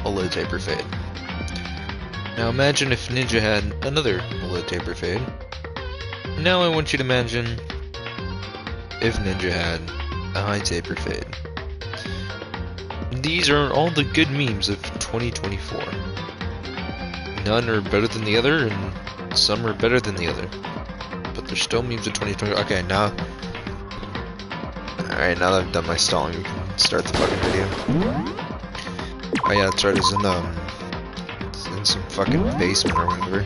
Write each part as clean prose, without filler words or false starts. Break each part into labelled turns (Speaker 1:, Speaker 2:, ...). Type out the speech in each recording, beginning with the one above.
Speaker 1: low taper fade. Now imagine if Ninja had another low taper fade. Now I want you to imagine if Ninja had a high taper fade. These are all the good memes of 2024. None are better than the other, and some are better than the other. But they're still memes of 2020. Okay, now... Alright, now that I've done my stalling, we can start the fucking video. Oh yeah, that's right, it's in some fucking basement or whatever.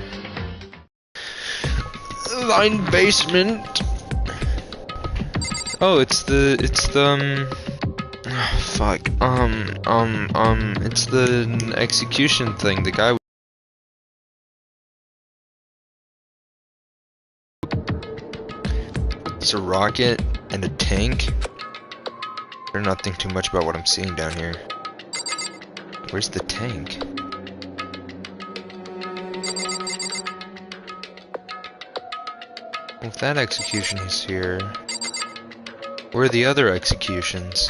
Speaker 1: Thine basement! Oh, it's the, fuck, it's the execution thing, the guy. It's a rocket and a tank. Better not think too much about what I'm seeing down here. Where's the tank? Well, if that execution is here, where are the other executions?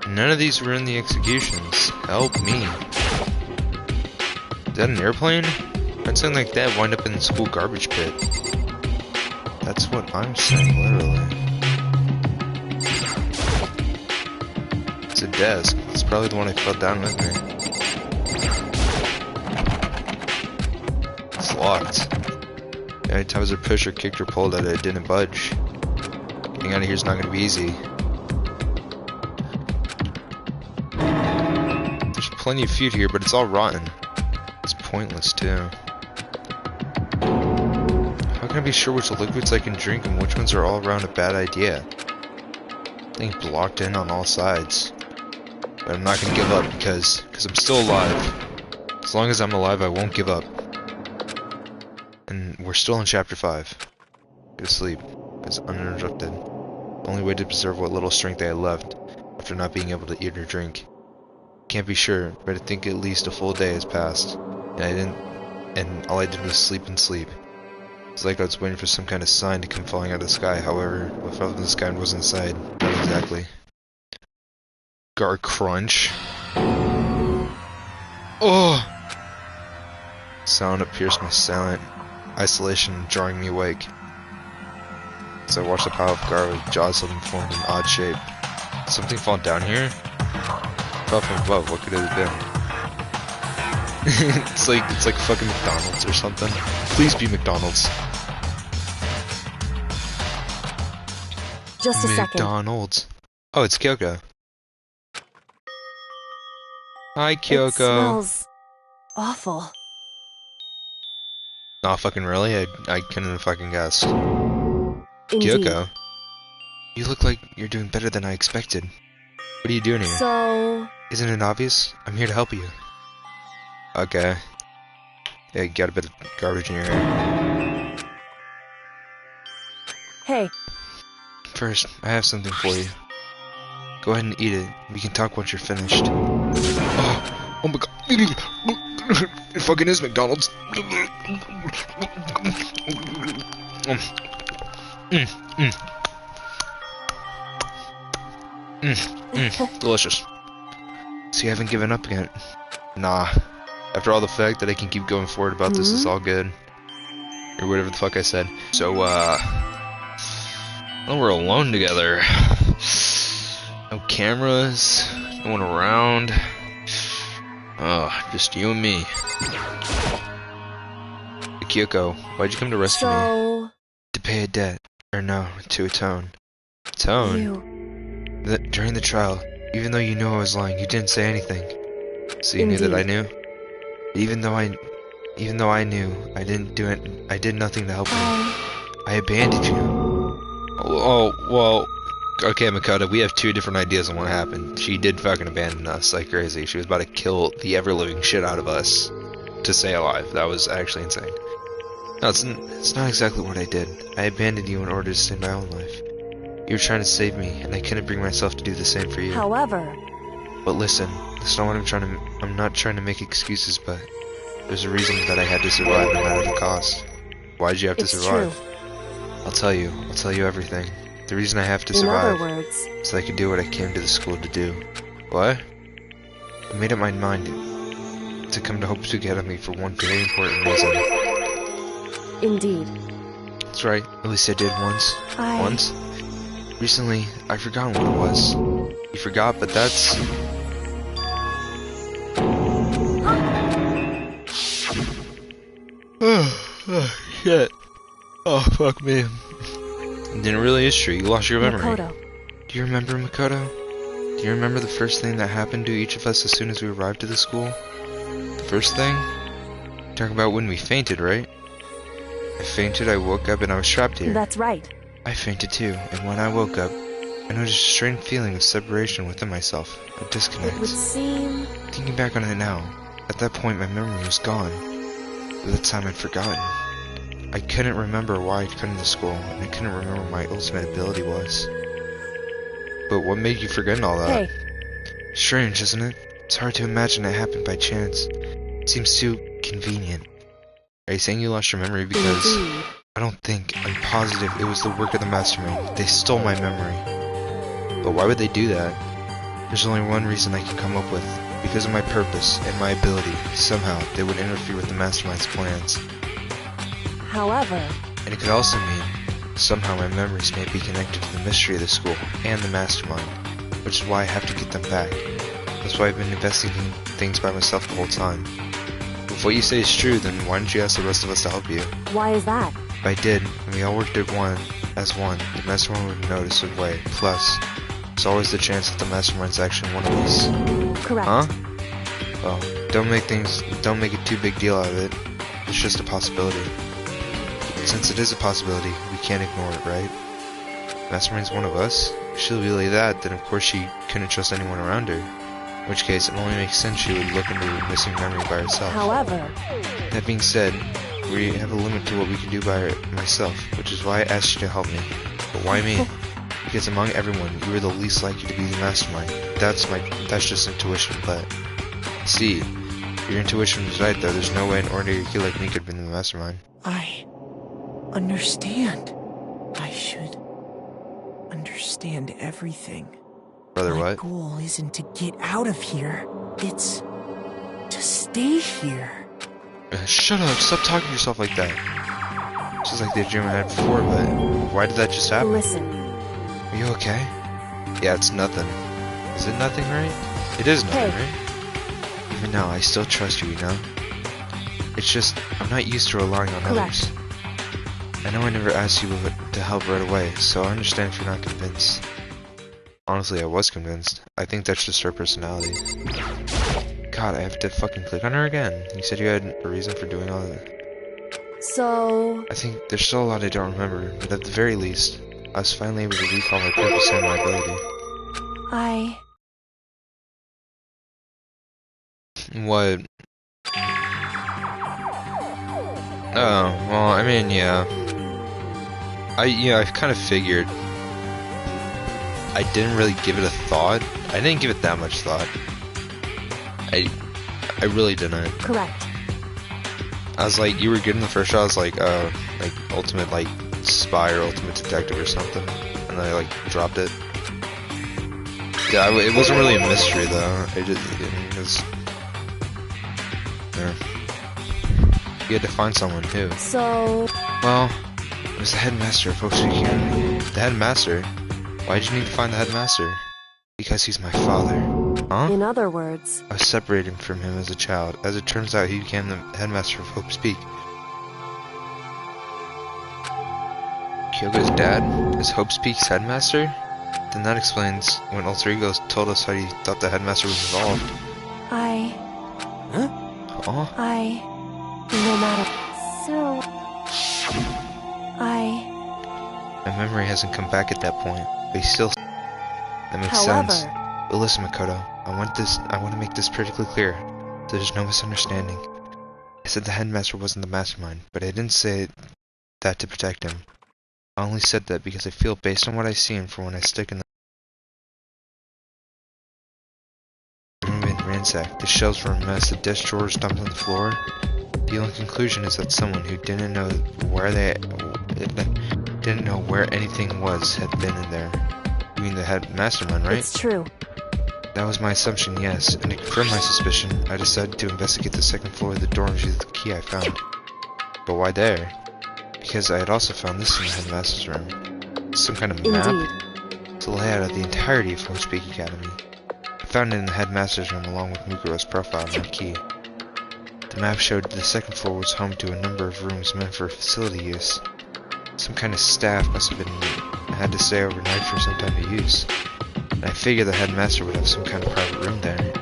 Speaker 1: None of these were in the executions. Help me. Is that an airplane? I'd something like that wind up in the school garbage pit. That's what I'm saying, literally. It's a desk. It's probably the one I fell down with me. It's locked. Anytime I pushed or kicked or pulled at it, it didn't budge. Getting out of here is not going to be easy. There's plenty of food here, but it's all rotten. It's pointless too. How can I be sure which liquids I can drink and which ones are all around a bad idea? Being blocked in on all sides. But I'm not going to give up because I'm still alive. As long as I'm alive, I won't give up. And we're still in chapter 5. Go to sleep. It's uninterrupted. The only way to preserve what little strength I had left after not being able to eat or drink. Can't be sure, but I think at least a full day has passed. And all I did was sleep and sleep. It's like I was waiting for some kind of sign to come falling out of the sky. However, what fell from the sky was inside. Not exactly. Gar crunch. Oh! Sound that pierced my silent isolation, drawing me awake. As I watched a pile of garbage, jaws suddenly formed an odd shape. Did something fall down here? Fell from above. What could it have been? it's like fucking McDonald's or something. Please be McDonald's.
Speaker 2: Just a second.
Speaker 1: McDonald's. Oh, it's Kyoko. Hi, Kyoko.
Speaker 2: It smells awful.
Speaker 1: Nah, fucking really? I couldn't have fucking guessed.
Speaker 2: Indeed.
Speaker 1: Kyoko, you look like you're doing better than I expected. What are you doing here?
Speaker 2: So...
Speaker 1: Isn't it obvious? I'm here to help you. Okay. Yeah, you got a bit of garbage in your hair.
Speaker 2: Hey.
Speaker 1: First, I have something for you. Go ahead and eat it. We can talk once you're finished. Oh my god. It fucking is McDonald's. Delicious. So you haven't given up yet? Nah. After all the fact that I can keep going forward about this is all good. Or whatever the fuck I said. So, well, we're alone together. No cameras, no one around. Just you and me. Kyoko, why'd you come to rescue me? To pay a debt. Or no, to atone. Atone? During the trial, even though you knew I was lying, you didn't say anything. So you knew that I knew? Even though I knew, I didn't do it. I did nothing to help you. I abandoned you. Oh, well, okay, Makoto, we have two different ideas on what happened. She did fucking abandon us like crazy. She was about to kill the ever-living shit out of us to stay alive. That was actually insane. No, it's not exactly what I did. I abandoned you in order to save my own life. You were trying to save me, and I couldn't bring myself to do the same for you.
Speaker 2: However...
Speaker 1: But listen, that's not what I'm not trying to make excuses, but there's a reason that I had to survive no matter the cost. Why did you have to survive?
Speaker 2: True.
Speaker 1: I'll tell you everything. The reason I have to survive
Speaker 2: In other words,
Speaker 1: is so I can do what I came to the school to do. What? I made up my mind to come to Hope's Academy for one very important reason.
Speaker 2: Indeed.
Speaker 1: That's right, at least I did once.
Speaker 2: I-
Speaker 1: Once? Recently, I've forgotten what it was. You forgot, but that's... Oh, shit. Oh, fuck me. Then it really is true, you lost your memory.
Speaker 2: Makoto.
Speaker 1: Do you remember, Makoto? Do you remember the first thing that happened to each of us as soon as we arrived at the school? The first thing? Talking about when we fainted, right? I fainted, I woke up, and I was trapped here.
Speaker 2: That's right.
Speaker 1: I fainted too, and when I woke up, I noticed a strange feeling of separation within myself, a disconnect.
Speaker 2: It would seem...
Speaker 1: Thinking back on it now, at that point my memory was gone. At that time I'd forgotten. I couldn't remember why I'd come to school, and I couldn't remember what my ultimate ability was. But what made you forget all that?
Speaker 2: Hey.
Speaker 1: Strange, isn't it? It's hard to imagine it happened by chance. It seems too convenient. Are you saying you lost your memory because...
Speaker 2: Indeed.
Speaker 1: I'm positive it was the work of the mastermind. They stole my memory. But why would they do that? There's only one reason I can come up with. Because of my purpose and my ability, somehow they would interfere with the mastermind's plans.
Speaker 2: However...
Speaker 1: And it could also mean, somehow my memories may be connected to the mystery of the school and the mastermind, which is why I have to get them back. That's why I've been investigating things by myself the whole time. If what you say is true, then why don't you ask the rest of us to help you?
Speaker 2: Why is that?
Speaker 1: If I did, and we all worked as one, the mastermind would notice a way. Plus, there's always the chance that the mastermind's actually one of us.
Speaker 2: Correct.
Speaker 1: Huh? Well, don't make a too big deal out of it. It's just a possibility. Since it is a possibility, we can't ignore it, right? Mastermind's one of us? If she'll believe that, then of course she couldn't trust anyone around her. In which case, it only makes sense she would look into a missing memory by herself.
Speaker 2: However...
Speaker 1: That being said, we have a limit to what we can do by myself, which is why I asked you to help me. But why me? Because among everyone, you were the least likely to be the mastermind. That's just intuition, but... See, if your intuition was right though, there's no way an ordinary kid like me could be the mastermind.
Speaker 3: I understand. I should understand everything.
Speaker 1: Brother,
Speaker 3: My
Speaker 1: what?
Speaker 3: goal isn't to get out of here. It's to stay here.
Speaker 1: Shut up, stop talking to yourself like that. Just like the dream I had before, but why did that just happen?
Speaker 2: Listen.
Speaker 1: Are you okay? Yeah, it's nothing. Is it nothing, right? It is nothing,
Speaker 2: Hey.
Speaker 1: right? Even now, I still trust you, you know? It's just, I'm not used to relying on
Speaker 2: Correct.
Speaker 1: others. I know I never asked you to help right away, so I understand if you're not convinced. Honestly, I was convinced. I think that's just her personality. God, I have to fucking click on her again. You said you had a reason for doing all that.
Speaker 2: So...
Speaker 1: I think there's still a lot I don't remember, but at the very least, I was finally able to recall my purpose and my ability. What? Oh, well, I mean, yeah. I kind of figured. I didn't really give it a thought. I didn't give it that much thought. I really didn't.
Speaker 2: Correct.
Speaker 1: I was like, you were good in the first shot. I was like ultimate like spy or ultimate detective or something, and I like dropped it. Yeah, it wasn't really a mystery though. It was. Yeah. You had to find someone too.
Speaker 2: So...
Speaker 1: Well, it was the headmaster of Havoc Academy. The headmaster? Why'd you need to find the headmaster? Because he's my father. Huh?
Speaker 2: In other words...
Speaker 1: I was separated from him as a child. As it turns out, he became the headmaster of Hope's Peak. Kyogo's dad is Hope's Peak's headmaster? Then that explains when Alter Ego told us how he thought the headmaster was involved.
Speaker 2: Huh?
Speaker 1: Huh?
Speaker 2: No matter... So...
Speaker 1: My memory hasn't come back at that point, but he still... That makes
Speaker 2: However...
Speaker 1: sense. But listen, Makoto, I want to make this perfectly clear, so there's no misunderstanding. I said the headmaster wasn't the mastermind, but I didn't say that to protect him. I only said that because I feel, based on what I've seen from when I stick in the room been ransacked, the shelves were a mess, the desk drawers dumped on the floor. The only conclusion is that someone who didn't know where anything was had been in there. You mean the head mastermind, right?
Speaker 2: It's true.
Speaker 1: That was my assumption, yes, and to confirm my suspicion, I decided to investigate the second floor of the dorms using the key I found. But why there? Because I had also found this in the headmaster's room. Some kind of map?
Speaker 2: Indeed.
Speaker 1: It's a layout of the entirety of Home Speak Academy. I found it in the headmaster's room along with Mukuro's profile and my key. The map showed the second floor was home to a number of rooms meant for facility use. Some kind of staff must have had to stay overnight for some time to use. And I figured the headmaster would have some kind of private room there.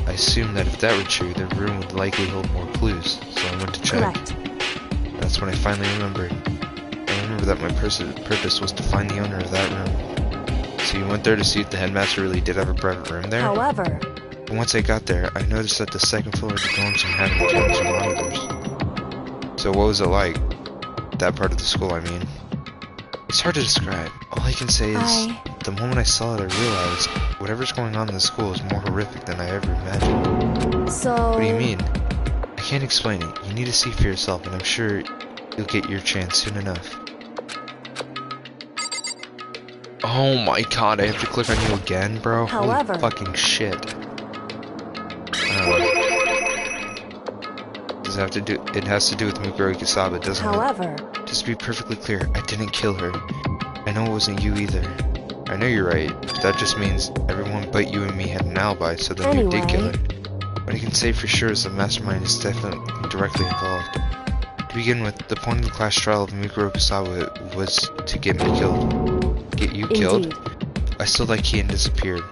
Speaker 1: I assumed that if that were true, the room would likely hold more clues, so I went to check.
Speaker 2: Correct.
Speaker 1: That's when I finally remembered. I remember that my purpose was to find the owner of that room. So you went there to see if the headmaster really did have a private room there?
Speaker 2: However,
Speaker 1: But once I got there, I noticed that the second floor of the dorms had cameras and monitors. So what was it like? That part of the school, I mean. It's hard to describe. All I can say is, the moment I saw it, I realized whatever's going on in the school is more horrific than I ever imagined.
Speaker 2: so...
Speaker 1: What do you mean? I can't explain it. You need to see for yourself, and I'm sure you'll get your chance soon enough. Oh my god, I have to click on you again, bro?
Speaker 2: However...
Speaker 1: Holy fucking shit. Does it have to do? It has to do with Mukuro Ikisaba, doesn't
Speaker 2: However...
Speaker 1: it? Just to be perfectly clear, I didn't kill her. I know it wasn't you either. I know you're right, but that just means everyone but you and me had an alibi, so then you did kill her. What I can say for sure is the mastermind is definitely directly involved. To begin with, the point of the class trial of Mukuro Ikisaba was to get me killed. Get you killed?
Speaker 2: Indeed.
Speaker 1: I stole that key and disappeared.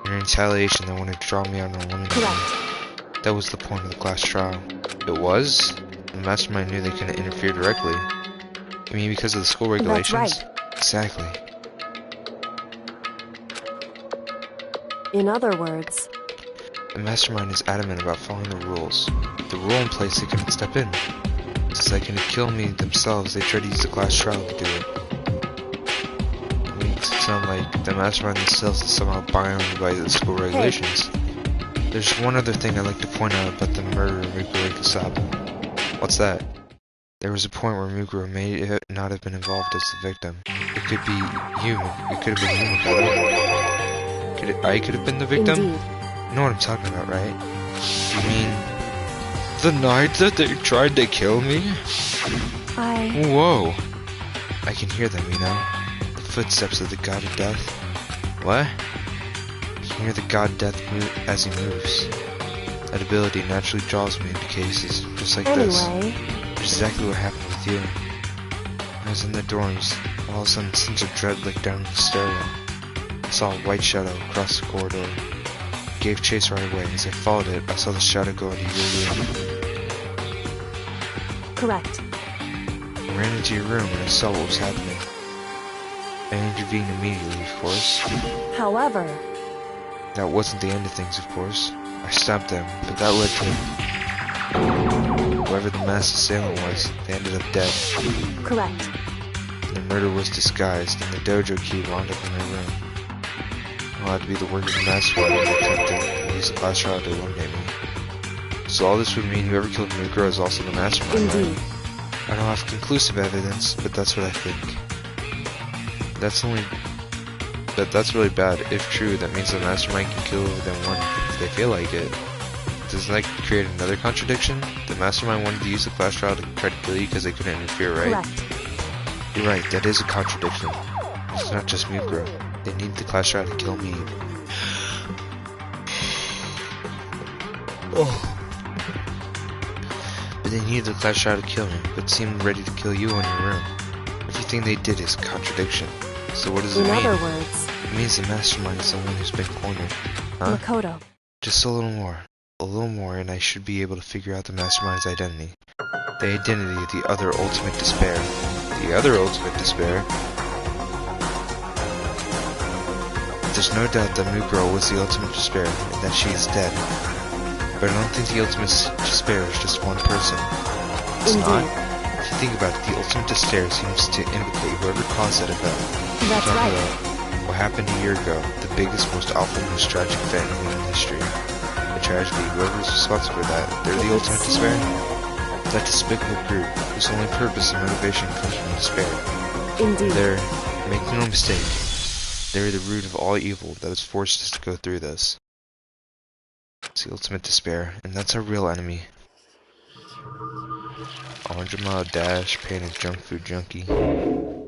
Speaker 1: In retaliation, they wanted to draw me out and eliminate me.
Speaker 2: Correct.
Speaker 1: That was the point of the class trial. It was? The mastermind knew they couldn't interfere directly. I mean, because of the school regulations?
Speaker 2: That's right.
Speaker 1: Exactly.
Speaker 2: In other words...
Speaker 1: The mastermind is adamant about following the rules. With the rule in place, they couldn't step in. Since they couldn't kill me themselves, they tried to use the class trial to do it. It makes it sound like the mastermind themselves is somehow bound by the school regulations. There's one other thing I'd like to point out about the murder of Mukuro Ikisaba. What's that? There was a point where Mukuro may not have been involved as the victim. It could be you. It could have been you, Mikado. I could have been the victim?
Speaker 2: Indeed.
Speaker 1: You know what I'm talking about, right? You mean the night that they tried to kill me? Whoa. I can hear them, you know? The footsteps of the god of death. What? I can hear the god of death move as he moves. That ability naturally draws me into cases just like this.
Speaker 2: Anyway...
Speaker 1: Which is exactly what happened with you. I was in the dorms, all of a sudden a sense of dread looked down the stairwell. I saw a white shadow across the corridor. I gave chase right away. As I followed it, I saw the shadow go into your room.
Speaker 2: Correct.
Speaker 1: I ran into your room and I saw what was happening. I intervened immediately, of course.
Speaker 2: However...
Speaker 1: That wasn't the end of things, of course. I stabbed them, but that led to... Whoever the mass assailant was, they ended up dead.
Speaker 2: Correct.
Speaker 1: And the murder was disguised, and the dojo key wound up in my room. It had to be the work of the mastermind who attempted to use the class trial to eliminate me. So all this would mean whoever killed Mukuro is also the mastermind,
Speaker 2: Indeed.
Speaker 1: right? I don't have conclusive evidence, but that's what I think. But that's really bad. If true, that means the mastermind can kill more than one if they feel like it. Doesn't that create another contradiction? The mastermind wanted to use the class trial to try to kill you because they couldn't interfere, right?
Speaker 2: Correct.
Speaker 1: You're right, that is a contradiction. It's not just Mukuro. They need the class trial to kill me. Oh. But they needed the class trial to kill me, but seemed ready to kill you in your room. Everything they did is a contradiction. So what does it mean?
Speaker 2: In other words...
Speaker 1: It means the mastermind is the one who's been cornered. Huh?
Speaker 2: Makoto.
Speaker 1: Just a little more. A little more and I should be able to figure out the mastermind's identity. The identity of the other ultimate despair. The other ultimate despair? There's no doubt that Mukuro was the ultimate despair and that she is dead. But I don't think the ultimate despair is just one person. It's not. If you think about it, the ultimate despair seems to implicate whoever caused that event.
Speaker 2: That's right.
Speaker 1: What happened a year ago, the biggest, most awful, most tragic event in human history. A tragedy, whoever is responsible for that, they're the ultimate despair? That despicable group, whose only purpose and motivation comes from despair.
Speaker 2: Indeed.
Speaker 1: Make no mistake, They were the root of all evil that has forced us to go through this. It's the ultimate despair, and that's our real enemy. 100-mile dash, painted junk food junkie.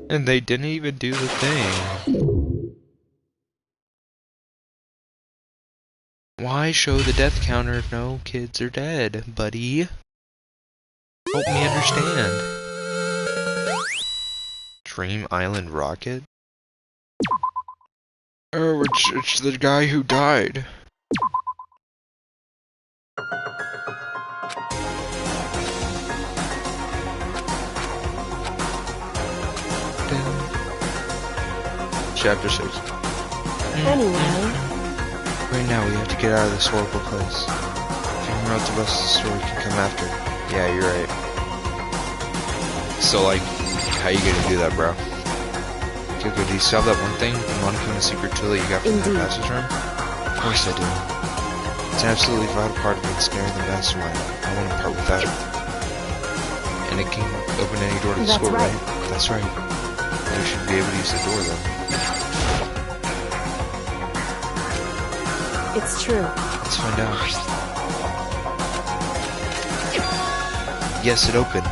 Speaker 1: And they didn't even do the thing. Why show the death counter if no kids are dead, buddy? Help me understand. Dream Island Rocket? Oh, it's the guy who died. Chapter 6.
Speaker 2: Anyway,
Speaker 1: Right now we have to get out of this horrible place. Figuring out the rest of the story can come after. Yeah, you're right. So, like, how you gonna do that, bro? Kyoko, do you still have that one thing? The Monica in the secret tool that you got from the passage room? Of course I do. It's an absolutely vital part of ensnaring the mastermind. I want to part without it. And it can open any door to the school, right? That's right. But we should be able to use the door, though.
Speaker 2: it's true.
Speaker 1: Let's find out. Yes, it opened.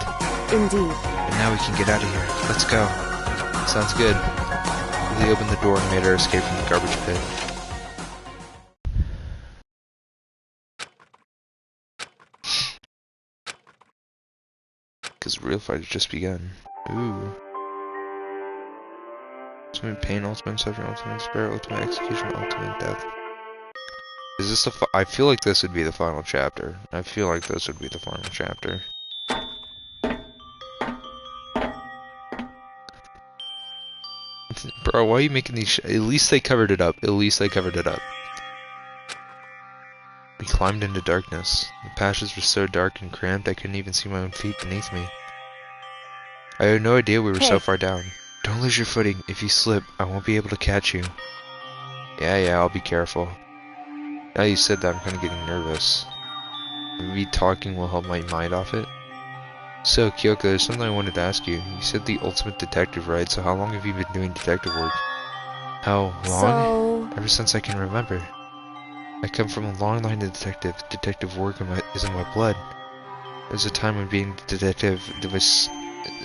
Speaker 2: Indeed.
Speaker 1: And now we can get out of here. Let's go. Sounds good. They opened the door and made our escape from the garbage pit. Because the real fight has just begun. Ooh. Ultimate pain, ultimate suffering, ultimate despair, ultimate execution, ultimate death. Is this the I feel like this would be the final chapter. I feel like this would be the final chapter. Bro, why are you making these at least they covered it up. At least they covered it up. We climbed into darkness. The passages were so dark and cramped I couldn't even see my own feet beneath me. I had no idea we were so far down. Don't lose your footing. If you slip, I won't be able to catch you. Yeah, I'll be careful. Now you said that, I'm kind of getting nervous. Maybe talking will help my mind off it. So, Kyoko, there's something I wanted to ask you. You said the ultimate detective, right? So how long have you been doing detective work? How long? Ever since I can remember. I come from a long line of detective. Detective work is in my blood. There was a time when being a detective was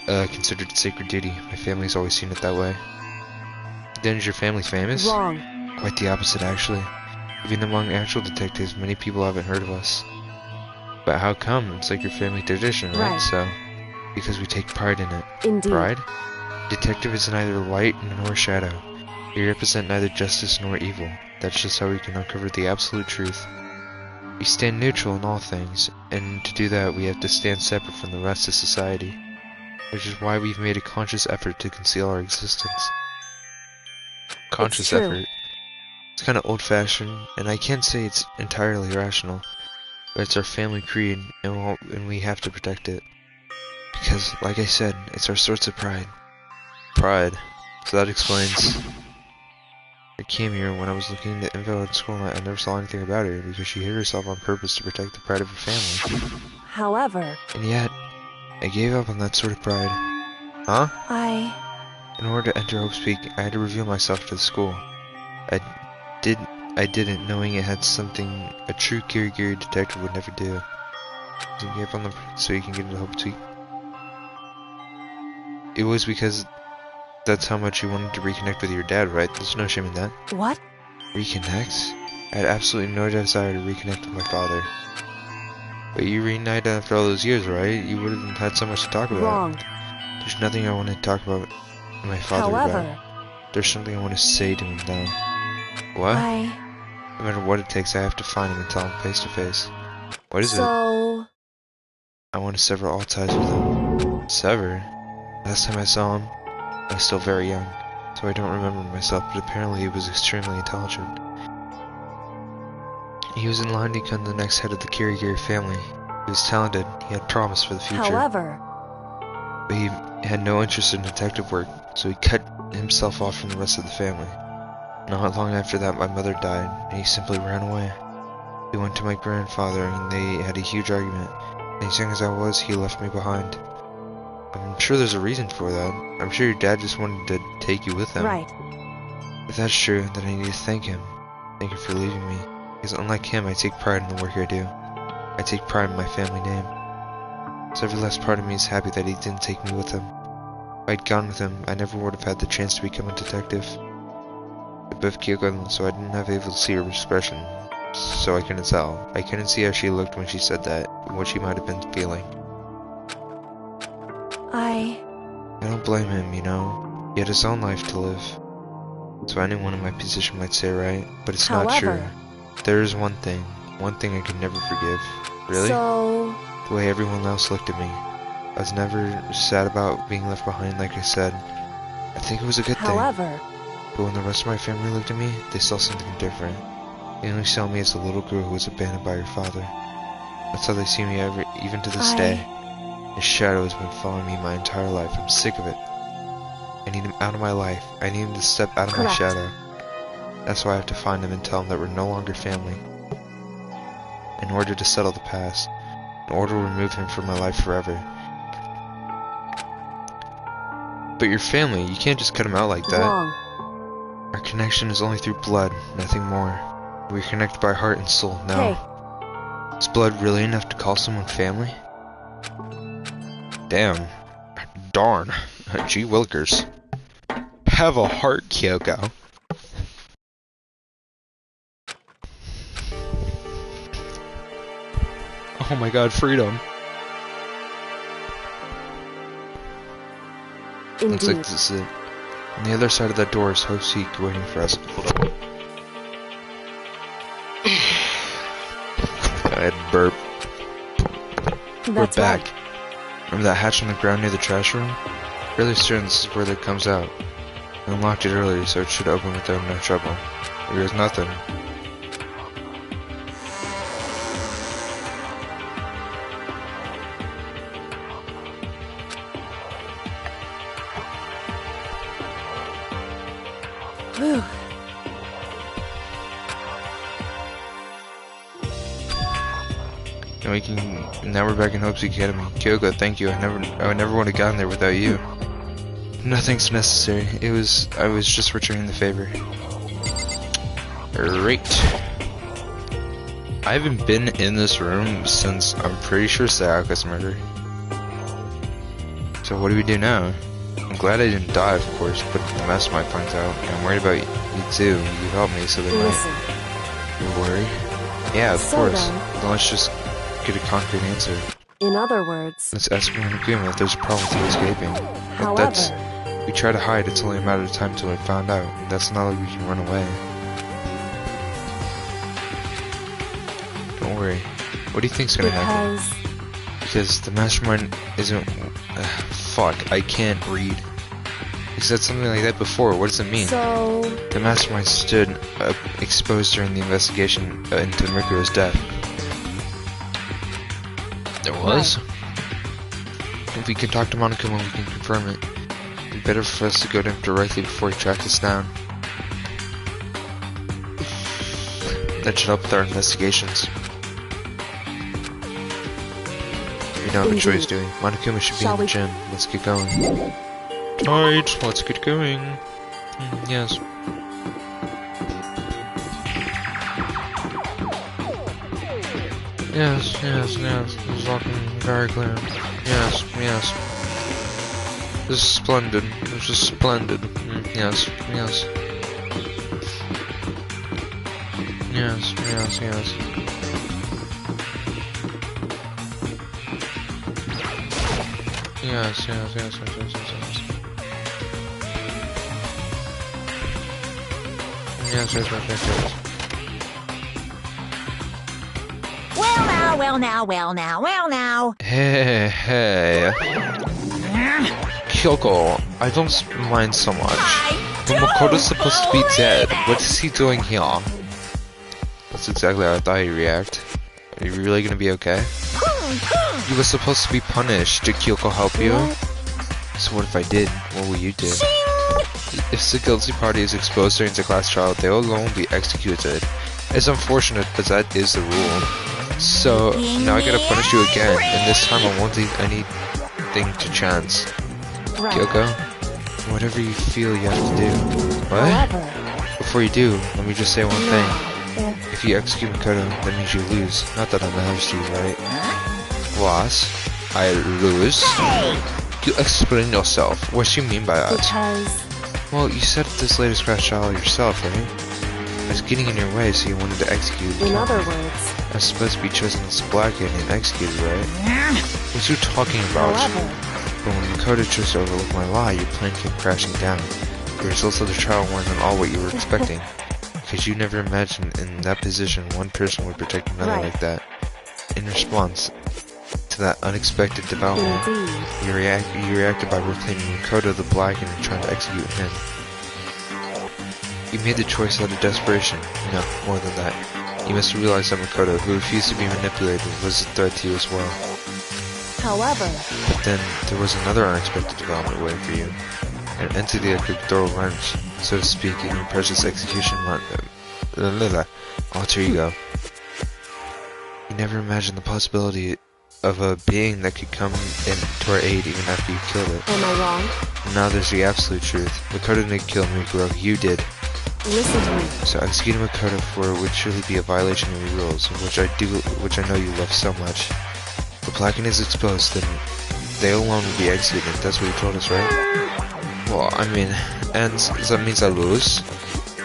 Speaker 1: considered a sacred duty. My family's always seen it that way. Then is your family famous?
Speaker 2: Wrong.
Speaker 1: Quite the opposite, actually. Even among actual detectives, many people haven't heard of us. But how come? It's like your family tradition, right? So, because we take pride in it.
Speaker 2: Indeed.
Speaker 1: Pride? Detective is neither light nor shadow. We represent neither justice nor evil. That's just how we can uncover the absolute truth. We stand neutral in all things, and to do that we have to stand separate from the rest of society. Which is why we've made a conscious effort to conceal our existence. Conscious effort. It's kind of old-fashioned, and I can't say it's entirely rational. But it's our family creed, and we have to protect it. Because, like I said, it's our source of pride. Pride. So that explains. I came here when I was looking into info at school and I never saw anything about her because she hid herself on purpose to protect the pride of her family.
Speaker 2: However...
Speaker 1: And yet, I gave up on that sort of pride. Huh? In order to enter Hope's Peak, I had to reveal myself to the school. I didn't, knowing it had something a true Kirigiri detective would never do. You gave up on them so you can get into Hope's Peak. It was because that's how much you wanted to reconnect with your dad, right? There's no shame in that.
Speaker 2: What?
Speaker 1: Reconnect? I had absolutely no desire to reconnect with my father. But you reunited after all those years, right? You would have had so much to talk about.
Speaker 2: Wrong.
Speaker 1: There's nothing I want to talk about my father about. There's something I want to say to him now. What? No matter what it takes, I have to find him and tell him face to face. What is it? I want to sever all ties with him. Sever? Last time I saw him, I was still very young, so I don't remember myself, but apparently he was extremely intelligent. He was in line to become the next head of the Kirigiri family. He was talented, he had promise for the future. But he had no interest in detective work, so he cut himself off from the rest of the family. Not long after that, my mother died, and he simply ran away. He went to my grandfather, and they had a huge argument. And as young as I was, he left me behind. I'm sure there's a reason for that. I'm sure your dad just wanted to take you with him.
Speaker 2: Right.
Speaker 1: If that's true, then I need to thank him. Thank him for leaving me. Because unlike him, I take pride in the work I do. I take pride in my family name. So every last part of me is happy that he didn't take me with him. If I'd gone with him, I never would have had the chance to become a detective. I buffed Kyoko, so I didn't have able to see her expression. So I couldn't tell. I couldn't see how she looked when she said that, and what she might have been feeling. I don't blame him, you know. He had his own life to live. So anyone in my position might say right, but it's not true. There is one thing I could never forgive. Really?
Speaker 2: So...
Speaker 1: The way everyone else looked at me. I was never sad about being left behind, like I said. I think it was a good thing. But when the rest of my family looked at me, they saw something different. They only saw me as a little girl who was abandoned by her father. That's how they see me even to this day. His shadow has been following me my entire life. I'm sick of it. I need him out of my life. I need him to step out of my shadow. That's why I have to find him and tell him that we're no longer family. In order to settle the past. In order to remove him from my life forever. But you're family. You can't just cut him out like that. Our connection is only through blood, nothing more. We're connected by heart and soul now. Is blood really enough to call someone family? Damn. Darn. Gee willikers. Have a heart, Kyoko. Oh my god, freedom.
Speaker 2: Indeed.
Speaker 1: Looks like this is it. On the other side of that door is Havoc waiting for us. I had burp. We're back. Right. Remember that hatch on the ground near the trash room? Fairly certain this is where it comes out. I unlocked it earlier, so it should open without no trouble. There is nothing.
Speaker 2: Whew.
Speaker 1: And we can. Now we're back in Hope's Academy. Kyoko, thank you. I never would have gotten there without you. Nothing's necessary. I was just returning the favor. Great. I haven't been in this room since I'm pretty sure Sayaka's murder. So what do we do now? I'm glad I didn't die, of course, but the mastermind finds out, and I'm worried about you too. You helped me, so they might. You're worried? Yeah, of course. Then let's just get a concrete answer.
Speaker 2: In other words,
Speaker 1: let's ask Monokuma if there's a problem with escaping. We try to hide, it's only a matter of time until we found out. That's not like we can run away. Don't worry. What do you think's gonna happen? Because the mastermind isn't... fuck, I can't read. He said something like that before, what does it mean? The mastermind stood exposed during the investigation into Mikuro's death. There was? If we can talk to Monokuma, we can confirm it. It'd be better for us to go to him directly before he tracks us down. That should help with our investigations. We don't have a choice, do we? Monokuma should be in the gym. Let's get going. Alright, let's get going. Yes. Yes, this is looking very clear. Yes. This is splendid. This is splendid. Yes. Yes.
Speaker 4: Well now.
Speaker 1: Hey. Kyoko, I don't mind so much. But Makoto's supposed to be dead. What is he doing here? That's exactly how I thought he'd react. Are you really gonna be okay? You were supposed to be punished. Did Kyoko help you? So what if I did? What will you do? If the guilty party is exposed during the class trial, they will alone be executed. It's unfortunate, but that is the rule. So, now I gotta punish you again, and this time I won't leave anything to chance. Kyoko, whatever you feel you have to do. What? before you do, let me just say one thing.
Speaker 2: If
Speaker 1: If you execute Makoto, that means you lose. Not that that matters to you, right? Loss? I lose? You explain yourself. What do you mean by that?
Speaker 2: because
Speaker 1: Well, you set this latest crash trial yourself, right? I was getting in your way, so you wanted to execute.
Speaker 2: in other words,
Speaker 1: I was supposed to be chosen as Blackened and executed, right? What you talking about?
Speaker 2: however,
Speaker 1: But when Makoto chose to overlook my lie, your plan came crashing down. The results of the trial weren't at all what you were expecting. Because you never imagined in that position one person would protect another
Speaker 2: Right.
Speaker 1: like that. In response to that unexpected development,
Speaker 2: indeed,
Speaker 1: you reacted by proclaiming Makoto the Blackened and trying to execute him. You made the choice out of desperation. No, more than that. You must realize that Makoto, who refused to be manipulated, was a threat to you as well.
Speaker 2: however,
Speaker 1: But then, there was another unexpected development waiting for you. An entity that could throw a wrench, so to speak, in your precious execution alter ego. You never imagined the possibility of a being that could come in to our aid even after you killed it.
Speaker 2: am I wrong?
Speaker 1: And now there's the absolute truth. Makoto didn't kill Mikuro, you did.
Speaker 2: Listen to me.
Speaker 1: So executing Makoto for it would surely be a violation of your rules, which I know you love so much. The Blackened is exposed, then they alone will be executed. That's what you told us, right? Well, I mean, and that means I lose?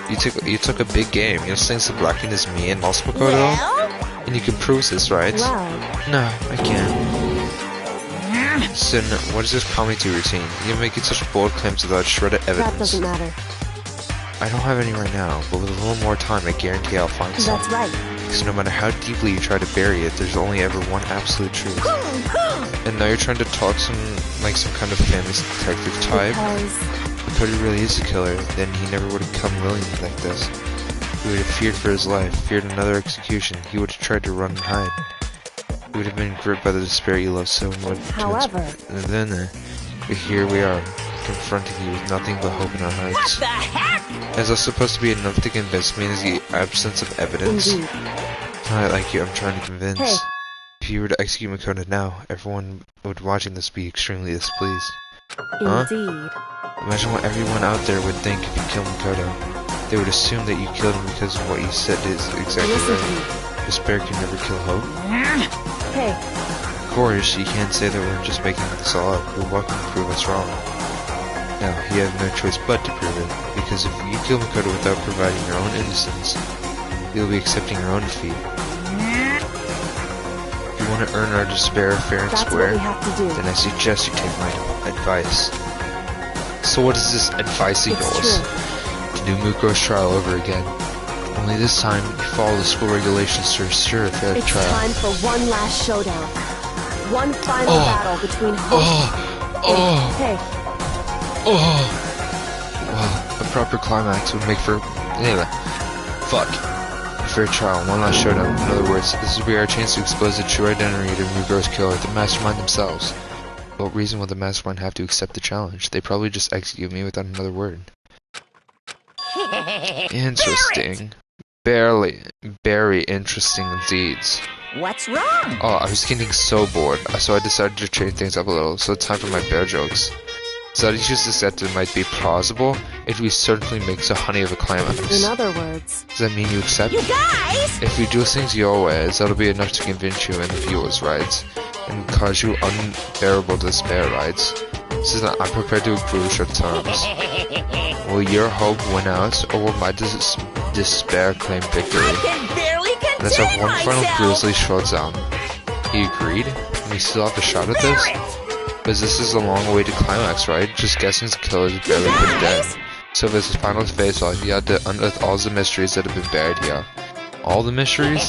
Speaker 1: You took a big game. You're saying the Blackened is me and lost Makoto? And you can prove this, right?
Speaker 2: Well,
Speaker 1: No, I can't. So, what is this comedy routine? You're making such bold claims without a shred of evidence.
Speaker 2: that doesn't matter.
Speaker 1: I don't have any right now, but with a little more time, I guarantee I'll find some.
Speaker 2: That's right.
Speaker 1: Because no matter how deeply you try to bury it, there's only ever one absolute truth. And now you're trying to talk some kind of famous detective type.
Speaker 2: Because
Speaker 1: Makoto really is a killer, then he never would have come willingly like this. He would have feared for his life, feared another execution. He would have tried to run and hide. He would have been gripped by the despair you love so much.
Speaker 2: However,
Speaker 1: And then, here we are, confronting you with nothing but hope in our hearts.
Speaker 4: What the heck?
Speaker 1: Is that supposed to be enough to convince me as the absence of evidence?
Speaker 2: indeed.
Speaker 1: Not like you, I'm trying to convince.
Speaker 2: Hey.
Speaker 1: If you were to execute Makoto now, everyone would watching this be extremely displeased. Huh?
Speaker 2: Indeed.
Speaker 1: Imagine what everyone out there would think if you killed Makoto. They would assume that you killed him because of what you said is exactly
Speaker 2: Listen to
Speaker 1: right.
Speaker 2: me.
Speaker 1: Despair can never kill hope.
Speaker 2: Hey,
Speaker 1: Of course, you can't say that we're just making this all up, but what can prove us wrong? Now, you have no choice but to prove it, because if you kill Makoto without providing your own innocence, you'll be accepting your own defeat. If you want to earn our despair fair and
Speaker 2: that's what
Speaker 1: square,
Speaker 2: we have to do.
Speaker 1: then I suggest you take my advice. So what is this advice of
Speaker 2: It's
Speaker 1: yours?
Speaker 2: true.
Speaker 1: To do Mukuro's trial over again. Only this time, you follow the school regulations to ensure a fair
Speaker 2: It's
Speaker 1: trial.
Speaker 2: time for one last showdown. One final
Speaker 1: Oh.
Speaker 2: battle between hope and... Hey,
Speaker 1: Well, a proper climax would make for... Anyway. Fuck. A fair trial, one last showdown. In other words, this would be our chance to expose the true identity of Mukuro's killer, the mastermind themselves. What reason would the mastermind have to accept the challenge? They probably just execute me without another word. Interesting. Very interesting indeed.
Speaker 4: What's wrong?
Speaker 1: Oh, I was getting so bored, so I decided to change things up a little, so it's time for my bear jokes. So that just accept it might be plausible, it will certainly make the honey of a climax.
Speaker 2: in other words,
Speaker 1: Does that mean you accept?
Speaker 4: You guys!
Speaker 1: If we do things your ways, that'll be enough to convince you and the viewers, right? And cause you unbearable despair, right? So that I'm prepared to agree with your terms. Will your hope win out, or will my despair claim victory?
Speaker 4: I can barely
Speaker 1: Let's have
Speaker 4: contain
Speaker 1: one final
Speaker 4: myself!
Speaker 1: grisly showdown. He agreed? And we still have a shot at this? Because this is a long way to climax, right? Just guessing the killer is barely been dead. So this is final face-off, you have to unearth all the mysteries that have been buried here. All the mysteries?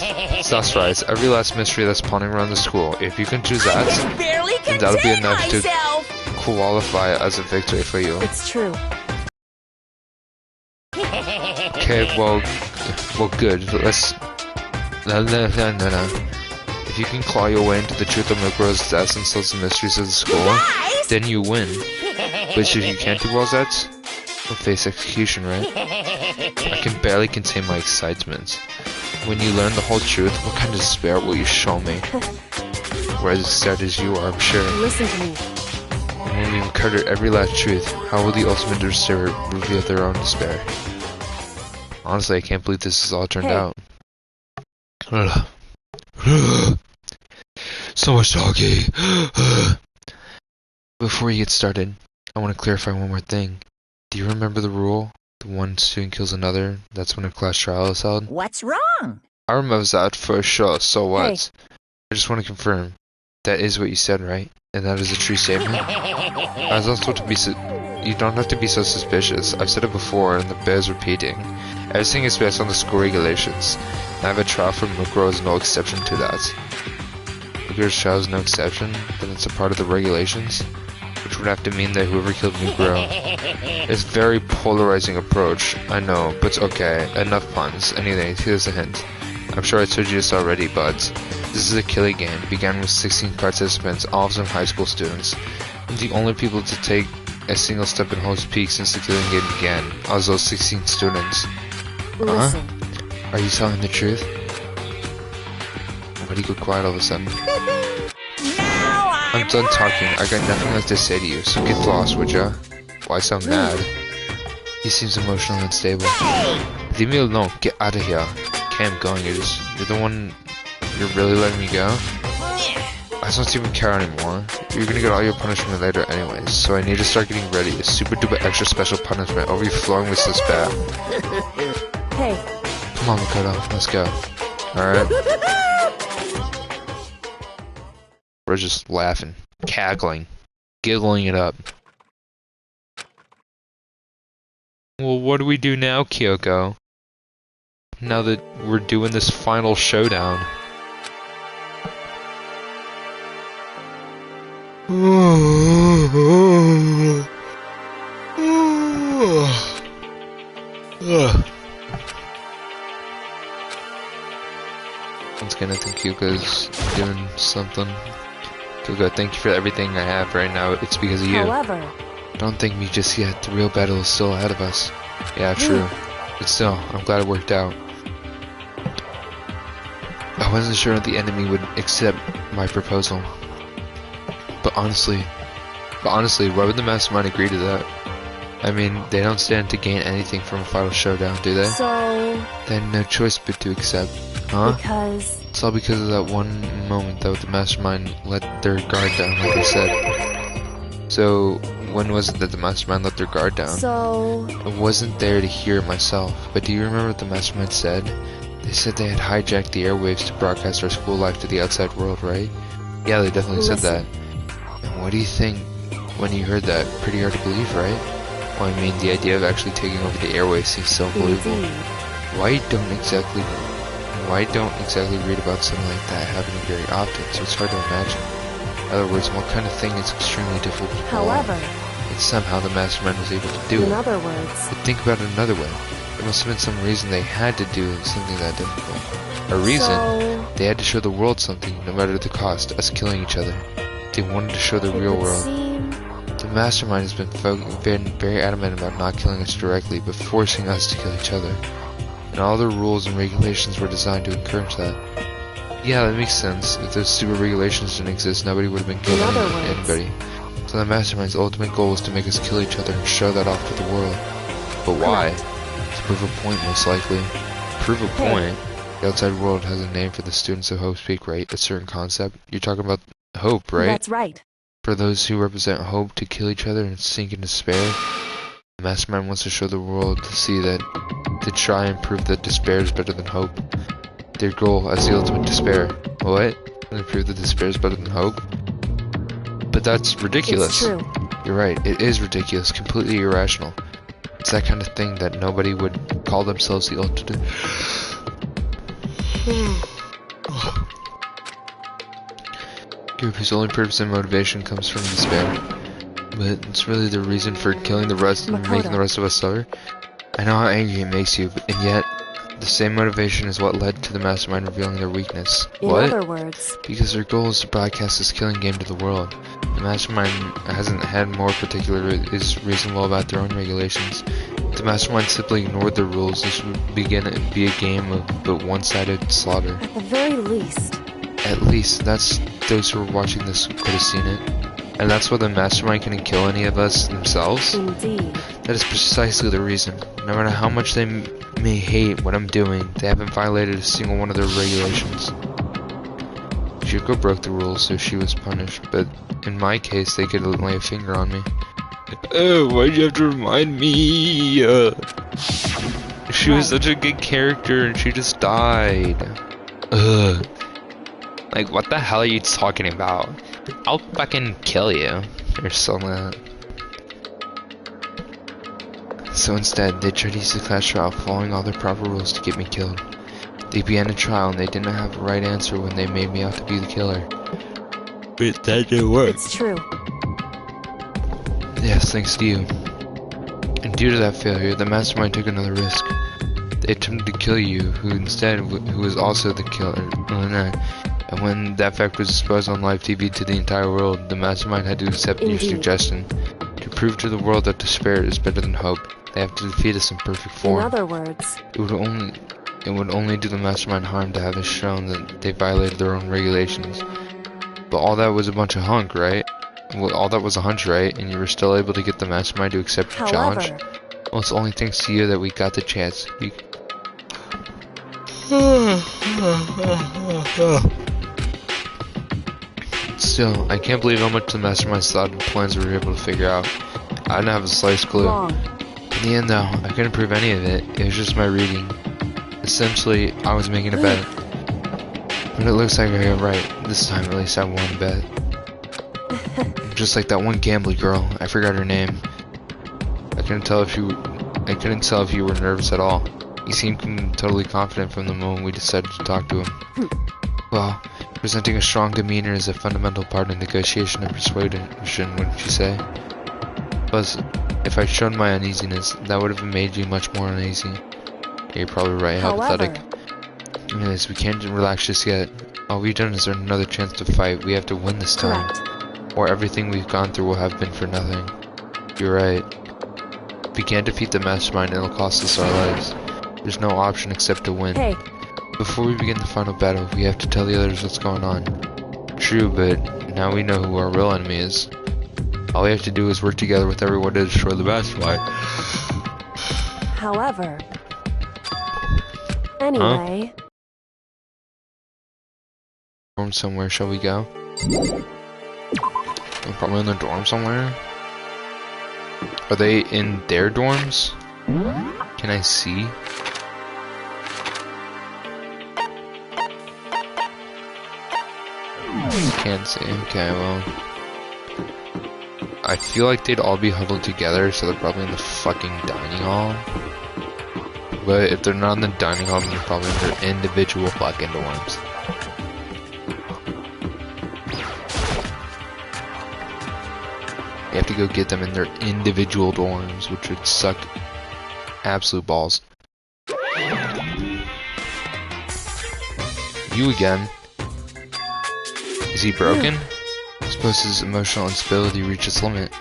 Speaker 1: That's right, every last mystery that's pawning around the school. If you can choose
Speaker 4: I
Speaker 1: that,
Speaker 4: can barely
Speaker 1: then that'll be
Speaker 4: contain
Speaker 1: enough to
Speaker 4: myself!
Speaker 1: qualify as a victory for you.
Speaker 2: it's true.
Speaker 1: Okay, well, good. Let's... No. If you can claw your way into the truth of Mukuro's death and solve the mysteries of the school,
Speaker 4: Guys!
Speaker 1: then you win. But if you can't do all that, you'll face execution, right? I can barely contain my excitement. When you learn the whole truth, what kind of despair will you show me? We're as excited as you are, I'm sure.
Speaker 2: Listen to me.
Speaker 1: And when we've uncovered every last truth, how will the ultimate despair reveal their own despair? Honestly, I can't believe this has all turned
Speaker 2: Hey.
Speaker 1: out. So much talking. Before we get started, I want to clarify one more thing. Do you remember the rule? The one student kills another, that's when a class trial is held?
Speaker 4: What's wrong?
Speaker 1: I remember that for sure, so what?
Speaker 2: Hey.
Speaker 1: I just want to confirm. That is what you said, right? And that is a true statement? I was also to be you don't have to be so suspicious. I've said it before, and the bears repeating. Everything is based on the school regulations. And I have a trial for Mukro is no exception to that. Mukro's trial is no exception? Then it's a part of the regulations? Which would have to mean that whoever killed Mukro is a very polarizing approach. I know, but it's okay. Enough puns. Anything, here's a hint. I'm sure I told you this already, but this is a killing game. Began with 16 participants, all of them high school students. And the only people to take a single step in Hope's Peak since the killing game began are those 16 students.
Speaker 2: Listen.
Speaker 1: Are you telling the truth? Why do you go quiet all of a sudden? I'm done talking. I got nothing left to say to you, so get lost, would ya? Why so mad? He seems emotionally unstable. Leave me alone. Get out of here. Okay, I'm going. You're the one. You're really letting me go? I don't even care anymore. You're gonna get all your punishment later anyways, so I need to start getting ready. A super duper extra special punishment overflowing with despair.
Speaker 2: Hey.
Speaker 1: Come on, Makoto. Let's go. Alright. We're just laughing, cackling, giggling it up. Well, what do we do now, Kyoko? Now that we're doing this final showdown. Once again, I think Kyuko's doing something. Kyuko, thank you for everything I have right now. It's because of you.
Speaker 2: However.
Speaker 1: Don't thank me just yet. The real battle is still ahead of us. Yeah, true. But still, I'm glad it worked out. I wasn't sure if the enemy would accept my proposal. But honestly, why would the mastermind agree to that? I mean, they don't stand to gain anything from a final showdown, do they?
Speaker 2: So.
Speaker 1: They had no choice but to accept. Huh?
Speaker 2: Because.
Speaker 1: It's all because of that one moment that the mastermind let their guard down, like I said. So, when was it that the mastermind let their guard down?
Speaker 2: So.
Speaker 1: I wasn't there to hear it myself, but do you remember what the mastermind said? They said they had hijacked the airwaves to broadcast our school life to the outside world, right? Yeah, they definitely said that. And what do you think when you heard that? Pretty hard to believe, right? Well, I mean, the idea of actually taking over the airwaves seems so unbelievable. Why don't exactly read about something like that happening very often, so it's hard to imagine. In other words, what kind of thing is extremely difficult to pull off?
Speaker 2: However.
Speaker 1: But somehow the mastermind was able to do it.
Speaker 2: In other words.
Speaker 1: But think about it another way. There must have been some reason they had to do something that difficult. A reason
Speaker 2: So.
Speaker 1: they had to show the world something, no matter the cost, us killing each other. They wanted to show the real world. The mastermind has been very adamant about not killing us directly, but forcing us to kill each other. And all the rules and regulations were designed to encourage that. Yeah, that makes sense. If those stupid regulations didn't exist, nobody would have been killing anybody. So the mastermind's ultimate goal was to make us kill each other and show that off to the world. But why? To prove a point, most likely. Prove a point? The outside world has a name for the students of Hope's Peak, right? A certain concept. You're talking about hope, right?
Speaker 2: That's right.
Speaker 1: For those who represent hope to kill each other and sink in despair. The mastermind wants to show the world to see that, to try and prove that despair is better than hope. Their goal as the ultimate despair. What? And prove that despair is better than hope? But that's ridiculous.
Speaker 2: It's true.
Speaker 1: You're right, it is ridiculous, completely irrational. It's that kind of thing that nobody would call themselves the ultimate. Group whose only purpose and motivation comes from despair. But it's really the reason for killing the rest and making the rest of us suffer. I know how angry it makes you, and yet the same motivation is what led to the mastermind revealing their weakness.
Speaker 2: In other words.
Speaker 1: Because their goal is to broadcast this killing game to the world. The mastermind hasn't had more particular is reasonable about their own regulations. If the mastermind simply ignored the rules, this would be a game of but one-sided slaughter.
Speaker 2: At the very least.
Speaker 1: At least, that's those who are watching this could have seen it. And that's why the mastermind couldn't kill any of us themselves?
Speaker 2: Indeed.
Speaker 1: That is precisely the reason. No matter how much they may hate what I'm doing, they haven't violated a single one of their regulations. Shuko broke the rules, so she was punished, but in my case, they could lay a finger on me. Oh, why'd you have to remind me? She was such a good character and she just died. Ugh. Like, what the hell are you talking about? I'll fucking kill you. Or something like that. So instead, they tried to use the class trial, following all their proper rules to get me killed. They began a trial and they didn't have the right answer when they made me out to be the killer. But that didn't work.
Speaker 2: It's true.
Speaker 1: Yes, thanks to you. And due to that failure, the mastermind took another risk. They attempted to kill you, who was also the killer. And when that fact was exposed on live TV to the entire world, the mastermind had to accept your suggestion. To prove to the world that despair is better than hope, they have to defeat us in perfect form.
Speaker 2: In other words,
Speaker 1: It would only do the mastermind harm to have us shown that they violated their own regulations. But all that was a bunch of hunk, right? Well, all that was a hunch, right? And you were still able to get the mastermind to accept your challenge? Well, it's only thanks to you that we got the chance. Still, I can't believe how much the mastermind's thought and plans we were able to figure out. I didn't have a slice clue.
Speaker 2: wrong.
Speaker 1: In the end, though, I couldn't prove any of it. It was just my reading. Essentially, I was making a bet. But it looks like I got right. This time, at least I won a bet. Just like that one gambling girl. I forgot her name. I couldn't tell if you were nervous at all. You seemed totally confident from the moment we decided to talk to him. Well, presenting a strong demeanor is a fundamental part of negotiation and persuasion, wouldn't you say? Plus, if I showed my uneasiness, that would have made you much more uneasy. Yeah, you're probably right, how pathetic. Anyways, we can't relax just yet. All we've done is earn another chance to fight. We have to win this time.
Speaker 2: Correct.
Speaker 1: Or everything we've gone through will have been for nothing. You're right. If we can't defeat the mastermind, it'll cost us our lives. There's no option except to win.
Speaker 2: Hey.
Speaker 1: Before we begin the final battle, we have to tell the others what's going on. True, but now we know who our real enemy is. All we have to do is work together with everyone to destroy the mastermind.
Speaker 2: However, anyway.
Speaker 1: Dorm somewhere, shall we go? We're probably in the dorm somewhere. Are they in their dorms? Can I see? Can't see. Okay, well. I feel like they'd all be huddled together, so they're probably in the fucking dining hall. But if they're not in the dining hall, then they're probably in their individual fucking dorms. You have to go get them in their individual dorms, which would suck absolute balls. You again. Is he broken? I suppose his emotional instability reached its limit.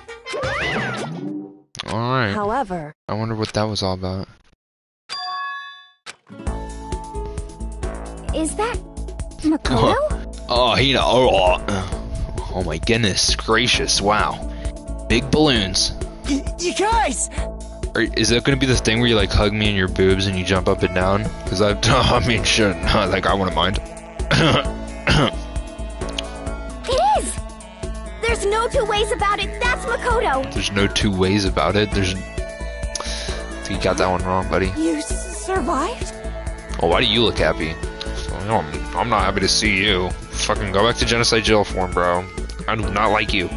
Speaker 1: Alright.
Speaker 2: However,
Speaker 1: I wonder what that was all about.
Speaker 2: is that Makoto?
Speaker 1: Oh my goodness gracious, wow. Big balloons.
Speaker 3: You guys!
Speaker 1: Is that gonna be the thing where you like hug me in your boobs and you jump up and down? Cause I mean shit, like I wouldn't mind.
Speaker 2: It is! There's no two ways about it, that's Makoto!
Speaker 1: There's no two ways about it. I think you got that one wrong, buddy.
Speaker 2: You survived?
Speaker 1: Oh, why do you look happy? I'm not happy to see you. Fucking go back to genocide jail form, bro. I do not like you.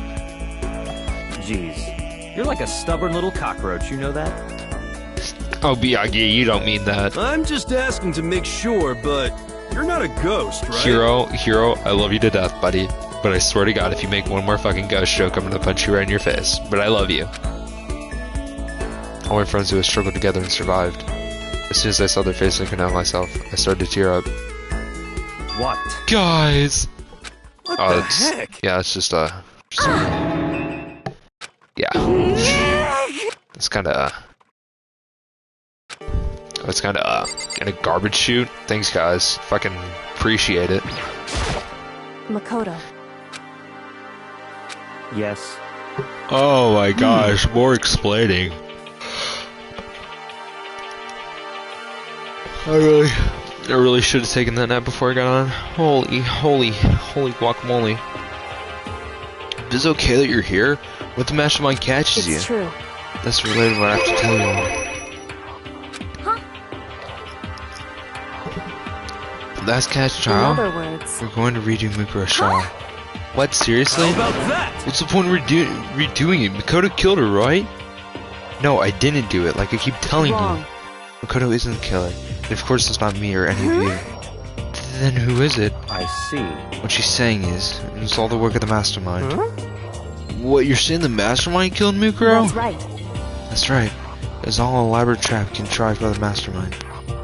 Speaker 5: Jeez, you're like a stubborn little cockroach, you know that?
Speaker 1: Oh, Miyagi, you don't mean that.
Speaker 6: I'm just asking to make sure, but you're not a ghost, right?
Speaker 1: Hero, I love you to death, buddy. But I swear to God, if you make one more fucking ghost joke, I'm gonna punch you right in your face. But I love you. All my friends who have struggled together and survived. As soon as I saw their face, I couldn't help myself. I started to tear up.
Speaker 5: What?
Speaker 1: Guys!
Speaker 6: What the heck?
Speaker 1: Yeah, it's just yeah. It's kinda in a garbage chute. Thanks, guys. Fucking appreciate it.
Speaker 2: Makoto.
Speaker 5: Yes.
Speaker 1: Oh my gosh, more explaining. I really should have taken that nap before I got on. Holy guacamole. Is it okay that you're here? What the mastermind catches you?
Speaker 2: It's true.
Speaker 1: That's related to what I have to tell you all. Last catch,
Speaker 2: In
Speaker 1: child.
Speaker 2: other words,
Speaker 1: We're going to redo Mukura's trial. What, seriously?
Speaker 6: How about that?
Speaker 1: What's the point of redoing it? Makoto killed her, right? No, I didn't do it, like I keep telling
Speaker 2: wrong.
Speaker 1: you. Makoto isn't the killer. And of course it's not me or any of you. Then who is it?
Speaker 5: I see.
Speaker 1: What she's saying is, it's all the work of the mastermind.
Speaker 3: Huh?
Speaker 1: What, you're saying the mastermind killed Mukuro?
Speaker 2: That's right.
Speaker 1: That's right. It was all an elaborate trap contrived by the mastermind.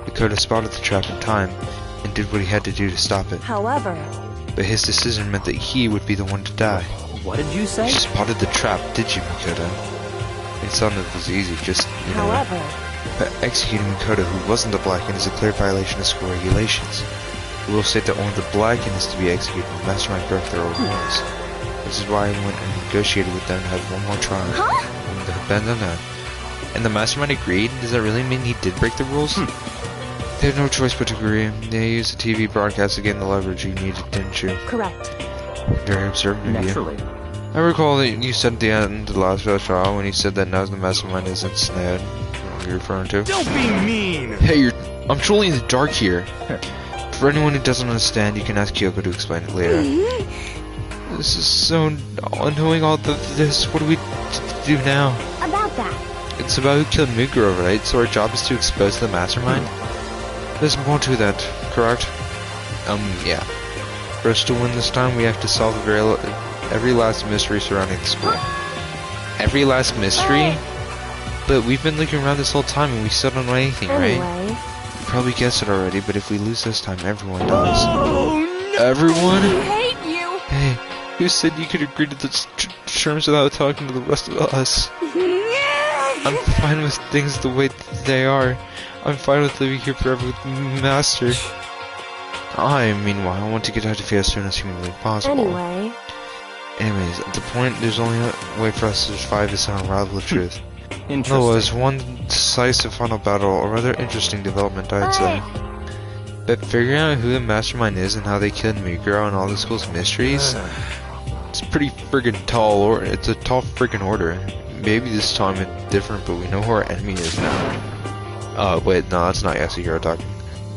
Speaker 1: Makoto spotted the trap in time, and did what he had to do to stop it.
Speaker 2: However,
Speaker 1: But his decision meant that he would be the one to die.
Speaker 5: What did you say?
Speaker 1: You spotted the trap, did you, Makoto? It sounded as easy, just, you know.
Speaker 2: however,
Speaker 1: But executing Makoto, who wasn't a Blackened, is a clear violation of school regulations. The rules state that only the Blackened is to be executed, and the mastermind broke their own rules. This is why I went and negotiated with them to have one more trial. And the mastermind agreed? Does that really mean he did break the rules? They had no choice but to agree. They used the TV broadcast to gain the leverage you needed, didn't you?
Speaker 2: correct.
Speaker 1: Very observant of you.
Speaker 5: Naturally.
Speaker 1: I recall that you said at the end of the last trial when you said that now the mastermind isn't Sned. What are you referring to?
Speaker 6: Don't be mean!
Speaker 1: Hey, I'm truly in the dark here. For anyone who doesn't understand, you can ask Kyoko to explain it later. This is so annoying, all this. What do we do now?
Speaker 2: About that.
Speaker 1: It's about who killed Muguro, right? So our job is to expose the mastermind? There's more to that, correct? Yeah. For us to win this time, we have to solve every last mystery surrounding the school. Every last mystery? But we've been looking around this whole time and we still don't know anything, right?
Speaker 2: Anyway,
Speaker 1: You probably guessed it already, but if we lose this time, everyone does.
Speaker 6: Oh no!
Speaker 1: Everyone?
Speaker 2: I hate you.
Speaker 1: Hey, who said you could agree to the terms without talking to the rest of us? I'm fine with things the way they are. I'm fine with living here forever with Master. I, meanwhile, want to get out of here as soon as humanly possible. Anyways, at the point, there's only a way for us to survive is to unravel the truth.
Speaker 5: Interesting.
Speaker 1: No, it's one decisive final battle, a rather interesting development, I'd say. But figuring out who the mastermind is and how they killed Muguro and all the school's mysteries, it's pretty friggin' tall, or it's a tall friggin' order. Maybe this time it's different, but we know who our enemy is now. Wait, no, that's not Yasuhiro talking.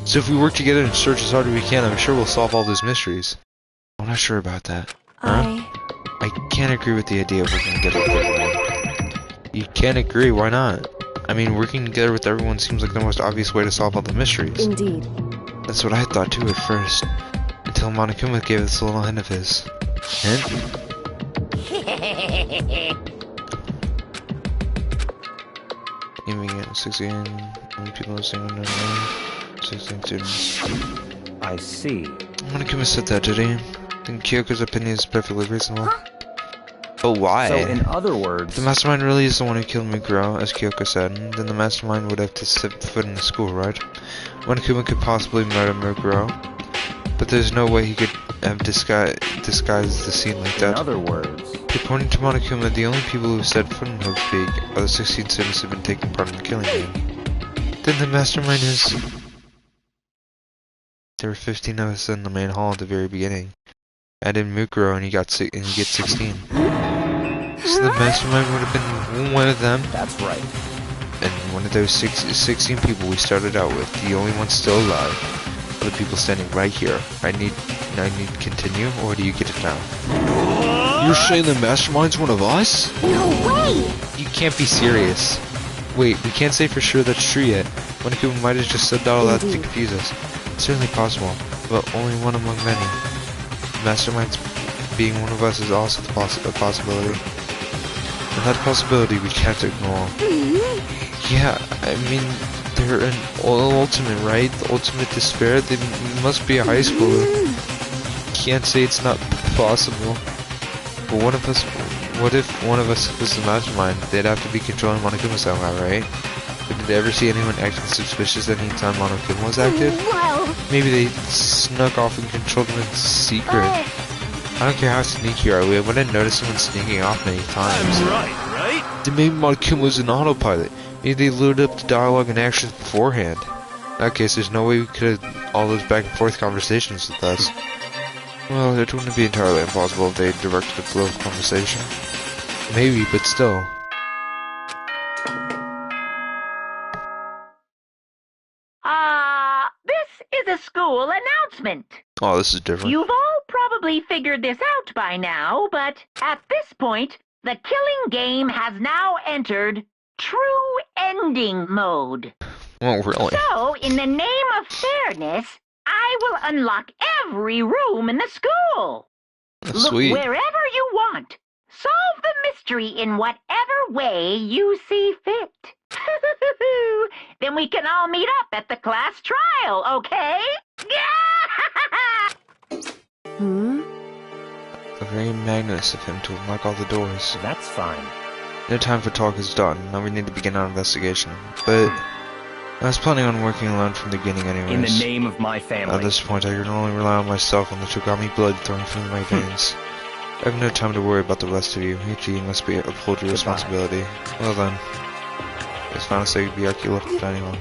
Speaker 1: So if we work together and search as hard as we can, I'm sure we'll solve all those mysteries. I'm not sure about that. Huh? I can't agree with the idea of working together with everyone. You can't agree, why not? I mean, working together with everyone seems like the most obvious way to solve all the mysteries.
Speaker 2: Indeed.
Speaker 1: That's what I thought too at first. Until Monokuma gave us a little hint of his. Hint? Aiming at 16, only people listening to 16 students.
Speaker 5: I see.
Speaker 1: Monokuma said that, did he? Then Kyoko's opinion is perfectly reasonable. But why?
Speaker 5: So, in other words,
Speaker 1: If the mastermind really is the one who killed Muguro, as Kyoko said, then the mastermind would have to set foot in the school, right? Monokuma could possibly murder Muguro, but there's no way he could have disguised the scene like
Speaker 5: in
Speaker 1: that.
Speaker 5: other words,
Speaker 1: According to Monokuma, the only people who set foot in Hope's Peak are the 16 students who have been taking part in the killing game. Then the mastermind is... There were 15 of us in the main hall at the very beginning. Add in Muguro and you get 16. So the mastermind would have been one of them.
Speaker 5: that's right.
Speaker 1: And one of those 16 people we started out with, the only one still alive, are the people standing right here. I need continue, or do you get it now? You're saying the mastermind's one of us?
Speaker 2: No way!
Speaker 1: You can't be serious. Wait, we can't say for sure that's true yet. Monokuma might have just said all that to
Speaker 2: Indeed.
Speaker 1: confuse us. It's certainly possible, but only one among many. The mastermind's being one of us is also a possibility. And that possibility we can't ignore. Yeah, I mean, they're an ultimate, right? The ultimate despair? They must be a high schooler. Can't say it's not possible. But what if one of us was the mastermind? They'd have to be controlling Monokuma somehow, right? But did they ever see anyone acting suspicious any time Monokuma was active?
Speaker 2: Well,
Speaker 1: Maybe they snuck off and controlled him in secret. I don't care how sneaky you are, we wouldn't notice someone sneaking off many times.
Speaker 6: I'm right?
Speaker 1: Then maybe Monokuma was an autopilot. Maybe they loaded up the dialogue and actions beforehand. In that case, there's no way we could have all those back and forth conversations with us. Well, it wouldn't be entirely impossible if they directed the flow of conversation. Maybe, but still.
Speaker 7: This is a school announcement.
Speaker 1: Oh, this is different.
Speaker 7: You've all probably figured this out by now, but at this point, the killing game has now entered true ending mode.
Speaker 1: Oh, really?
Speaker 7: So, in the name of fairness, I will unlock every room in the school.
Speaker 1: That's
Speaker 7: Look
Speaker 1: sweet.
Speaker 7: wherever you want. Solve the mystery in whatever way you see fit. Then we can all meet up at the class trial, okay?
Speaker 1: Very magnanimous of him to unlock all the doors.
Speaker 5: That's fine.
Speaker 1: No time for talk is done. Now we need to begin our investigation. But I was planning on working alone from the beginning anyways.
Speaker 5: In the name of my family.
Speaker 1: At this point, I can only rely on myself and the Togami blood flowing through my veins. I have no time to worry about the rest of you. Ichi, you must uphold your responsibility. Well then. It's final say Byakuya left the dining hall.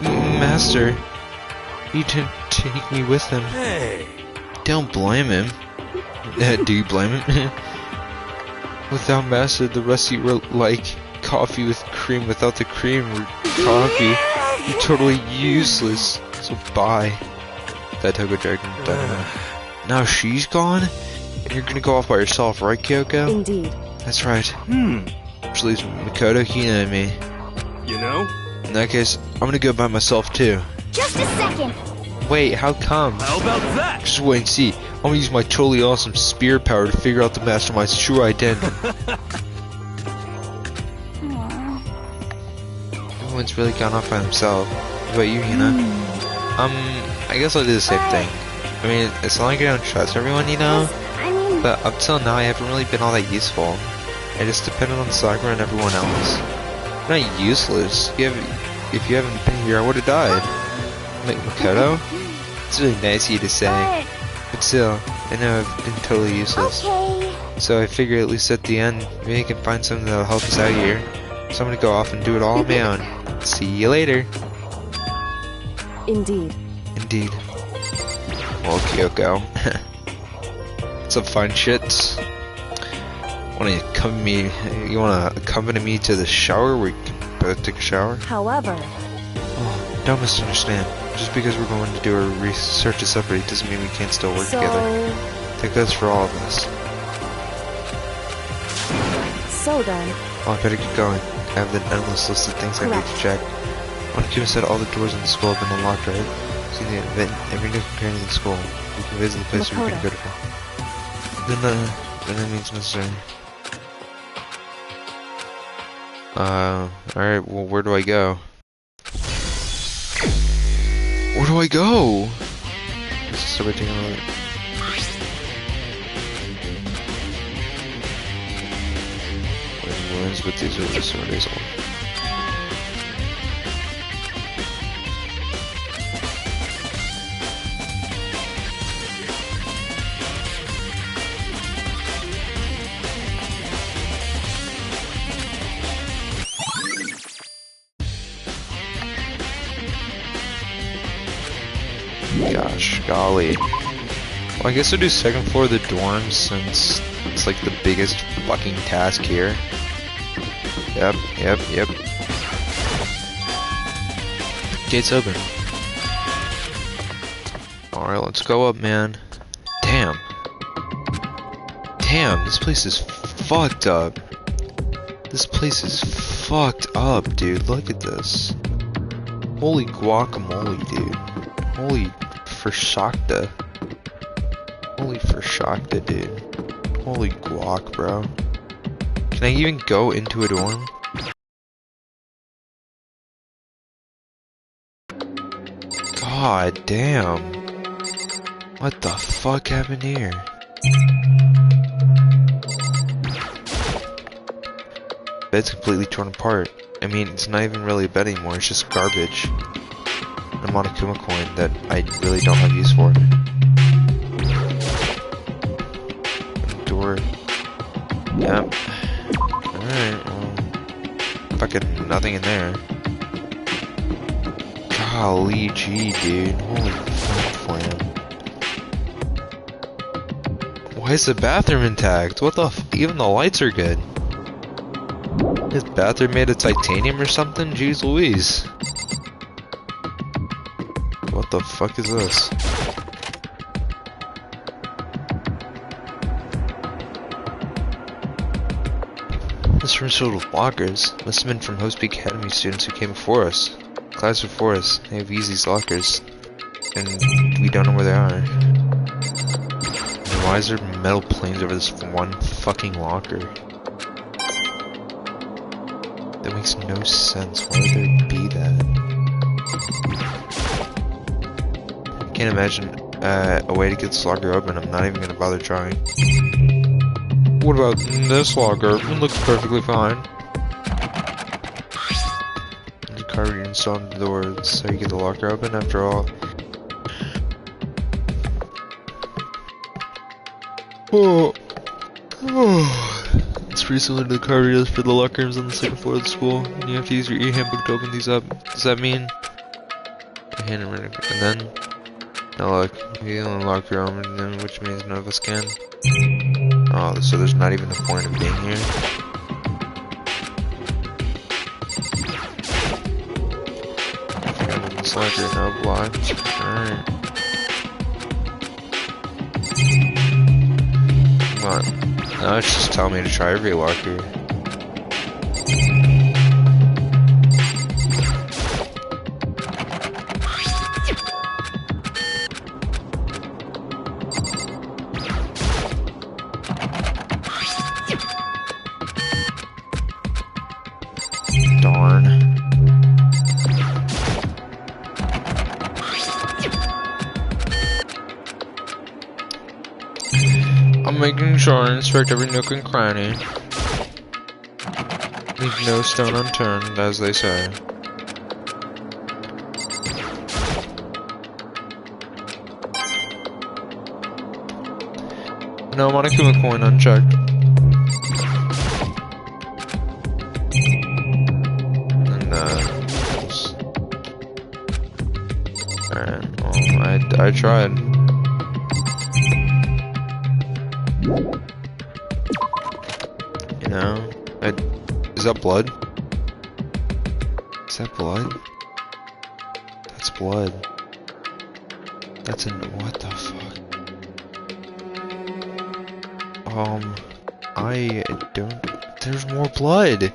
Speaker 1: Master, he didn't take me with him.
Speaker 6: Hey.
Speaker 1: Don't blame him. Do you blame him? Without Master, the rest of you were like coffee with cream without the cream, or coffee. You're totally useless. So bye. That Togo dragged him down. Now she's gone? And you're gonna go off by yourself, right, Kyoko?
Speaker 8: Indeed.
Speaker 1: That's right. Which leaves Makoto, Hina, and me.
Speaker 6: You know?
Speaker 1: In that case, I'm gonna go by myself too.
Speaker 2: Just a second.
Speaker 1: Wait, how come?
Speaker 6: How about that?
Speaker 1: Just wait and see. I'm gonna use my totally awesome spear power to figure out the mastermind's true identity. Everyone's really gone off by himself. What about you, Hina? I guess I'll do the same thing. I mean, it's not like I don't trust everyone, you know?
Speaker 2: I mean,
Speaker 1: But up till now, I haven't really been all that useful. I just depended on Sakura and everyone else. I'm not useless. If you haven't been here, I would have died. Like Makoto? It's really nice of you to say. But still, I know I've been totally useless.
Speaker 2: okay.
Speaker 1: So I figure at least at the end, maybe I can find something that'll help us out here. So I'm gonna go off and do it all on my own. See you later.
Speaker 8: Indeed.
Speaker 1: Indeed. Well, Kyoko. Some fun shits. You wanna accompany me to the shower where you can both take a shower?
Speaker 8: However,
Speaker 1: Oh, don't misunderstand. Just because we're going to do our research separately doesn't mean we can't still work
Speaker 8: so
Speaker 1: together. That goes for all of us.
Speaker 8: then,
Speaker 1: Oh, I better get going. I have an endless list of things I need to check. Monokuma said all the doors in the school have been unlocked, right? See the event, every nook and cranny in the school. We can visit the place where we can go to. Then that means necessary. Alright, well, where do I go? Where do I go? Let's start by taking a look. Ruins, but these are the surveys on. Gosh, golly. Well, I guess I'll do second floor of the dorms since it's like the biggest fucking task here. Yep. Gates open. Alright, let's go up, man. Damn, this place is fucked up. This place is fucked up, dude. Look at this. Holy guacamole, dude. Holy Frashakta. Holy Frashakta, dude. Holy guac, bro. Can I even go into a dorm? God damn. What the fuck happened here? Bed's completely torn apart. I mean, it's not even really a bed anymore, it's just garbage. A Monokuma coin that I really don't have use for. door. Yep. Alright, well. Fucking nothing in there. Golly gee, dude. Holy fuck, flam. Why is the bathroom intact? What the f- even the lights are good. Is bathroom made of titanium or something? Jeez Louise. What the fuck is this? This room's filled with lockers. Must have been from Host Peak Academy students who came before us. Class before us. They have used these lockers. And we don't know where they are. And why is there metal planes over this one fucking locker? That makes no sense. Why would there be that? I can't imagine a way to get this locker open. I'm not even gonna bother trying. What about this locker? It looks perfectly fine. The card installed into the door. That's how you get the locker open after all. Oh. It's pretty similar to the card readers for the locker rooms on the second floor of the school. And you have to use your e-handbook to open these up. Does that mean? And then? Now look, you can unlock your own, which means none of us can. Oh, so there's not even a point of being here? I think I'm in this locker, no block. Alright. Come on. Now it's just telling me to try every locker. Darn. I'm making sure I inspect every nook and cranny. Leave no stone unturned, as they say. No Monokuma coin unchecked. Alright, well, I tried. You know, is that blood? Is that blood? That's blood. That's what the fuck? I don't, there's more blood!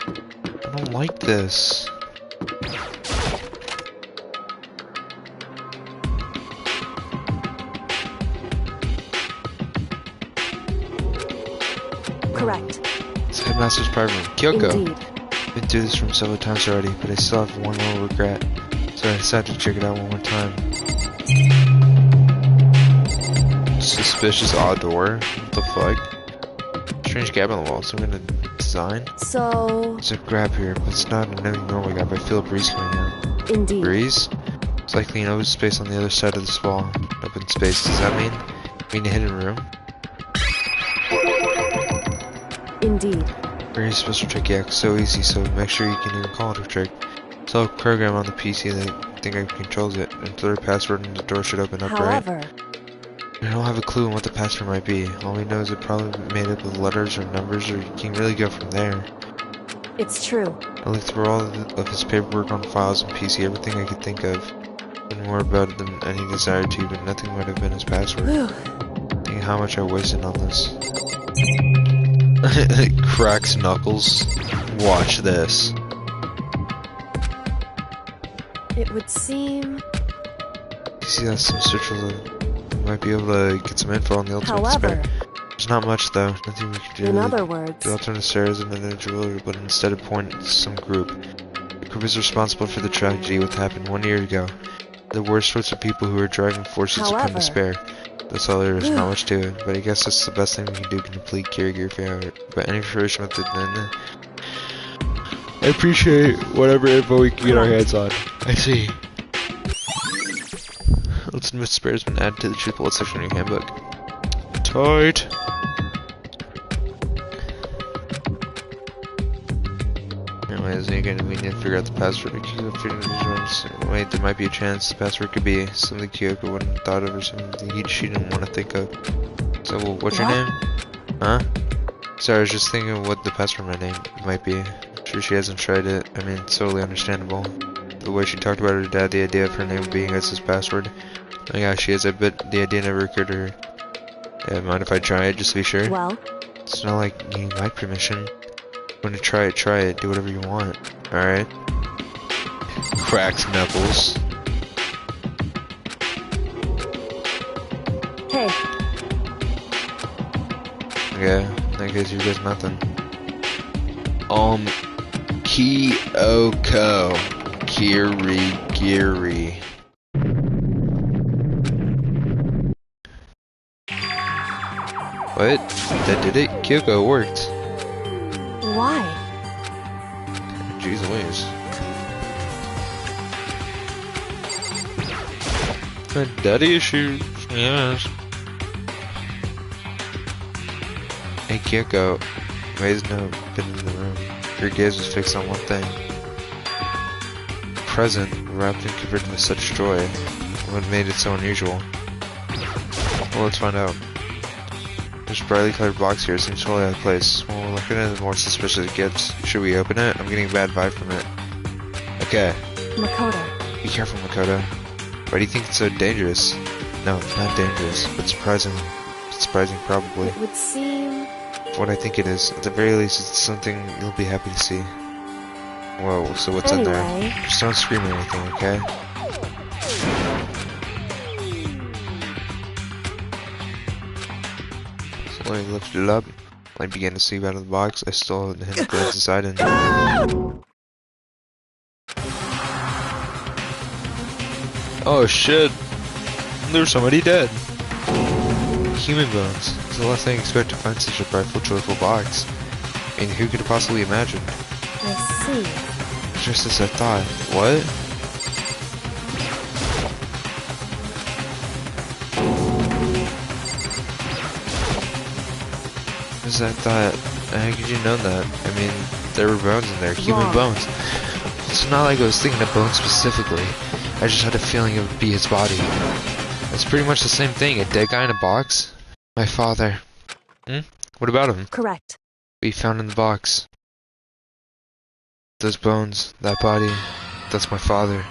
Speaker 1: I don't like this.
Speaker 8: Correct.
Speaker 1: It's Headmaster's private room. Kyoko!
Speaker 8: Indeed.
Speaker 1: Been through this room several times already, but I still have one little regret. So I decided to check it out one more time. Suspicious odd door. What the fuck? Strange gap on the wall. Some kind of design?
Speaker 8: So...
Speaker 1: There's a grab here, but it's not anything normal gap. I feel a breeze coming out.
Speaker 8: Indeed.
Speaker 1: Breeze? It's likely an open space on the other side of this wall. Open space, does that mean a hidden room?
Speaker 8: Indeed.
Speaker 1: Very special trick, yeah, so easy, so make sure you can even call it a trick. It's all a program on the PC that I think controls it, and throw a password and the door should open up,
Speaker 8: However,
Speaker 1: right? I don't have a clue on what the password might be. All we know is it probably made up of letters or numbers, or you can really go from there.
Speaker 8: it's true.
Speaker 1: I looked through all of his paperwork on files and PC, everything I could think of, and more about it than any desire to, but nothing might have been his password.
Speaker 8: Whew.
Speaker 1: Think how much I wasted on this. Cracks knuckles. Watch this.
Speaker 8: It would seem...
Speaker 1: You see that some search might be able to get some info on the ultimate
Speaker 8: However,
Speaker 1: despair. There's not much though, nothing we can do.
Speaker 8: in other words,
Speaker 1: The alternate despair isn't an individual, but instead a point to some group. The group is responsible for the tragedy what happened 1 year ago. The worst sorts of people who are driving forces to come
Speaker 8: However,
Speaker 1: despair. That's all there is, not much to it, but I guess that's the best thing we can do to complete your favorite. But any information with it, then I appreciate whatever info we can get our hands on. I see. Ultimate despair has been added to the truth bullet section of your handbook. tight. Anyways, again, we need to figure out the password. Wait, there might be a chance the password could be something Kyoko wouldn't have thought of or something she didn't want to think of. So, well, what's your name? Huh? Sorry, I was just thinking of what the password my name might be. I'm sure she hasn't tried it. I mean, it's totally understandable. The way she talked about her dad, the idea of her name being as his password. Oh yeah, she is. I bet the idea never occurred to her. Yeah, mind if I try it just to be sure?
Speaker 8: Well?
Speaker 1: It's not like needing my permission. Want to try it, try it. Do whatever you want. Alright? Cracked knuckles.
Speaker 8: Hey.
Speaker 1: Okay, that gives you guys nothing. Kyoko. Kirigiri. What? That did it? Kyoko, it worked.
Speaker 8: Why?
Speaker 1: Jeez Louise. Daddy issues, yes. Hey Kyoko, May's no been in the room. Your gaze was fixed on one thing. Present, wrapped and covered with such joy. What made it so unusual? Well, let's find out. There's a brightly colored box here. It seems totally out of place. Well, looking at the more suspicious gifts. Should we open it? I'm getting a bad vibe from it. Okay.
Speaker 8: Makoto.
Speaker 1: Be careful, Makoto. Why do you think it's so dangerous? No, not dangerous, but surprising. Surprising, probably.
Speaker 8: It would seem...
Speaker 1: What I think it is. At the very least, it's something you'll be happy to see. Whoa, so what's in there?
Speaker 8: Anyway.
Speaker 1: Just don't scream or anything, okay? So I lifted it up. I began to sleep out of the box. I still hadn't glanced inside and... Oh shit! There's somebody dead! Human bones. It's the last thing I expect to find such a frightful, joyful box. And who could possibly imagine?
Speaker 8: I see.
Speaker 1: Just as I thought. What? As I thought. How could you know that? I mean, there were bones in there. Human
Speaker 8: Wrong.
Speaker 1: bones. It's not like I was thinking of bones specifically. I just had a feeling it would be his body. It's pretty much the same thing. A dead guy in a box? My father. What about him?
Speaker 8: Correct.
Speaker 1: We found in the box. Those bones, that body, that's my father.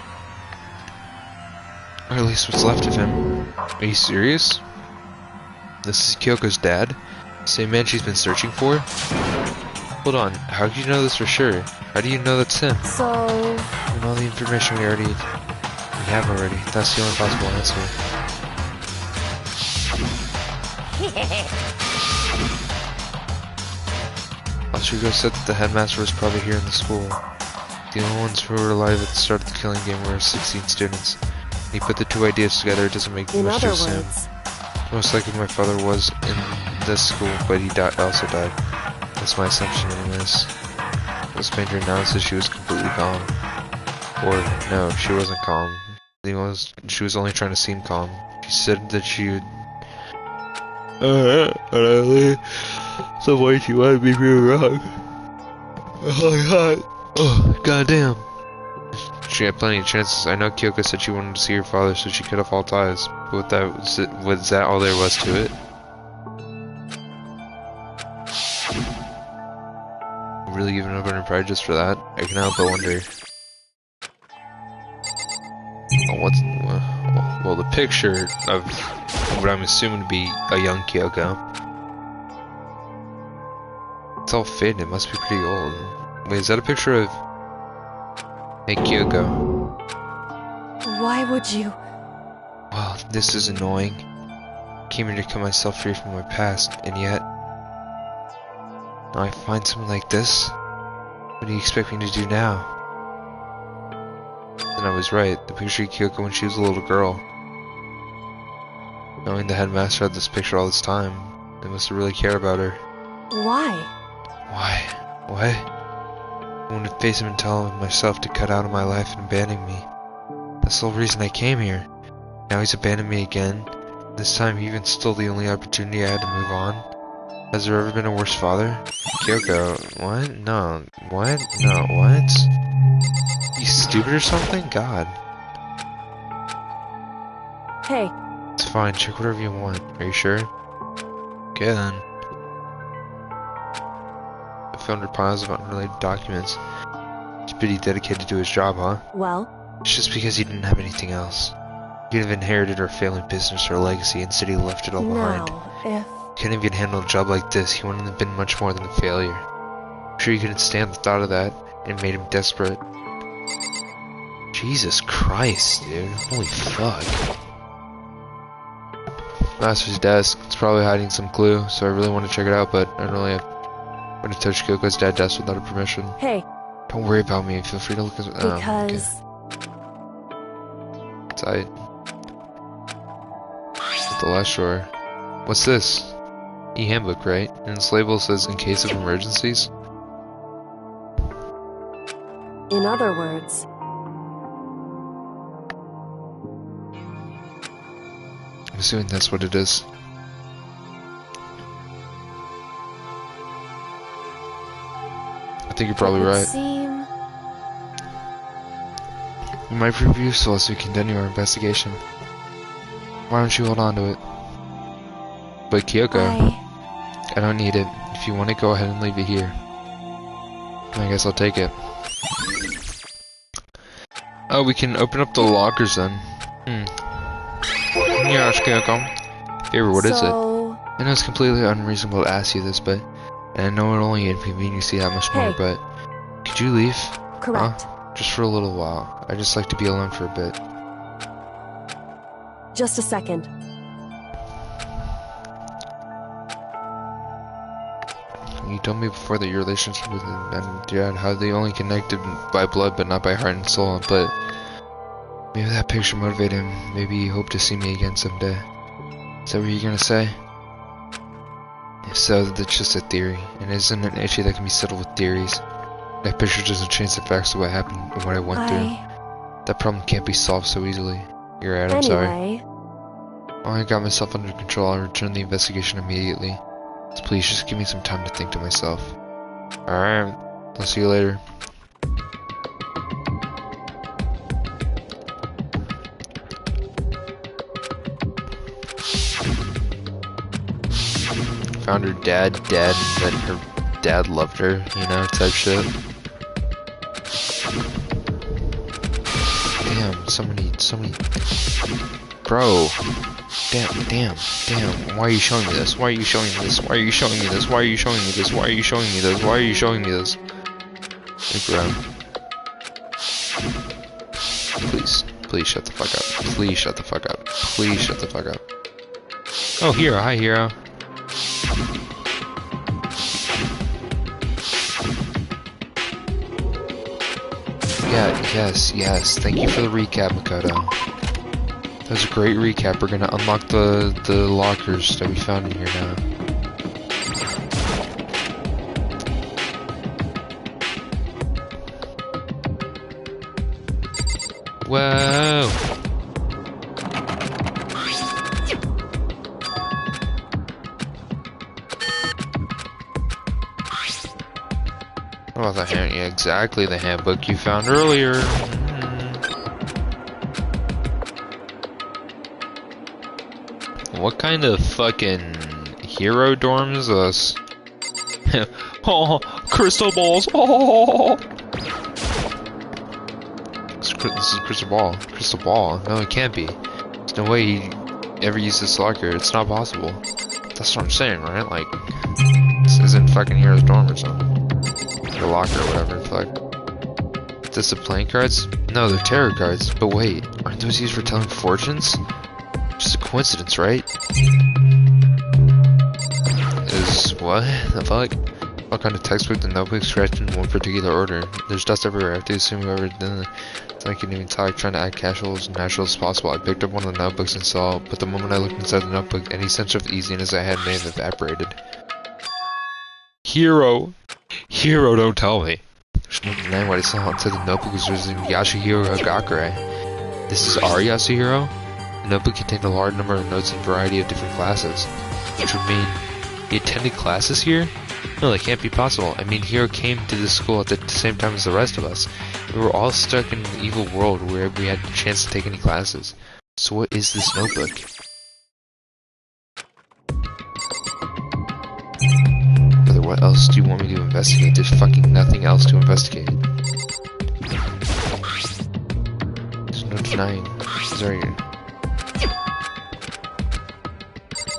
Speaker 1: Or at least what's left of him. Are you serious? This is Kyoko's dad? Same man she's been searching for? Hold on, how do you know this for sure? How do you know that's him?
Speaker 8: So...
Speaker 1: And all the information we have already. That's the only possible answer. Oshigo said that the headmaster was probably here in the school. The only ones who were alive at the start of the killing game were 16 students. He put the two ideas together, it doesn't make
Speaker 8: In
Speaker 1: much
Speaker 8: other
Speaker 1: to assume.
Speaker 8: words...
Speaker 1: Most likely my father was in this school, but he also died. That's my assumption anyways. This painter announced that she was completely calm. Or, no, she wasn't calm. She was only trying to seem calm. She said that she would... Some way she wanted me to be wrong. Oh my god. Oh, goddamn. She had plenty of chances. I know Kyoko said she wanted to see her father, so she cut off all ties. But was that all there was to it? Really giving up on her pride just for that? I can help but wonder. Well, the picture of what I'm assuming to be a young Kyoko. It's all faded, it must be pretty old. Wait, is that a picture of... Hey, Kyoko.
Speaker 8: Why would you...
Speaker 1: Well, this is annoying. Came here to cut myself free from my past, and yet... Now I find something like this? What do you expect me to do now? Then I was right. The picture of Kyoko when she was a little girl. Knowing the headmaster had this picture all this time, they must have really cared about her.
Speaker 8: Why?
Speaker 1: Why? What? I wanted to face him and tell him myself to cut out of my life and abandon me. That's the whole reason I came here. Now he's abandoned me again. This time even still the only opportunity I had to move on. Has there ever been a worse father? Kyoko, what? No. What? No, what? You stupid or something? God.
Speaker 8: Hey,
Speaker 1: It's fine, check whatever you want. Are you sure? Okay then. I found her piles of unrelated documents. He's pretty dedicated to his job, huh?
Speaker 8: well,
Speaker 1: It's just because he didn't have anything else. He could have inherited our family business or legacy, instead he left it all behind.
Speaker 8: now, if...
Speaker 1: Couldn't even handle a job like this, he wouldn't have been much more than a failure. I'm sure he couldn't stand the thought of that, and it made him desperate. Jesus Christ, dude. Holy fuck. Master's desk. It's probably hiding some clue, so I really want to check it out, but I don't really have... I'm gonna touch Kyoko's dad's desk without her permission.
Speaker 8: Hey,
Speaker 1: Don't worry about me, feel free to look at...
Speaker 8: because...
Speaker 1: Tight. At the last drawer. What's this? E-handbook, right? And its label says in case of emergencies?
Speaker 8: In other words,
Speaker 1: I'm assuming that's what it is. I think you're probably
Speaker 8: it would
Speaker 1: right.
Speaker 8: seem...
Speaker 1: It might prove useful as we continue our investigation. Why don't you hold on to it? But Kyoko, I don't need it. If you want it, go ahead and leave it here. I guess I'll take it. Oh, we can open up the lockers then. Yes, Kyoko. Favor, what is it? I know it's completely unreasonable to ask you this, but... And I know it only inconveniences you that much more, but... Could you leave?
Speaker 8: Correct.
Speaker 1: Huh? Just for a little while. I just like to be alone for a bit.
Speaker 8: Just a second.
Speaker 1: You told me before that your relationship with him and Dad, how they only connected by blood but not by heart and soul, but maybe that picture motivated him. Maybe he hoped to see me again someday. Is that what you're gonna say? If so, that's just a theory, and it isn't an issue that can be settled with theories. That picture doesn't change the facts of what happened and what I went through. That problem can't be solved so easily. You're right, I'm sorry. Oh, I got myself under control. I'll return the investigation immediately. So please just give me some time to think to myself. Alright, I'll see you later. Found her dad dead, and then her dad loved her, you know, type shit. Damn, so many... Bro. Damn. Why are you showing me this? Why are you showing me this? Why are you showing me this? Why are you showing me this? Why are you showing me this? Why are you showing me this? Hey, bro. Please shut the fuck up. Please shut the fuck up. Please shut the fuck up. Oh, Hero. Hi, Hero. Yeah, yes. Thank you for the recap, Makoto. That was a great recap. We're gonna unlock the lockers that we found in here now. Whoa! Oh, the hand, yeah, exactly the handbook you found earlier. What kind of fucking hero dorm is this? Oh, crystal balls! Oh! This is crystal ball. Crystal ball. No, it can't be. There's no way he ever used this locker. It's not possible. That's what I'm saying, right? Like, this isn't fucking hero's dorm or something. Or locker or whatever. Fuck. Is this the playing cards? No, they're tarot cards. But wait, aren't those used for telling fortunes? Just a coincidence, right? Is what? The fuck? All kind of textbook and notebook scratched in one particular order. There's dust everywhere. I have to assume whoever did it. I couldn't even talk, trying to act casual as natural as possible. I picked up one of the notebooks and saw, but the moment I looked inside the notebook, any sense of easiness I had may have evaporated. Hero, don't tell me. There's no denying what I saw inside the notebook was Yasuhiro Hagakure. This is our Yasuhiro? The notebook contained a large number of notes in a variety of different classes, which would mean he attended classes here? No, that can't be possible. I mean, Hiro came to this school at the same time as the rest of us. We were all stuck in an evil world where we had a chance to take any classes. So what is this notebook? Brother, what else do you want me to investigate? There's fucking nothing else to investigate. There's no denying. Sorry.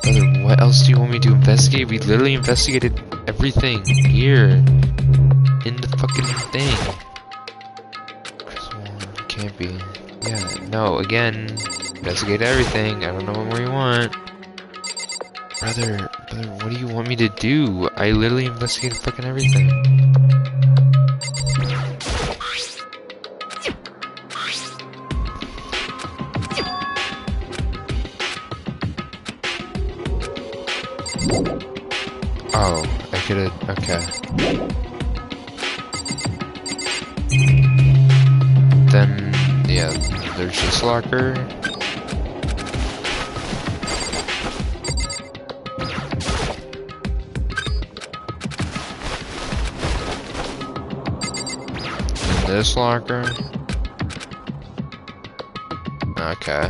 Speaker 1: Brother, what else do you want me to investigate? We literally investigated everything here. In the fucking thing. Can't be. Yeah, no, again. Investigate everything. I don't know what more you want. Brother, what do you want me to do? I literally investigated fucking everything. Oh, I could've, okay. Then, yeah, there's this locker. And this locker. Okay.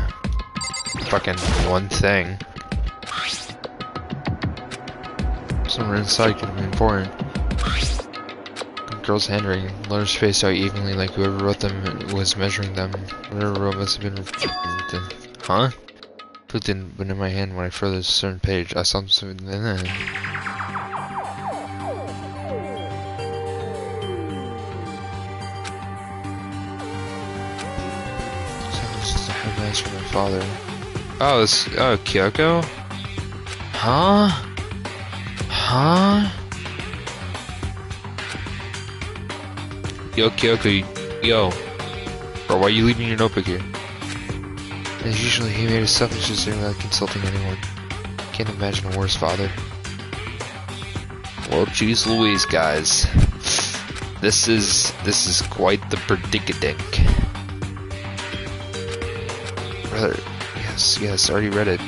Speaker 1: Fucking one thing. Somewhere inside could have been important. The girl's handwriting. Letters spaced out evenly like whoever wrote them was measuring them. Whatever wrote must have been... Huh? Put in my hand when I further a certain page. I saw something in it. Just a headlines from my father. Oh, it's... Oh, Kyoko? Huh? Huh? Yo, Kyoko, yo. Bro, why are you leaving your notebook here? As usually, he made a selfish decision without consulting anyone. Can't imagine a worse father. Well, geez Louise, guys. This is quite the predicadink. Brother, yes, already read it.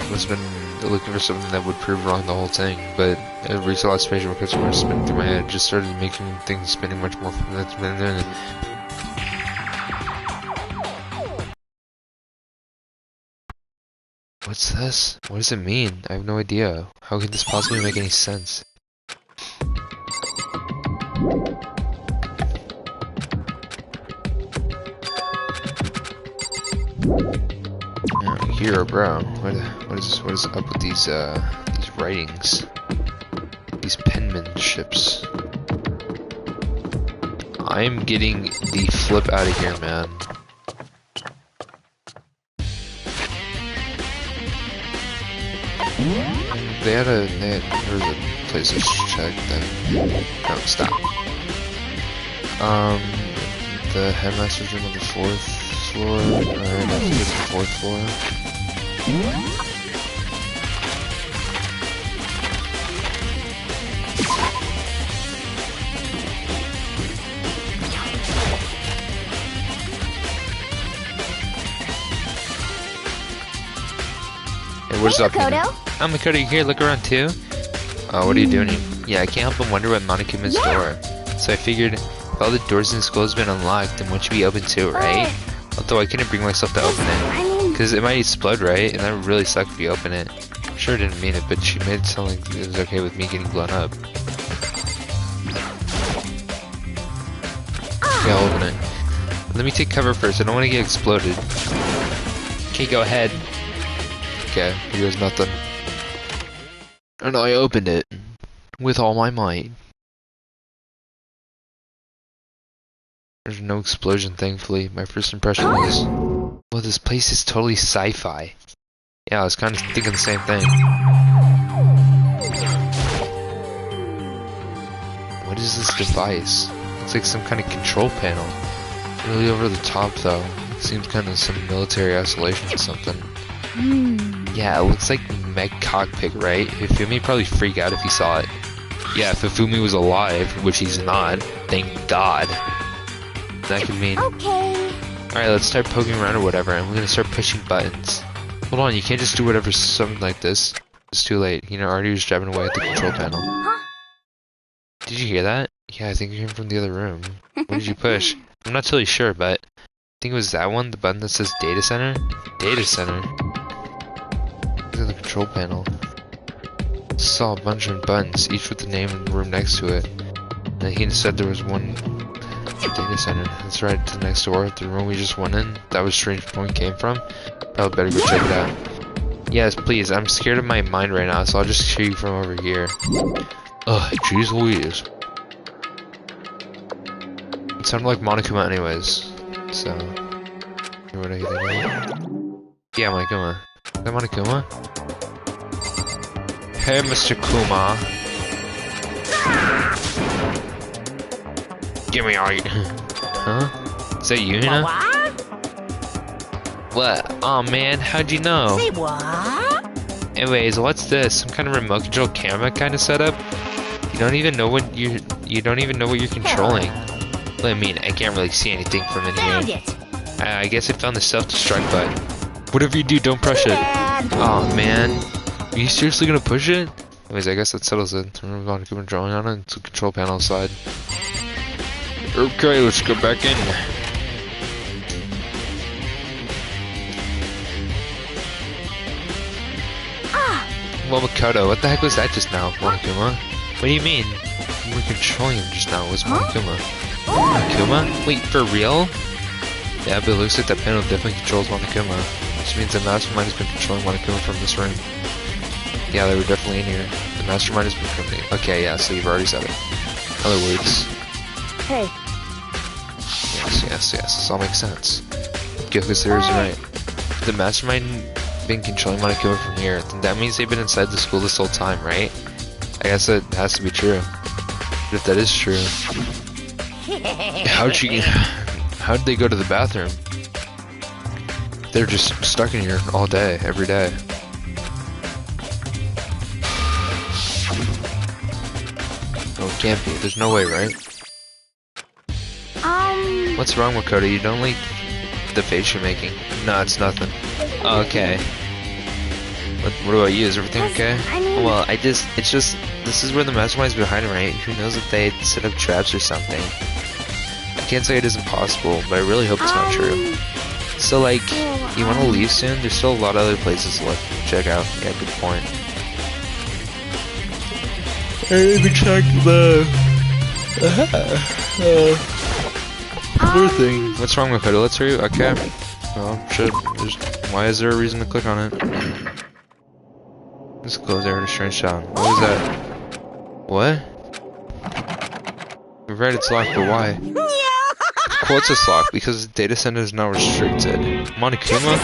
Speaker 1: Must have been looking for something that would prove wrong the whole thing, but every last page of my customer spinning through my head just started making things spinning much more. What's this? What does it mean? I have no idea. How could this possibly make any sense? Hero, bro. What is up with these writings? These penmanships. I'm getting the flip out of here, man. There was a place to check then. No, stop. The headmaster's room on the 4th floor. Alright, I have to go to the 4th floor. Hey, what's up,
Speaker 2: Makoto?
Speaker 1: I'm Makoto, you here? Look around too? What are you doing here? Yeah, I can't help but wonder what Monokuma's door. So I figured, if all the doors in the school has been unlocked, then one should be open too, right? Although I couldn't bring myself to open it. Because it might explode, right? And that would really suck if you open it. Sure didn't mean it, but she made it sound like it was okay with me getting blown up. Okay, I'll open it. Let me take cover first, I don't want to get exploded. Okay, go ahead. Okay, here goes nothing. And I opened it. With all my might. There's no explosion, thankfully. My first impression was, well, this place is totally sci-fi. Yeah, I was kind of thinking the same thing. What is this device? It's like some kind of control panel. Really over the top, though. It seems kind of some military isolation or something. Yeah, it looks like Mech Cockpit, right? Hifumi probably freak out if he saw it. Yeah, if Hifumi was alive, which he's not, thank God. That could mean...
Speaker 2: Okay.
Speaker 1: Alright, let's start poking around or whatever, and we're gonna start pushing buttons. Hold on, you can't just do whatever, something like this. It's too late. You know, Artie was driving away at the control panel. Did you hear that? Yeah, I think it came from the other room. What did you push? I'm not totally sure, but I think it was that one, the button that says Data Center? Data Center? Look at the control panel. I saw a bunch of buttons, each with the name and the room next to it. And he said there was one Data Center. That's right to the next door, the room we just went in. That was strange point came from. Probably better go check it out. Yes, please. I'm scared of my mind right now, so I'll just show you from over here. Ugh, jeez Louise. It sounded like Monokuma anyways, so... What do you think? Yeah, Monokuma. Is that Monokuma? Hey, Mr. Kuma. Give me all you... Huh? Is that you, Hina? What? Oh man, how'd you know?
Speaker 4: Say what?
Speaker 1: Anyways, what's this? Some kind of remote control camera kind of setup? You don't even know what you're controlling. Well, I mean, I can't really see anything from in
Speaker 4: Found
Speaker 1: here.
Speaker 4: it.
Speaker 1: I guess I found the self-destruct button. Whatever you do, don't push it. Oh man, are you seriously gonna push it? Anyways, I guess that settles it. Remember on drawing on it. It's the control panel side. Okay, let's go back in. Well, Makoto, what the heck was that just now, Monokuma? What do you mean? You were controlling him just now, it was Monokuma. Monokuma? Wait, for real? Yeah, but it looks like that panel definitely controls Monokuma. Which means the mastermind has been controlling Monokuma from this room. Yeah, they were definitely in here. The mastermind has been controlling. Okay, yeah, so you've already said it. Other words.
Speaker 8: Hey,
Speaker 1: Yes, this all makes sense. Gyoku's theory is right. The mastermind been controlling Monokuma from here, then that means they've been inside the school this whole time, right? I guess that has to be true. But if that is true, how'd they go to the bathroom? They're just stuck in here all day, every day. Oh, it can't be. There's no way, right? What's wrong with Cody? You don't like the face you're making. No, it's nothing. Okay. What about you? Is everything okay? Well, it's just, this is where the mastermind's behind it, right? Who knows if they set up traps or something. I can't say it isn't possible, but I really hope it's not true. So, like, you want to leave soon? There's still a lot of other places left to check out. Yeah, good point. Hey, we checked the... Poor thing. What's wrong with it? Let's hurry. Okay. Oh, shit. Why is there a reason to click on it? Let's close there to strange sound. What was that? What? You're right, it's locked, but why? Of course it's locked, because the data center is not restricted. Monokuma?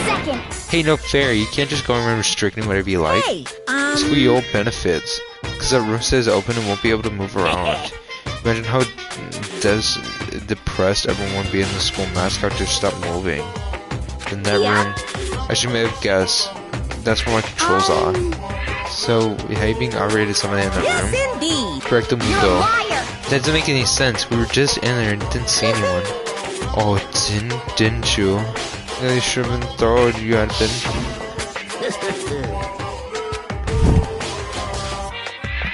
Speaker 1: Hey, no fair. You can't just go around restricting whatever you like.
Speaker 4: Hey,
Speaker 1: It's for your own benefits. Because that room stays open and won't be able to move around. Imagine how depressed everyone would be in the school mascot to stop moving. In that room, I should make a guess. That's where my controls are. So, have you being operated somebody in that room?
Speaker 4: yes, indeed.
Speaker 1: Correct the mundo. That doesn't make any sense. We were just in there and didn't see anyone. Oh, didn't you? Yeah, you should have been thought you had been.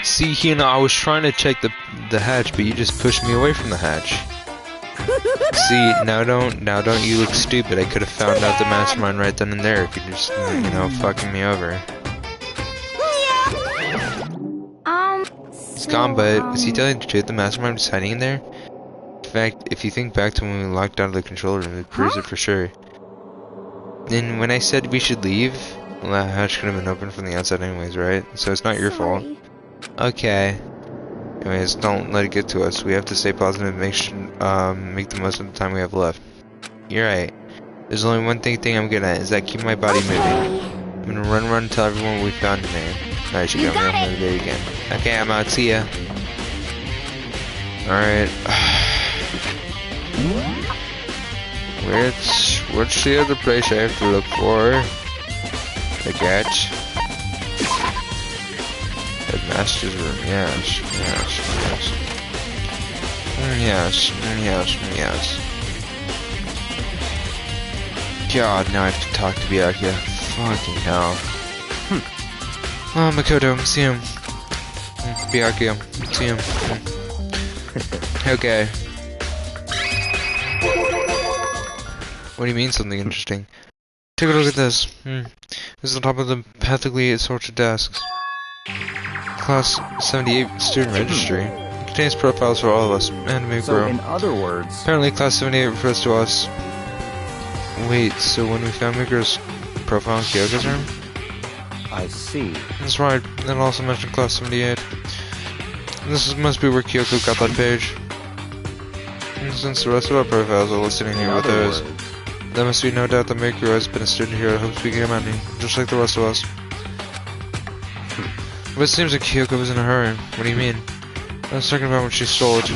Speaker 1: See, Hina, I was trying to check the hatch, but you just pushed me away from the hatch. See, now don't you look stupid. I could have found out the mastermind right then and there if you just, fucking me over. It's gone, but is he telling the truth? The mastermind was hiding in there? In fact, if you think back to when we locked out of the control room, it proves it for sure. Then when I said we should leave, well, that hatch could have been open from the outside anyways, right? So it's not your fault. Okay. Anyways, don't let it get to us. We have to stay positive and make the most of the time we have left. You're right. There's only one thing I'm good at, is that keep my body moving. I'm gonna run and tell everyone we found in there. Alright, you got me. I'm gonna do it again. Okay, I'm out. See ya. Alright. What's the other place I have to look for? The catch. Headmaster's room, yes. God, now I have to talk to Byakuya. Fucking hell. Oh, Makoto, see him. Byakuya, see him. Okay. What do you mean something interesting? Take a look at this. This is on top of the pathically assorted desks. Class 78 student registry. It contains profiles for all of us, and Mikuro.
Speaker 5: So, in other words...
Speaker 1: Apparently, Class 78 refers to us. Wait, so when we found Mikuro's profile in Kyoko's room?
Speaker 5: I see.
Speaker 1: That's right, it also mentioned Class 78. Must be where Kyoko got that page. And since the rest of our profiles are listed in here with hers, there must be no doubt that Mikuro has been a student here at Hope Speaking Academy, just like the rest of us. But it seems like Kyoko was in a hurry. What do you mean? I was talking about when she stole it.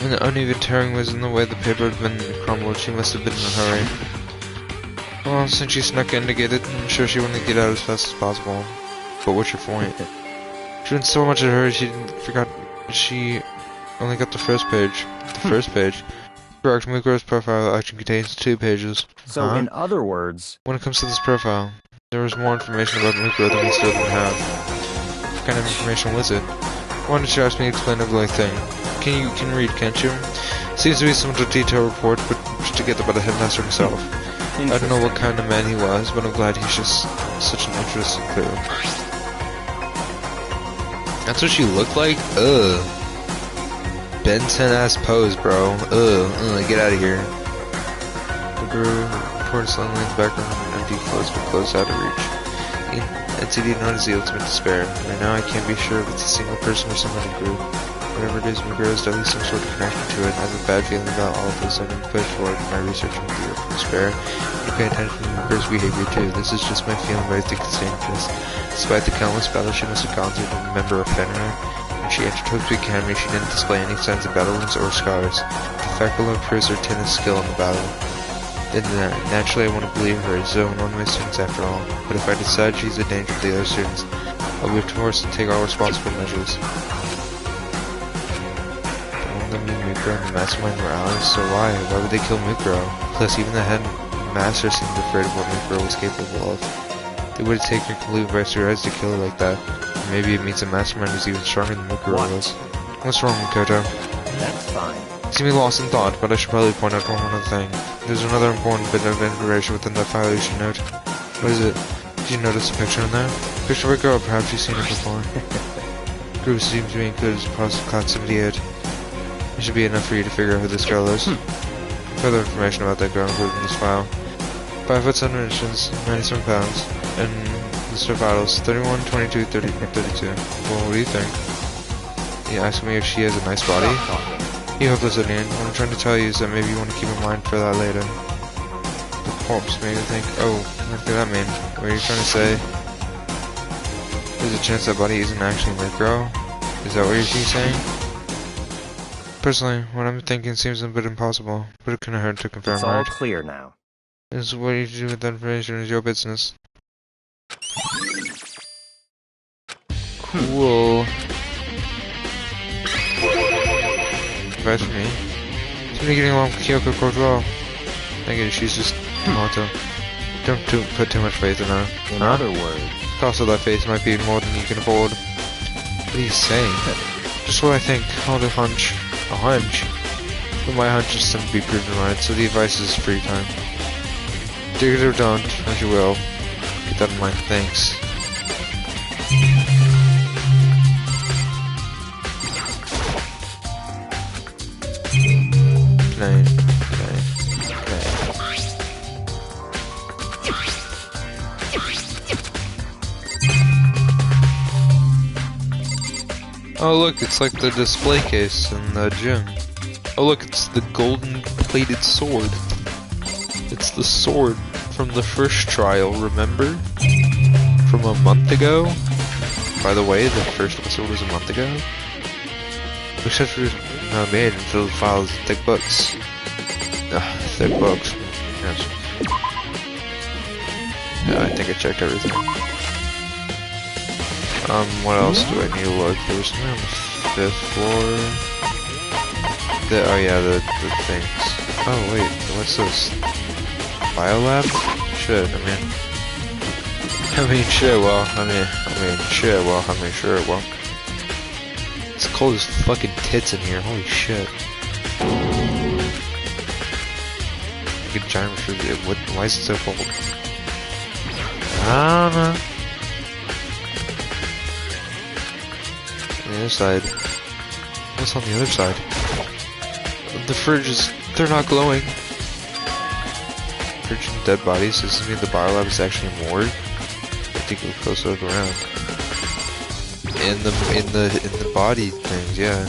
Speaker 1: When the uneven tearing was in the way the paper had been crumbled, she must have been in a hurry. Well, since she snuck in to get it, I'm sure she wanted to get out as fast as possible. But what's your point? She was in so much in a hurry she forgot she only got the first page. The first page. Correct, Mikuro's profile actually contains 2 pages.
Speaker 5: So, in other words...
Speaker 1: When it comes to this profile, there was more information about Mikuro than we still didn't have. What kind of information was it? Why don't you ask me to explain every thing? You can read, can't you? Seems to be some sort of detailed report put together by the headmaster himself. I don't know what kind of man he was, but I'm glad he's just such an interesting clue. That's what she looked like? Ugh. Ben 10-ass pose, bro. Ugh, get out of here. The girl reported suddenly in the background of empty clothes but close out of reach. NCD noticed the ultimate despair. Right now I can't be sure if it's a single person or some other group. Whatever it is, Mikuro has at least some sort of connection to it. I have a bad feeling about all of this. I'm going to push forward my research into Europe from despair. You pay attention to Mikuro's behavior too. This is just my feeling, but I think it's dangerous. Despite the countless battles she must have gone through to remember of Fenrir, when she entered Hope's Academy, she didn't display any signs of battle wounds or scars. The fact alone proves her tennis skill in the battle. And naturally I want to believe her, as though one of my students after all. But if I decide she's a danger to the other students, I'll be forced to take all responsible measures. Mikuro and the mastermind were allies, so why? Why would they kill Mikuro? Plus, even the headmaster seemed afraid of what Mikuro was capable of. They would have taken her completely by surprise to kill her like that. Or maybe it means the mastermind was even stronger than Mikuro was. What's wrong, Makoto?
Speaker 5: That's fine.
Speaker 1: You seem lost in thought, but I should probably point out one other thing. There's another important bit of information within that file you should note. What is it? Did you notice the picture in there? Picture of a girl, perhaps you've seen it before. Group seems to be included as part of Class 78. It should be enough for you to figure out who this girl is. Further information about that girl included in this file. 5 foot 7 inches, 97 pounds, and list of vitals 31, 22, 30, 32. Well, what do you think? You asking me if she has a nice body? You hopeless idiot. What I'm trying to tell you is that maybe you want to keep in mind for that later. The corpse made me think, oh, what could that mean? What are you trying to say? There's a chance that body isn't actually Mikuro? Is that what you're saying? Personally, what I'm thinking seems a bit impossible, but it couldn't hurt to confirm,
Speaker 5: It's all
Speaker 1: right?
Speaker 5: clear now.
Speaker 1: This is what you do with that information is your business. Cool. Advice for me. Seems to be getting along with Kyoko quite well. I get it, she's just Moto. Don't put too much faith in her.
Speaker 5: In other words...
Speaker 1: The cost of that faith might be more than you can afford. What are you saying? Just what I think. Hold a hunch. A hunch? But my hunches tend to be proven right, so the advice is free time. Dig it or don't, as you will. Keep that in mind. Thanks. Okay. Oh look, it's like the display case in the gym. Oh look, it's the golden plated sword. It's the sword from the first trial, remember? From a month ago? By the way, the first episode was a month ago? Except for not made until the files thick books. Thick books. Yes. Yeah, I think I checked everything. What else do I need to look? There was something on the 5th floor. Oh yeah, the things. Oh wait, what's this? Biolab? Shit, sure, well. It's cold as fucking tits in here, holy shit. Like a giant refrigerator. Why is it so cold? I don't know. On the other side. What's on the other side? The fridge is... they're not glowing. Fridge and dead bodies. Does this mean the biolab is actually a morgue? I think we'll close look around. In the body things, yeah.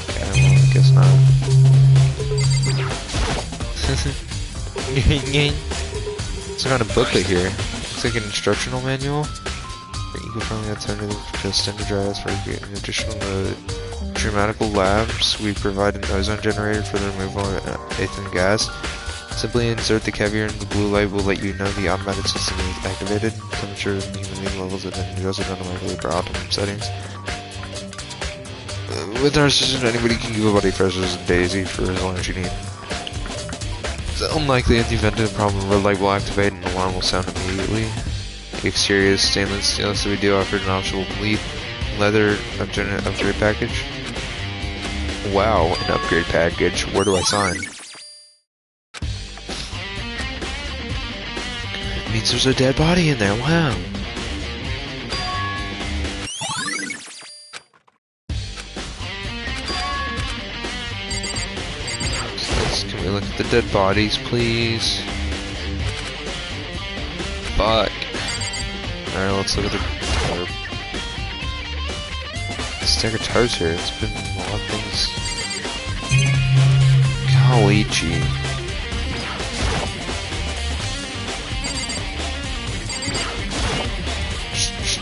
Speaker 1: Okay, well, I guess not. Some kind of booklet here. Looks like an instructional manual. For eco-friendly alternative to standardized for additional dramatical labs. We provide an ozone generator for the removal of ethane gas. Simply insert the caviar and the blue light will let you know the automatic system is activated. Temperature and humidity levels have been adjusted automatically for optimum settings. With our system, anybody can give a body fresh as a daisy for as long as you need. It's unlikely in the event of a problem, red light will activate and an alarm will sound immediately. The exterior is stainless steel, so we do offer an optional leather upgrade package. Wow, an upgrade package. Where do I sign? Means there's a dead body in there, wow. So can we look at the dead bodies, please? Fuck. Alright, let's look at the tarp. The stack of tarps here, it's been a lot of things. Golly gee.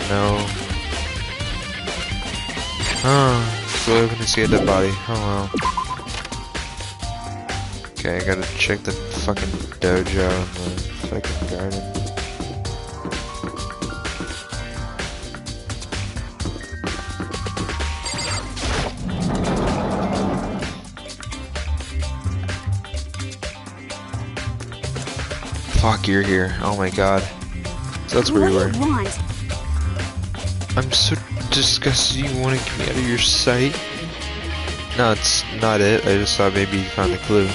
Speaker 1: No. Oh, really hoping to see a dead body. Oh well. Okay, I gotta check the fucking dojo and the fucking garden. Fuck, you're here. Oh my god. So that's where you were. I'm so disgusted you want to get me out of your sight. No, it's not it. I just thought maybe you found a clue.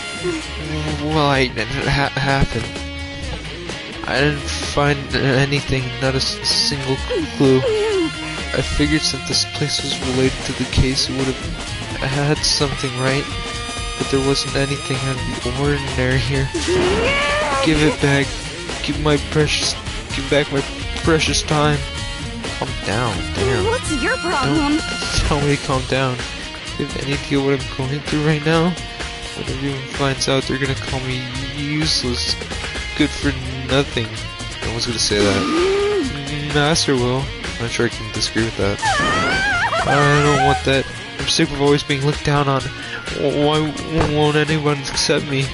Speaker 1: Well, it happened. I didn't find anything, not a single clue. I figured since this place was related to the case, it would have had something, right? But there wasn't anything out of the ordinary here. Give it back. Give back my precious time. Calm down, damn.
Speaker 2: What's your problem?
Speaker 1: Don't tell me to calm down. You have any idea what I'm going through right now? When everyone finds out, they're gonna call me useless, good for nothing. No one's gonna say that. Master will. I'm not sure I can disagree with that. I don't want that. I'm sick of always being looked down on. Why won't anyone accept me?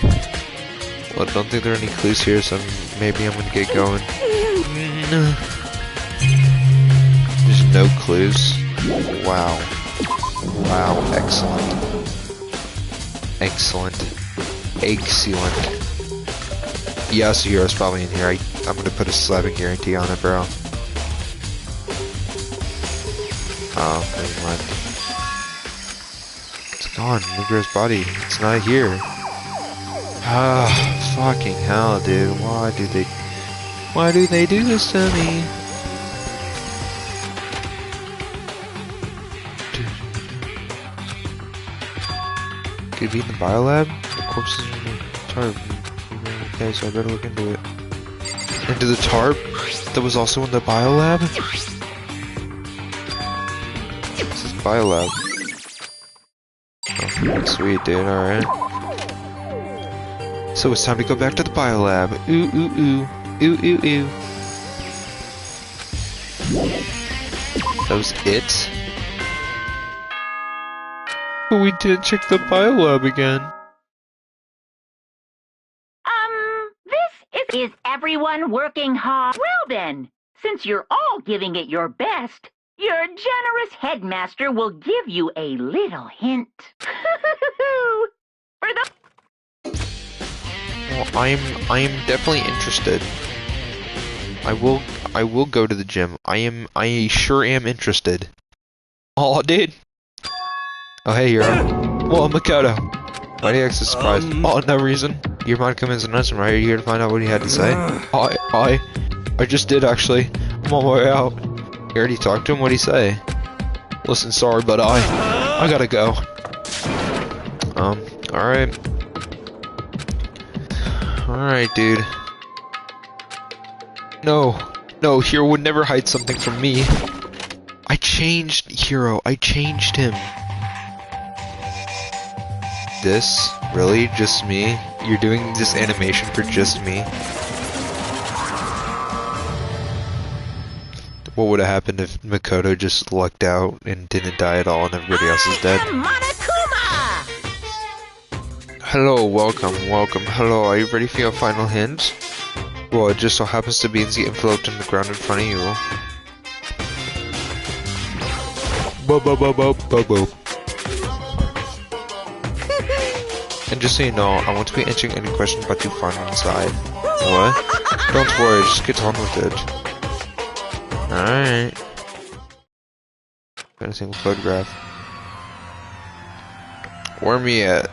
Speaker 1: Well, I don't think there are any clues here, so maybe I'm gonna get going. There's no clues. Wow. Wow, excellent. Excellent. Excellent. Yasuhiro's probably in here. I'm gonna put a slapping guarantee on it, bro. Oh, never mind. It's gone. Negro's body. It's not here. Ah, fucking hell, dude. Why do they do this to me? Could be in the biolab? The corpses in the tarp. Okay, so I better look into it. Into the tarp? That was also in the biolab? This is biolab. Oh, sweet, dude, alright. So it's time to go back to the biolab. Ooh, ooh, ooh. Ooh, ooh, ooh. That was it? But we didn't check the biolab again.
Speaker 7: Is everyone working hard? Well then, since you're all giving it your best, Your generous headmaster will give you a little hint. For the
Speaker 1: Well, I am definitely interested. I will go to the gym. I sure am interested. Oh, dude. Oh, hey, you're Well, Makoto. Why do you act so surprised? Oh, no reason. Your mind come in as an answer, right? Are you here to find out what he had to say? I just did, actually. I'm on my way out. You already talked to him? What'd he say? Listen, sorry, but I gotta go. Alright. Alright, dude. No, Hero would never hide something from me. I changed Hero. I changed him. This? Really? Just me? You're doing this animation for just me? What would have happened if Makoto just lucked out and didn't die at all and everybody else is dead?
Speaker 4: Monokuma!
Speaker 1: Hello, welcome. Hello, are you ready for your final hint? Well, it just so happens to be the envelope in the ground in front of you. Bo. And just so you know, I won't be answering any questions about you find inside. What? Don't worry, just get on with it. Alright. Got a single photograph. Where me at?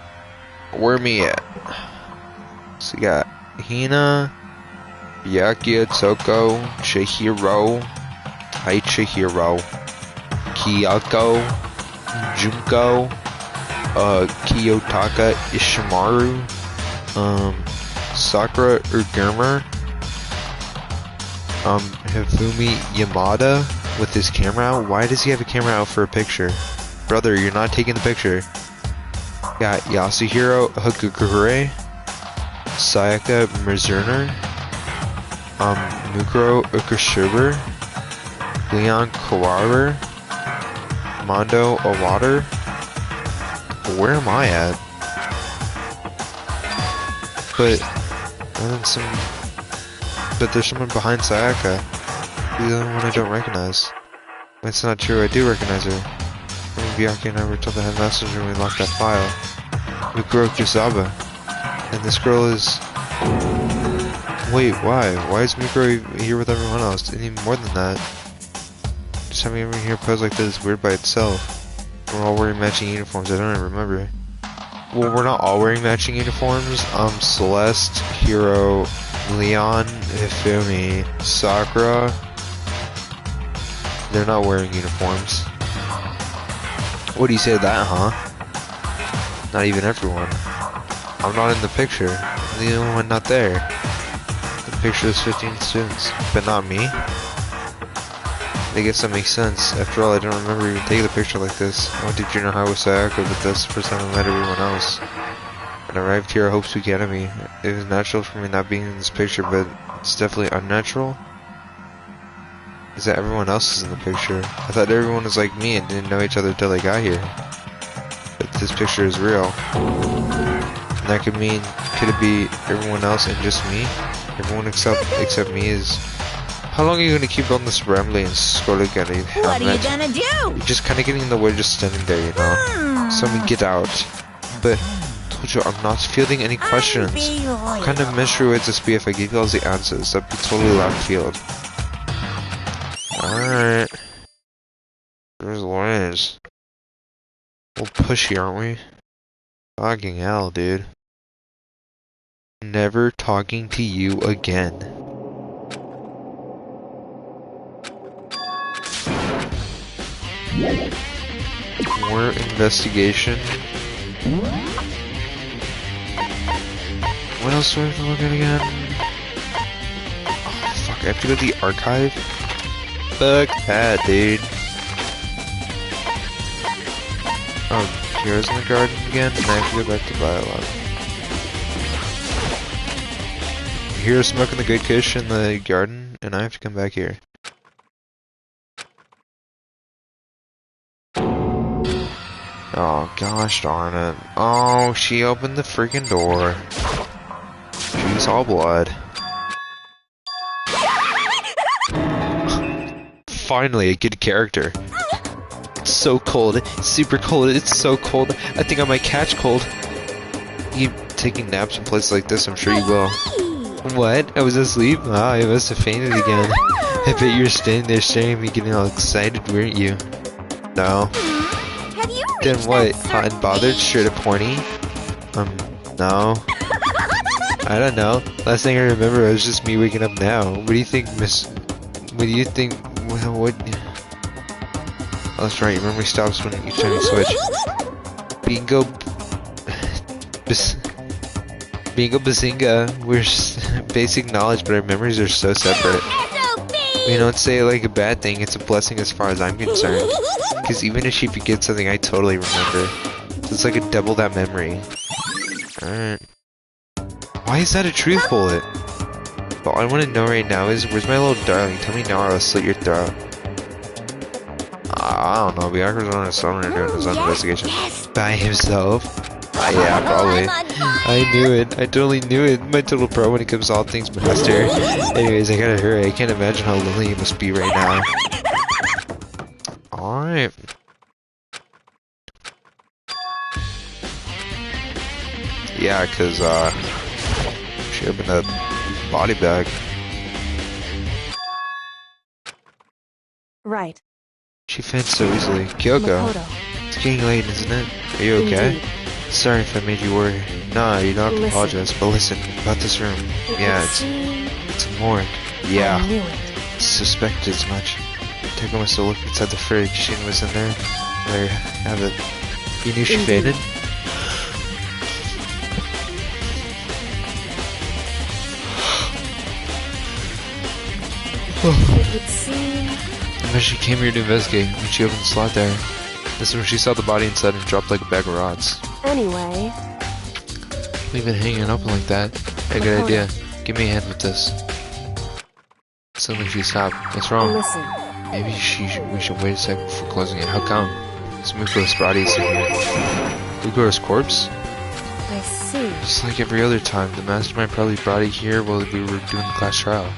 Speaker 1: So you got Hina, Byakuya, Toko, Chihiro, Hi Chihiro, Kyoko, Junko, Kiyotaka Ishimaru, Sakura Urgurmer, Hifumi Yamada with his camera out. Why does he have a camera out for a picture? Brother, you're not taking the picture. Got Yasuhiro Hakukure, Sayaka Mizuner, Mukuro Ukashiber, Leon Kawaru, Mondo Awater. Where am I at? But there's someone behind Sayaka. Who's the only one I don't recognize? That's not true, I do recognize her. Byakuya and I were told the headmaster when we locked that file. Mukuro Kusaba. And this girl is... Wait, why? Why is Mukuro here with everyone else? And even more than that, just having everyone here pose like this is weird by itself. We're all wearing matching uniforms, I don't even remember. Well, we're not all wearing matching uniforms. Celeste, Hiro, Leon, Hifumi, Sakura. They're not wearing uniforms. What do you say to that, huh? Not even everyone. I'm not in the picture. I'm the only one not there. The picture is 15 students, but not me. I guess that makes sense. After all, I don't remember even taking the picture like this. I went to junior high with Sayaka, but that's the first time I met everyone else. When I arrived here at Hope's Academy, it was natural for me not being in this picture, but it's definitely unnatural. Is that everyone else is in the picture? I thought everyone was like me and didn't know each other until they got here. But this picture is real. And that could mean, could it be everyone else and just me? Everyone except me is... How long are you gonna keep on this rambling and scrolling at it?
Speaker 4: What are you gonna do?
Speaker 1: You're just kinda getting in the way just standing there, you know? So we get out. But, told you, I'm not fielding any questions. What kind of mystery would this be if I gave you all the answers? That'd be totally left field. Alright. There's Lawrence. We'll pushy, aren't we? Fucking hell, dude. Never talking to you again. More investigation. What else do I have to look at again? Oh, fuck, I have to go to the archive? Fuck that, dude. Oh, Kira's in the garden again, and I have to go back to Biolab. Here smoking the good kush in the garden, and I have to come back here. Oh, gosh darn it. Oh, she opened the freaking door. She's all blood. finally a good character. It's so cold. It's super cold. It's so cold. I think I might catch cold. You taking naps in places like this, I'm sure you will. What? I was asleep? Ah, I must have fainted again. I bet you were standing there staring at me getting all excited, weren't you? No.
Speaker 2: Have you
Speaker 1: Then
Speaker 2: reached
Speaker 1: what?
Speaker 2: that
Speaker 1: Hot and bothered? Straight up horny? No. I don't know. Last thing I remember was just me waking up now. What do you think, Miss... What do you think... What... Oh, that's right. Your memory stops when you turn the switch. Bingo... Bingo bazinga. We're basic knowledge, but our memories are so separate. We don't say it like a bad thing. It's a blessing as far as I'm concerned. Because even if she forgets something, I totally remember. So it's like a double that memory. Alright. Why is that a truth bullet? But all I want to know right now is, where's my little darling? Tell me now or I'll slit your throat. I don't know. Bianca's on his own and doing his own investigation. By himself? Yeah, probably. I knew it. I totally knew it. My total pro when it comes to all things master. Anyways, I gotta hurry. I can't imagine how lonely you must be right now. Alright. Yeah, cause, she opened that body bag.
Speaker 8: Right.
Speaker 1: She fainted so easily. Kyoko,
Speaker 8: Makoto.
Speaker 1: it's getting late, isn't it? Are you okay?
Speaker 8: Indeed.
Speaker 1: Sorry if I made you worry. Nah, you don't have to
Speaker 8: Listen.
Speaker 1: apologize, but listen, about this room. Yeah, it's a morgue. Yeah,
Speaker 8: I knew it.
Speaker 1: suspected as much. Takuma must have looked inside the fridge. She was in there. There you have it. You knew she
Speaker 8: Indeed.
Speaker 1: fainted?
Speaker 8: It would seem...
Speaker 1: When she came here to investigate, when she opened the slot there, this is when she saw the body inside and dropped like a bag of rocks.
Speaker 8: Anyway,
Speaker 1: We've been hanging up like that. Hey, good idea. Give me a hand with this. Suddenly she stopped. What's wrong?
Speaker 8: listen.
Speaker 1: Maybe we should wait a second before closing it. How come? This Muko's body is in here. Muko's corpse?
Speaker 8: I see.
Speaker 1: Just like every other time, the mastermind probably brought it here while we were doing the class trial.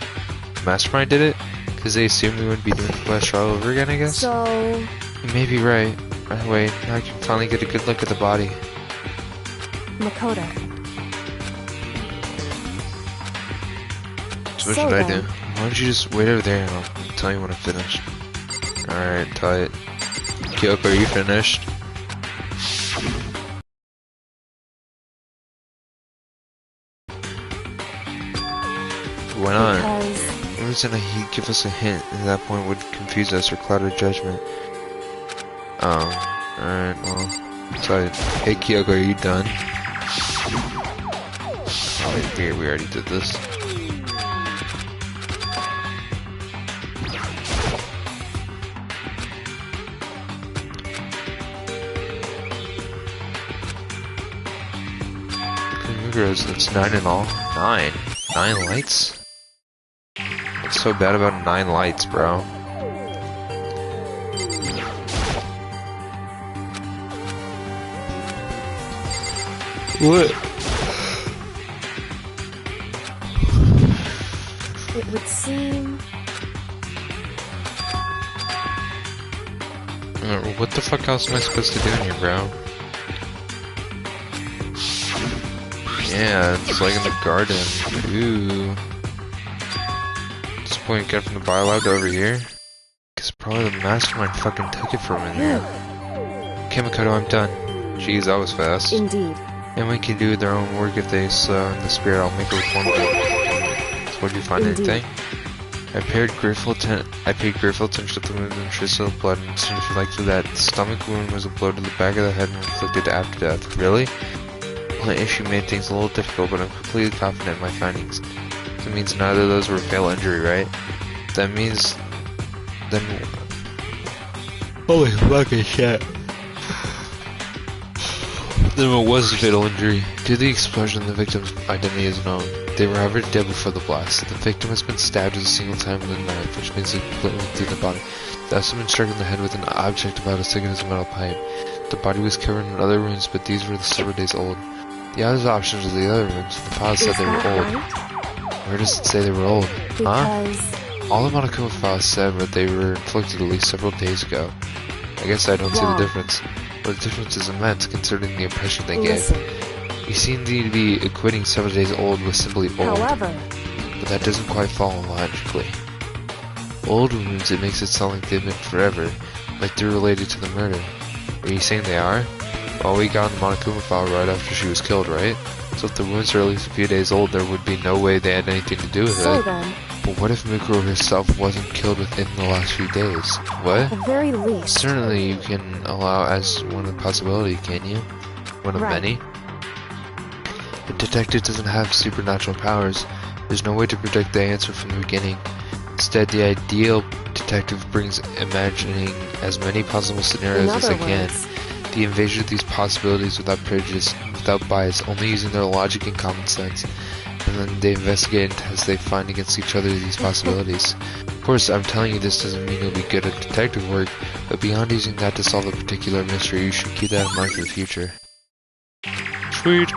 Speaker 1: The mastermind did it? Because they assumed we wouldn't be doing the class trial over again, I guess?
Speaker 8: So...
Speaker 1: You may be right. Right away, now I can finally get a good look at the body.
Speaker 8: Makoto.
Speaker 1: So what
Speaker 8: So
Speaker 1: should I
Speaker 8: then-
Speaker 1: do? Why don't you just wait over there and I'll tell you when I'm finished. Alright, tight. Kyoko, are you finished? Why not?
Speaker 8: Because...
Speaker 1: The reason he'd give us a hint at that point would confuse us or cloud our judgment. Alright, well, tight. Hey Kyoko, are you done? Oh, we already did this. It's 9 in all. 9? 9 lights? What's so bad about 9 lights, bro? What?
Speaker 8: It would seem...
Speaker 1: What the fuck else am I supposed to do in here, bro? Yeah, it's like in the garden. Ooh. At this point, get from the biolab to over here? Cause probably the mastermind fucking took it from in here. Okay, Makoto, I'm done. Jeez, that was fast.
Speaker 8: Indeed.
Speaker 1: And we can do their own work if they slow in the spirit. I'll make a reform book. So what did you find?
Speaker 8: Indeed.
Speaker 1: Anything? I paid grateful attention to the wound and trace of blood, and it seems likely that the stomach wound was a blow to the back of the head and inflicted after death. Really? Well, the issue made things a little difficult, but I'm completely confident in my findings. That means neither of those were fatal injury, right? That means... Then... Holy fucking shit. Then what was the fatal injury? Due to the explosion, the victim's identity is known. They were however dead before the blast. The victim has been stabbed with a single time with a knife, which means it went through the body. The also been struck in the head with an object about as thick as a metal pipe. The body was covered in other wounds, but these were several days old. The other options are the other wounds. The file said they were old.
Speaker 8: Right?
Speaker 1: Where does it say they were old? Huh?
Speaker 8: Because...
Speaker 1: All the Monokuma files said that they were inflicted at least several days ago. I guess I don't see the
Speaker 8: Wrong.
Speaker 1: difference. But the difference is immense considering the impression they
Speaker 8: Listen.
Speaker 1: gave. You seem to be equating several days old with simply old.
Speaker 8: However,
Speaker 1: But that doesn't quite follow logically. Old wounds, it makes it sound like they've been forever, like they're related to the murder. Are you saying they are? Well, we got on the Monokuma file right after she was killed, right? So if the wounds are at least a few days old, there would be no way they had anything to do with
Speaker 8: so
Speaker 1: it.
Speaker 8: then,
Speaker 1: But what if Mikuro herself wasn't killed within the last few days? What?
Speaker 8: at the very least,
Speaker 1: Certainly you can allow as one of the possibility, can you? One of
Speaker 8: Right.
Speaker 1: many? The detective doesn't have supernatural powers. There's no way to predict the answer from the beginning. Instead, the ideal detective brings imagining as many possible
Speaker 8: in
Speaker 1: scenarios as
Speaker 8: other
Speaker 1: they can.
Speaker 8: words,
Speaker 1: The invasion of these possibilities without prejudice, without bias, only using their logic and common sense. And then they investigate and test they find against each other these possibilities. Of course, I'm telling you this doesn't mean you'll be good at detective work, but beyond using that to solve a particular mystery, you should keep that in mind for the future. Sweet!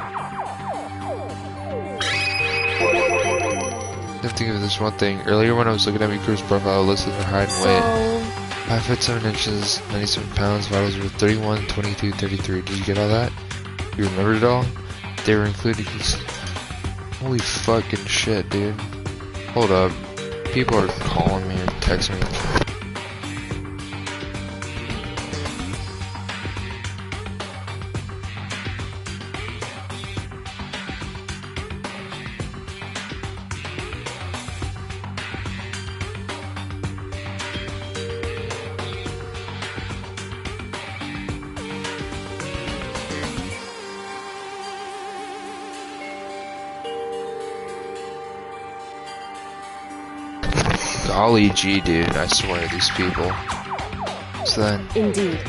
Speaker 1: I think of this one thing. Earlier when I was looking at Mikuru's profile, I listed her height and weight.
Speaker 8: so
Speaker 1: 5 foot 7 inches, 97 pounds, vitals were 31, 22, 33. Did you get all that? You remembered it all? They were included. Holy fucking shit, dude. Hold up. People are calling me or texting me. Golly gee, dude, I swear, these people. So then,
Speaker 8: indeed.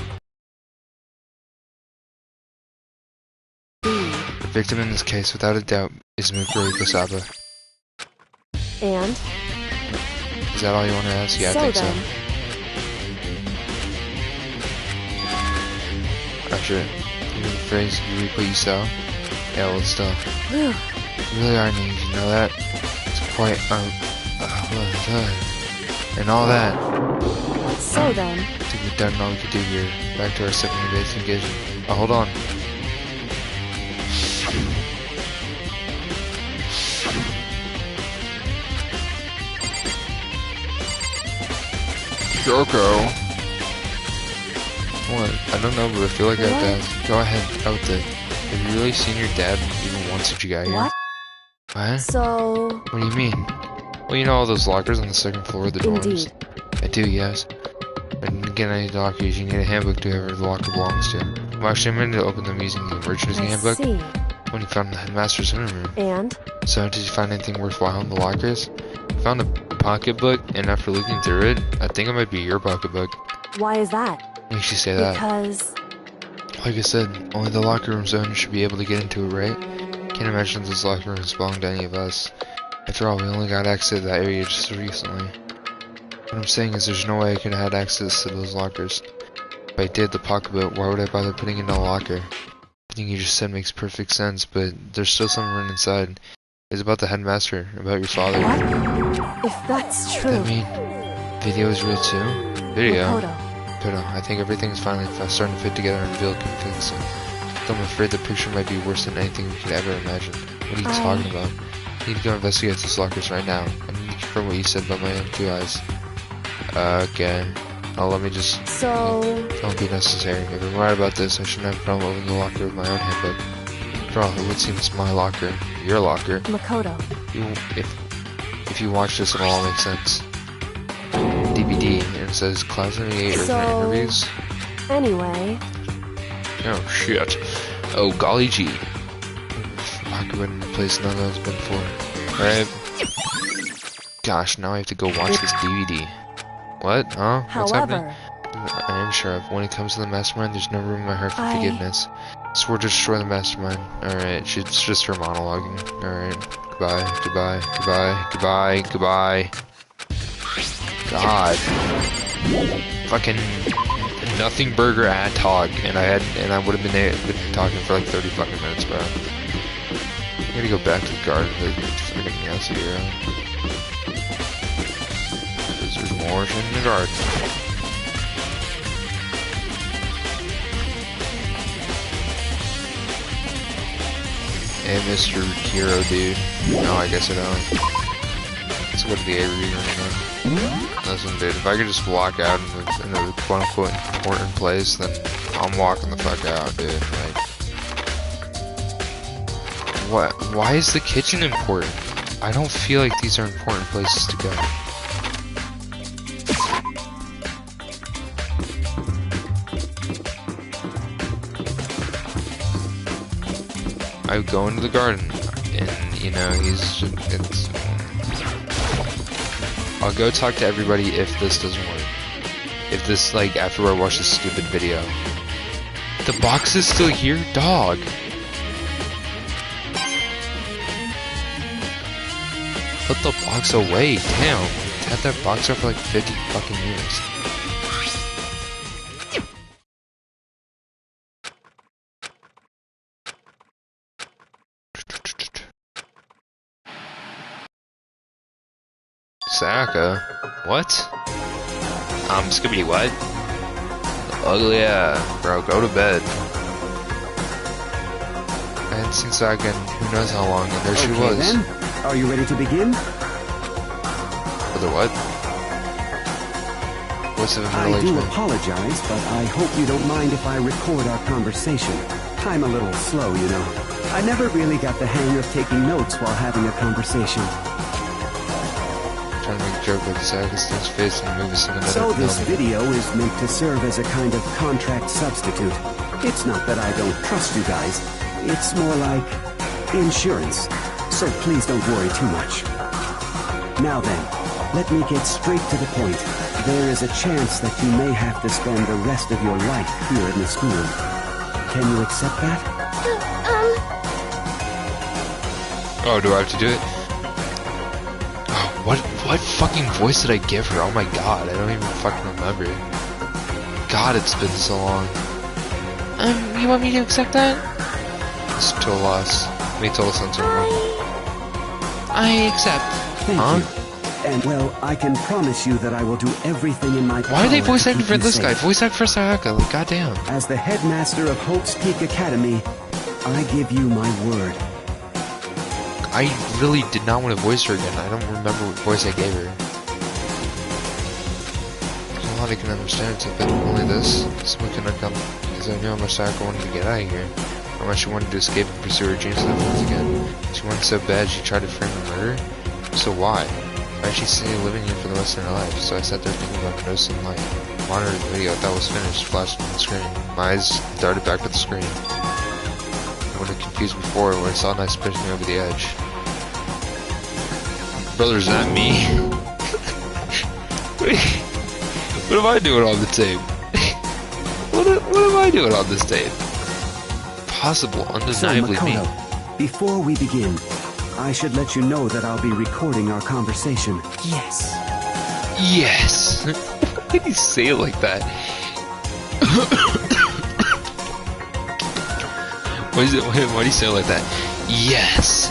Speaker 1: the victim in this case, without a doubt, is Mikuru Kusaba.
Speaker 8: And
Speaker 1: Is that all you want to ask? Yeah, I
Speaker 8: so
Speaker 1: think
Speaker 8: then,
Speaker 1: so. After, you know the phrase, you reap what you sow? Yeah, well, still.
Speaker 8: whew,
Speaker 1: You really are neat, you know that? It's quite, and all that.
Speaker 8: so then,
Speaker 1: I think we've done all we could do here. Back to our second base engagement. Oh, hold on. Yoko. What? I don't know, but I feel like I have to ask. Go ahead, out there. Have you really seen your dad even once since you got here?
Speaker 8: what?
Speaker 1: What?
Speaker 8: So,
Speaker 1: What do you mean? Well, you know all those lockers on the second floor of the dorms?
Speaker 8: indeed.
Speaker 1: I do, yes. I didn't get any lockers. You need a handbook to whoever the locker belongs to. Well, actually, I'm going to open them using the emergency
Speaker 8: I
Speaker 1: handbook
Speaker 8: see.
Speaker 1: when you found the headmaster's living room.
Speaker 8: And
Speaker 1: So, did you find anything worthwhile in the lockers? I found a pocketbook, and after looking through it, I think it might be your pocketbook.
Speaker 8: why is that?
Speaker 1: What makes you say that?
Speaker 8: Because
Speaker 1: Like I said, only the locker room's owner should be able to get into it, right? Can't imagine this locker room belong to any of us. After all, we only got access to that area just recently. What I'm saying is there's no way I could have had access to those lockers. If I did the pocketbook, why would I bother putting it in a locker? Everything you just said makes perfect sense, but there's still something written inside. It's about the headmaster, about your father.
Speaker 8: what? If that's true,
Speaker 1: I mean, video is real too? Video?
Speaker 8: Makoto,
Speaker 1: But I think everything's finally starting to fit together and feel convincing. Though I'm afraid the picture might be worse than anything we could ever imagine. What are you talking about? I need to go investigate these lockers right now. I need to confirm what you said about my own 2 eyes. Okay. Oh, let me just...
Speaker 8: so
Speaker 1: Don't be necessary. If I'm right about this, I shouldn't have a problem opening the locker with my own handbook. After all, it would seem it's my locker. Your locker.
Speaker 8: Makoto,
Speaker 1: If you watch this, it'll all make sense. DVD, and it says Class 78
Speaker 8: So-
Speaker 1: interviews.
Speaker 8: anyway,
Speaker 1: Oh shit. Oh golly gee. Locker room in a place none of those been for. Alright. Gosh, now I have to go watch this DVD. What? Huh? What's happening?
Speaker 8: however,
Speaker 1: I am sure of. When it comes to the mastermind, there's no room in my heart for
Speaker 8: I-
Speaker 1: forgiveness. Swore to destroy the mastermind. Alright, she's just her monologuing. Alright. Goodbye, goodbye, goodbye, goodbye, goodbye. God. Fucking nothing burger at Tog, and I would have been talking for like 30 fucking minutes, bro. I gotta go back to the garden to fucking Yasuyura. more kindergarten. Hey, Mr. Hero dude. No, I guess I don't. Let's go to the A reader again. Listen, dude, if I could just walk out in a quote-unquote important place, then I'm walking the fuck out, dude. Like, what? Why is the kitchen important? I don't feel like these are important places to go. I would go into the garden, and you know, I'll go talk to everybody if this doesn't work. If this, like, after I watch this stupid video. The box is still here? Dog! Put the box away, damn. Had that box up for like 50 fucking years. Sayaka? What? Skibbity what? Ugly ass. Bro, go to bed. I hadn't seen Sayaka in who knows how long, and there she was.
Speaker 3: Then. Are you ready to begin?
Speaker 1: For the what? What's the
Speaker 3: I do apologize, but I hope you don't mind if I record our conversation. I'm a little slow, you know. I never really got the hang of taking notes while having a conversation.
Speaker 1: Trying to make a joke with Sayaka's face in the movie cinematic.
Speaker 3: So this video is meant to serve as a kind of contract substitute. It's not that I don't trust you guys. It's more like insurance. So please don't worry too much. Now then, let me get straight to the point. There is a chance that you may have to spend the rest of your life here in the school. Can you accept that?
Speaker 1: Oh, do I have to do it? Oh, what fucking voice did I give her? Oh my god, I don't even fucking remember. God, it's been so long.
Speaker 9: You want me to accept that?
Speaker 1: It's a total loss. Made total sense of me.
Speaker 9: I accept.
Speaker 3: Thank you. And well, I can promise you that I will do everything in my power.
Speaker 1: Why are they voice acting for this guy? Voice act for Sayaka, like goddamn.
Speaker 3: As the headmaster of Hope's Peak Academy, I give you my word.
Speaker 1: I really did not want to voice her again. I don't remember what voice I gave her. There's a lot I can understand, except that only this. Someone couldn't come because I knew how much Sayaka wanted to get out of here. How much she wanted to escape and pursue her dreams and friends again. She wanted so bad she tried to frame a murder. So why? Why did she stay living here for the rest of her life? So I sat there thinking about noticing light. Monitored the video, that was finished, flashed on the screen. My eyes darted back to the screen. I would have confused before when I saw a nice pushing me over the edge. Brother, is that me? What am I doing on the tape? What am I doing on this tape? Possible, undeniably
Speaker 3: so,
Speaker 1: me.
Speaker 3: Makoto, before we begin, I should let you know that I'll be recording our conversation.
Speaker 9: Yes.
Speaker 1: Yes! Why do you say it like that? Why do you say it like that? Yes!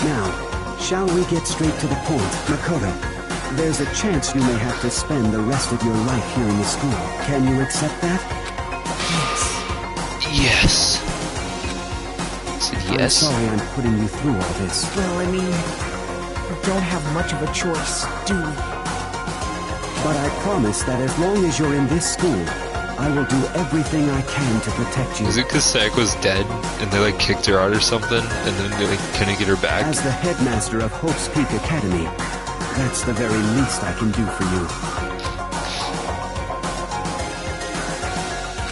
Speaker 3: Now, shall we get straight to the point? Makoto, there's a chance you may have to spend the rest of your life here in the school. Can you accept that?
Speaker 1: Yes. I said yes.
Speaker 3: I'm sorry I'm putting you through all this.
Speaker 9: Well, I mean, we don't have much of a choice, do we?
Speaker 3: But I promise that as long as you're in this school, I will do everything I can to protect you.
Speaker 1: Is it because Sayaka was dead and they like kicked her out or something and then they like couldn't get her back?
Speaker 3: As the headmaster of Hope's Peak Academy, that's the very least I can do for you.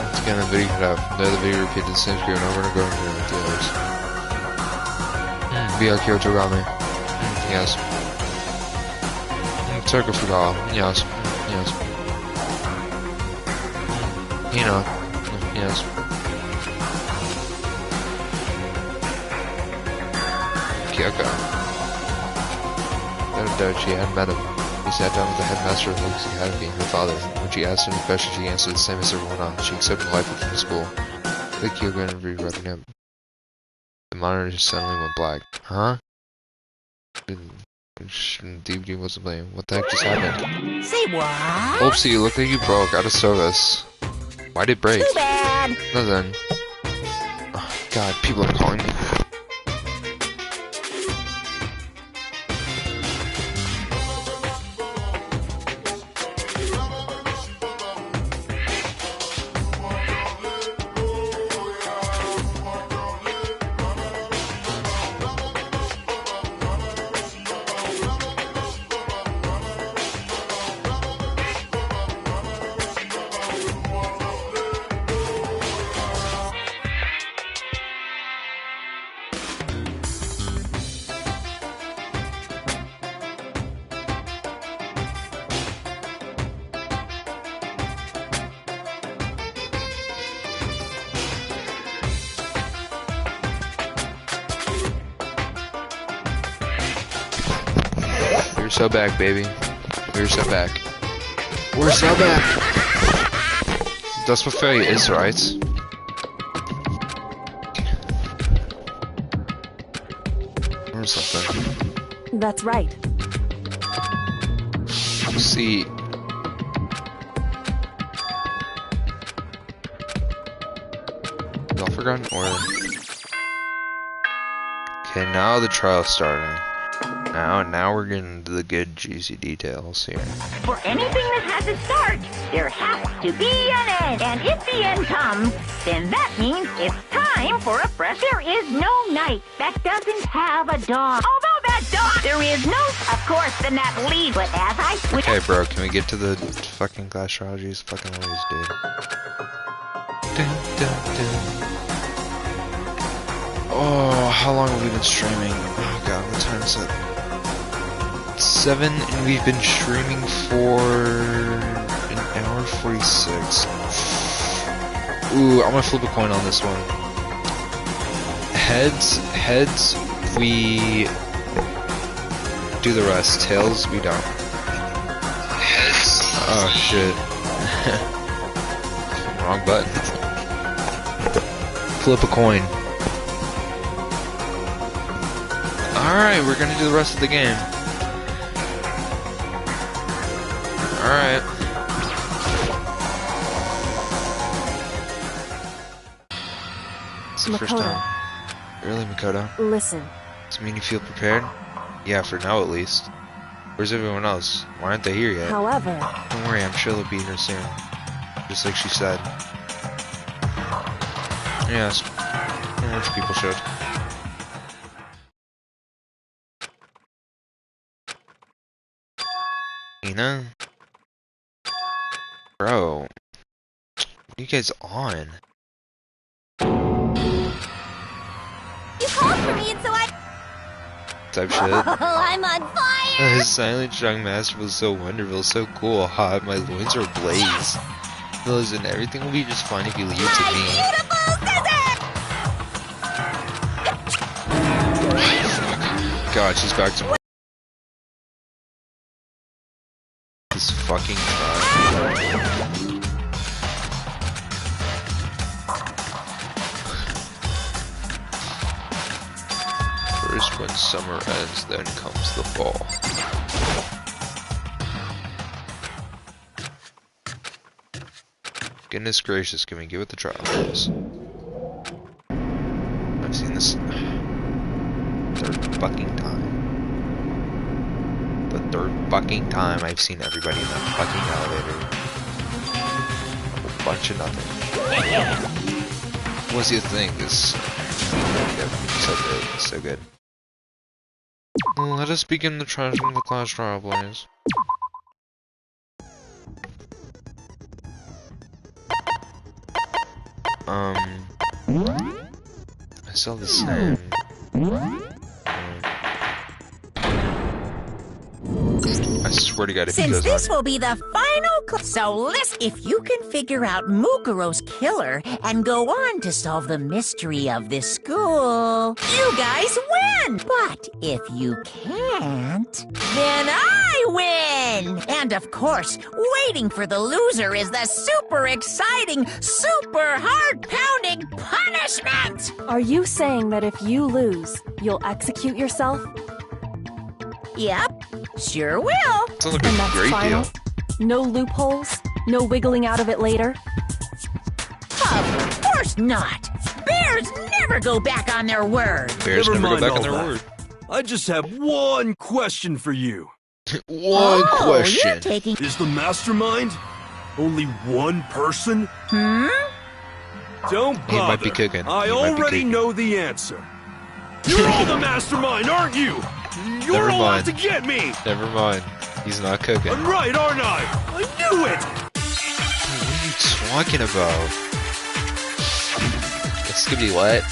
Speaker 1: Once again, the video cut out. There, the video repeated the same screen over and over again with the others. Byaku Otogami. Yes. Circle Fugawa. Yes. Yes. Hina. Yes. Kyoko. She had met him. He sat down with the headmaster of Hope's Academy, her father. When she asked him a question, she answered the same as everyone else. She accepted life within the school. The Kyoko interview wrapping up. The monitor suddenly went black. Huh? DVD wasn't playing. What the heck just happened?
Speaker 4: Say what?
Speaker 1: Oopsie, you look like you broke. Out of service. Why'd it break?
Speaker 4: Too bad.
Speaker 1: Nothing. Oh, God, people are calling me. We're so back, baby. We're so back. We're so back! That's what failure is, right? Or something.
Speaker 8: That's right.
Speaker 1: See. Y'all forgotten or? Okay, now the trial's starting. Now we're getting to the good juicy details here.
Speaker 7: For anything that has a start, there has to be an end. And if the end comes, then that means it's time for a fresh. There is no night that doesn't have a dawn. Although that dawn, there is no, of course, then that leaves. But as I switch.
Speaker 1: Okay, bro, can we get to the fucking class strategies? Fucking always, dude. Dun, dun, dun. Oh, how long have we been streaming? Oh god, what time is it? 7, and we've been streaming for an hour 46. Ooh, I'm gonna flip a coin on this one. Heads, we do the rest. Tails, we don't. Heads. Oh shit. Wrong button. Flip a coin. Alright, we're gonna do the rest of the game. Alright. It's the first time. Really, Makoto?
Speaker 8: Listen.
Speaker 1: Does it mean you feel prepared? Yeah, for now at least. Where's everyone else? Why aren't they here yet?
Speaker 8: However...
Speaker 1: Don't worry, I'm sure they'll be here soon. Just like she said. Yes. Rich people should. You know? Bro. What are you guys on?
Speaker 2: You called for me and so I...
Speaker 1: Type shit.
Speaker 2: Oh, I'm on fire!
Speaker 1: His silent strong master was so wonderful, so cool, hot, my loins are ablaze. Listen, everything will be just fine if you leave it to me.
Speaker 2: Beautiful scissors!
Speaker 1: God, she's back to this fucking trial. First when summer ends, then comes the fall. Goodness gracious, can we get with the trial, please? I've seen this third fucking time. The third fucking time I've seen everybody in that fucking elevator. A whole bunch of nothing. What's your thing? This so good, so good. Well, let us begin the class trial, please. I saw the same. I swear to God, if he
Speaker 4: Since
Speaker 1: goes
Speaker 4: this
Speaker 1: on.
Speaker 4: will be the final so listen, if you can figure out Mukuro's killer and go on to solve the mystery of this school, you guys win! But if you can't, then I win! And of course, waiting for the loser is the super exciting, super heart-pounding punishment!
Speaker 8: Are you saying that if you lose, you'll execute yourself?
Speaker 4: Yep, sure will.
Speaker 1: Sounds like
Speaker 8: And
Speaker 1: a
Speaker 8: that's
Speaker 1: great
Speaker 8: final?
Speaker 1: deal.
Speaker 8: No loopholes? No wiggling out of it later?
Speaker 4: Of course not. Bears never go back on their word.
Speaker 1: Bears
Speaker 6: Never
Speaker 1: never
Speaker 6: mind
Speaker 1: go back
Speaker 6: all
Speaker 1: on their
Speaker 6: that.
Speaker 1: word.
Speaker 6: I just have one question for you.
Speaker 1: One
Speaker 4: You're
Speaker 1: question.
Speaker 4: taking...
Speaker 6: Is the mastermind only one person? Don't bother.
Speaker 1: He might be cooking.
Speaker 6: I
Speaker 1: He might be
Speaker 6: already
Speaker 1: cooking.
Speaker 6: know the answer. You're all the mastermind, aren't you? You're
Speaker 1: Never
Speaker 6: all out
Speaker 1: mind.
Speaker 6: to get me.
Speaker 1: Never mind. He's not cooking.
Speaker 6: I'm right, aren't I? I knew it.
Speaker 1: What are you talking about? It's gonna be what?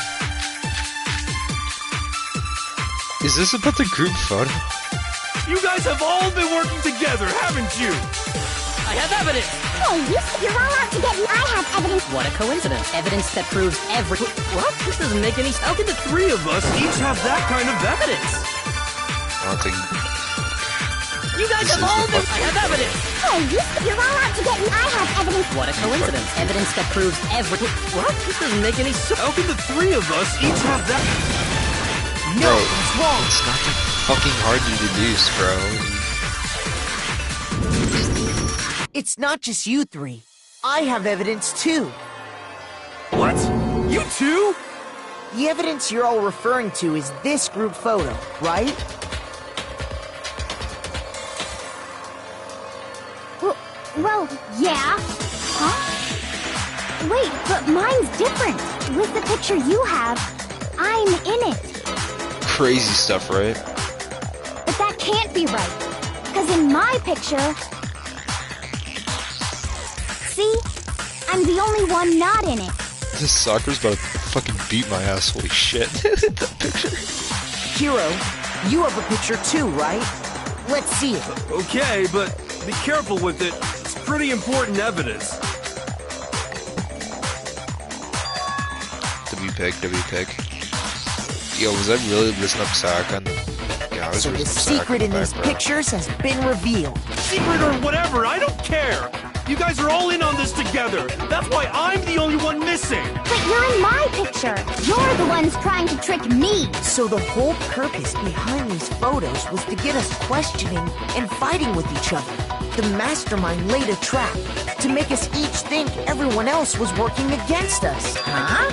Speaker 1: Is this about the group photo?
Speaker 6: You guys have all been working together, haven't you?
Speaker 9: I have evidence!
Speaker 2: Hey, you're all out to get me. I have evidence.
Speaker 9: What a coincidence. Evidence that proves every... What? This doesn't make any...
Speaker 6: How can the three of us each have that kind of evidence?
Speaker 1: I don't think.
Speaker 9: You guys
Speaker 1: This
Speaker 9: have
Speaker 1: is
Speaker 9: all
Speaker 1: the
Speaker 9: been...
Speaker 1: fucking-
Speaker 9: I have evidence!
Speaker 2: Hey, you're all out to get me. I have evidence.
Speaker 9: What a coincidence. Evidence that proves every... What? This doesn't make any sense.
Speaker 6: How can the three of us each have that?
Speaker 1: Bro, it's not that fucking hard to deduce, bro.
Speaker 10: It's not just you three. I have evidence too.
Speaker 6: What? You too?
Speaker 10: The evidence you're all referring to is this group photo, right?
Speaker 2: Well, yeah. Huh? Wait, but mine's different. With the picture you have, I'm in it.
Speaker 1: Crazy stuff, right?
Speaker 2: But that can't be right. Because in my picture... See? I'm the only one not in it.
Speaker 1: This soccer's about to fucking beat my ass. Holy shit. That picture.
Speaker 10: Hero, you have a picture too, right? Let's see it.
Speaker 6: Okay, but be careful with it. It's pretty important evidence.
Speaker 1: W-pick. Yo, was I really listening up Sack on the... Yeah, I was
Speaker 10: So the
Speaker 1: listening up Sack
Speaker 10: secret
Speaker 1: on
Speaker 10: in
Speaker 1: the
Speaker 10: these
Speaker 1: background.
Speaker 10: pictures has been revealed.
Speaker 6: Secret or whatever, I don't care. You guys are all in on this together. That's why I'm the only one missing.
Speaker 2: But you're in my picture. You're the ones trying to trick me.
Speaker 10: So the whole purpose behind these photos was to get us questioning and fighting with each other. The mastermind laid a trap to make us each think everyone else was working against us.
Speaker 4: Huh?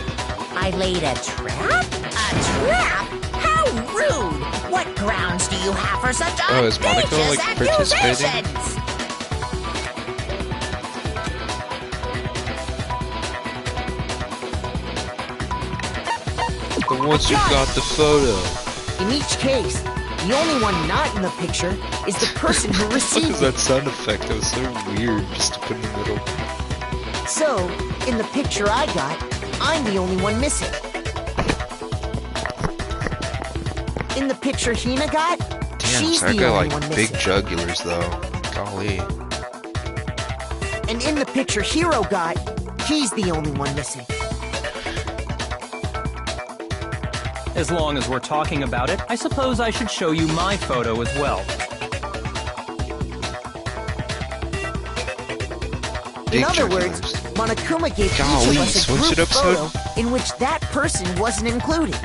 Speaker 4: I laid a trap? A trap? How rude! What grounds do you have for such
Speaker 1: Oh, is Monica,
Speaker 4: audacious
Speaker 1: like, participating?
Speaker 4: accusations?
Speaker 1: The ones who got the photo.
Speaker 10: In each case, the only one not in the picture is the person who
Speaker 1: What is
Speaker 10: received it.
Speaker 1: that sound effect? That was so weird just to put in the middle.
Speaker 10: So, in the picture I got, I'm the only one missing. In the picture Hina got,
Speaker 1: Damn,
Speaker 10: she's
Speaker 1: Sack
Speaker 10: the
Speaker 1: got
Speaker 10: only
Speaker 1: like
Speaker 10: one
Speaker 1: big
Speaker 10: missing.
Speaker 1: jugulars though. Golly.
Speaker 10: And in the picture Hero got, he's the only one missing.
Speaker 11: As long as we're talking about it, I suppose I should show you my photo as well.
Speaker 1: Big
Speaker 10: In other
Speaker 1: jugulars.
Speaker 10: words, Monokuma gave each
Speaker 1: Golly,
Speaker 10: of us a
Speaker 1: swimsuit
Speaker 10: group
Speaker 1: episode?
Speaker 10: photo in which that person wasn't included.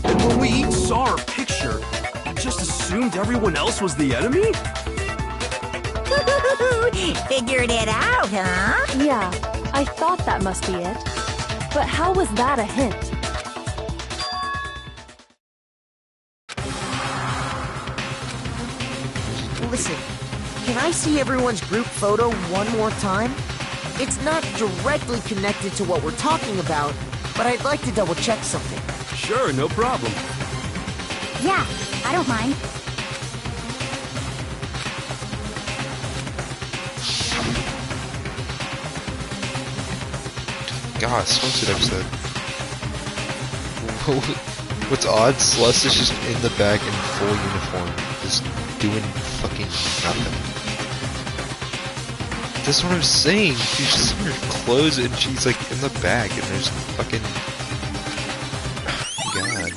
Speaker 6: And when we each saw our picture, we just assumed everyone else was the enemy?
Speaker 4: Figured it out, huh?
Speaker 8: Yeah, I thought that must be it. But how was that a hint?
Speaker 10: Listen, can I see everyone's group photo one more time? It's not directly connected to what we're talking about, but I'd like to double check something.
Speaker 6: Sure, no problem.
Speaker 2: Yeah, I don't mind.
Speaker 1: God, swimsuit episode. What's odd, Celeste is just in the back in full uniform, just doing fucking nothing. That's what I'm saying. She's just in her clothes and she's like in the back and there's fucking... God.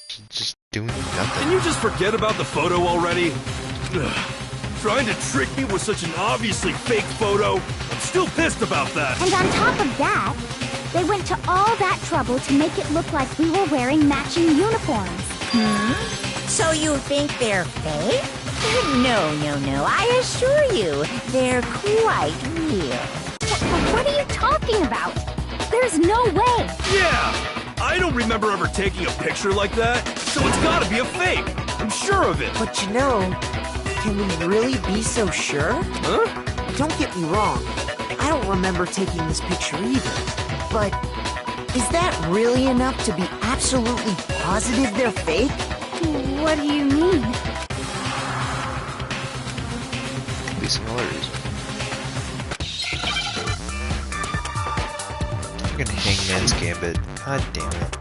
Speaker 1: She's just doing nothing.
Speaker 6: Can you just forget about the photo already? Ugh. Trying to trick me with such an obviously fake photo? I'm still pissed about that.
Speaker 2: And on top of that, they went to all that trouble to make it look like we were wearing matching uniforms.
Speaker 4: So you think they're fake? No, I assure you, they're quite real.
Speaker 2: What are you talking about? There's no way.
Speaker 6: Yeah! I don't remember ever taking a picture like that, so it's gotta be a fake. I'm sure of it.
Speaker 10: But you know, can we really be so sure?
Speaker 6: Huh?
Speaker 10: Don't get me wrong. I don't remember taking this picture either. But is that really enough to be absolutely positive they're fake?
Speaker 2: What do you mean?
Speaker 1: Could be some other reason. Fucking Hangman's Gambit. God damn it.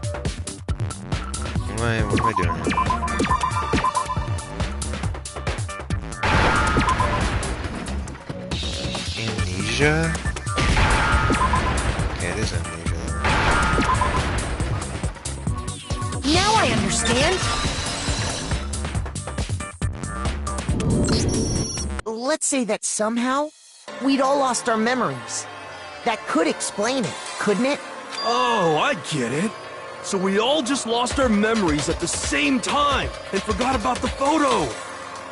Speaker 1: What am I doing here? Amnesia? Okay, it is amnesia.
Speaker 10: Now I understand. Let's say that somehow we'd all lost our memories. That could explain it, couldn't it?
Speaker 6: Oh, I get it. So we all just lost our memories at the same time and forgot about the photo.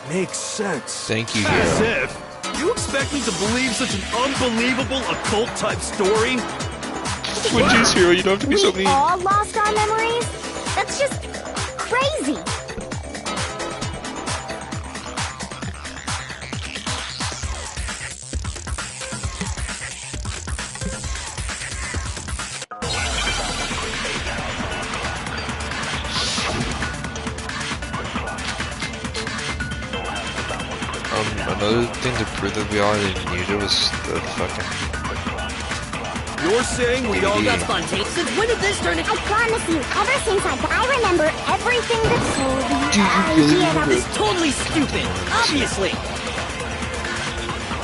Speaker 6: Makes sense.
Speaker 1: Thank you,
Speaker 6: As
Speaker 1: Hero.
Speaker 6: if. You expect me to believe such an unbelievable occult-type story?
Speaker 1: Twinsies, Hero, you don't have to be so
Speaker 2: We
Speaker 1: mean.
Speaker 2: all lost our memories? That's just crazy.
Speaker 1: Another thing to prove that we all had amnesia was the fucking...
Speaker 6: You're saying we all got
Speaker 12: spontaneous? When did this turn into...
Speaker 2: I promise you, ever since I remember everything that's so the idea that was
Speaker 12: totally stupid, obviously.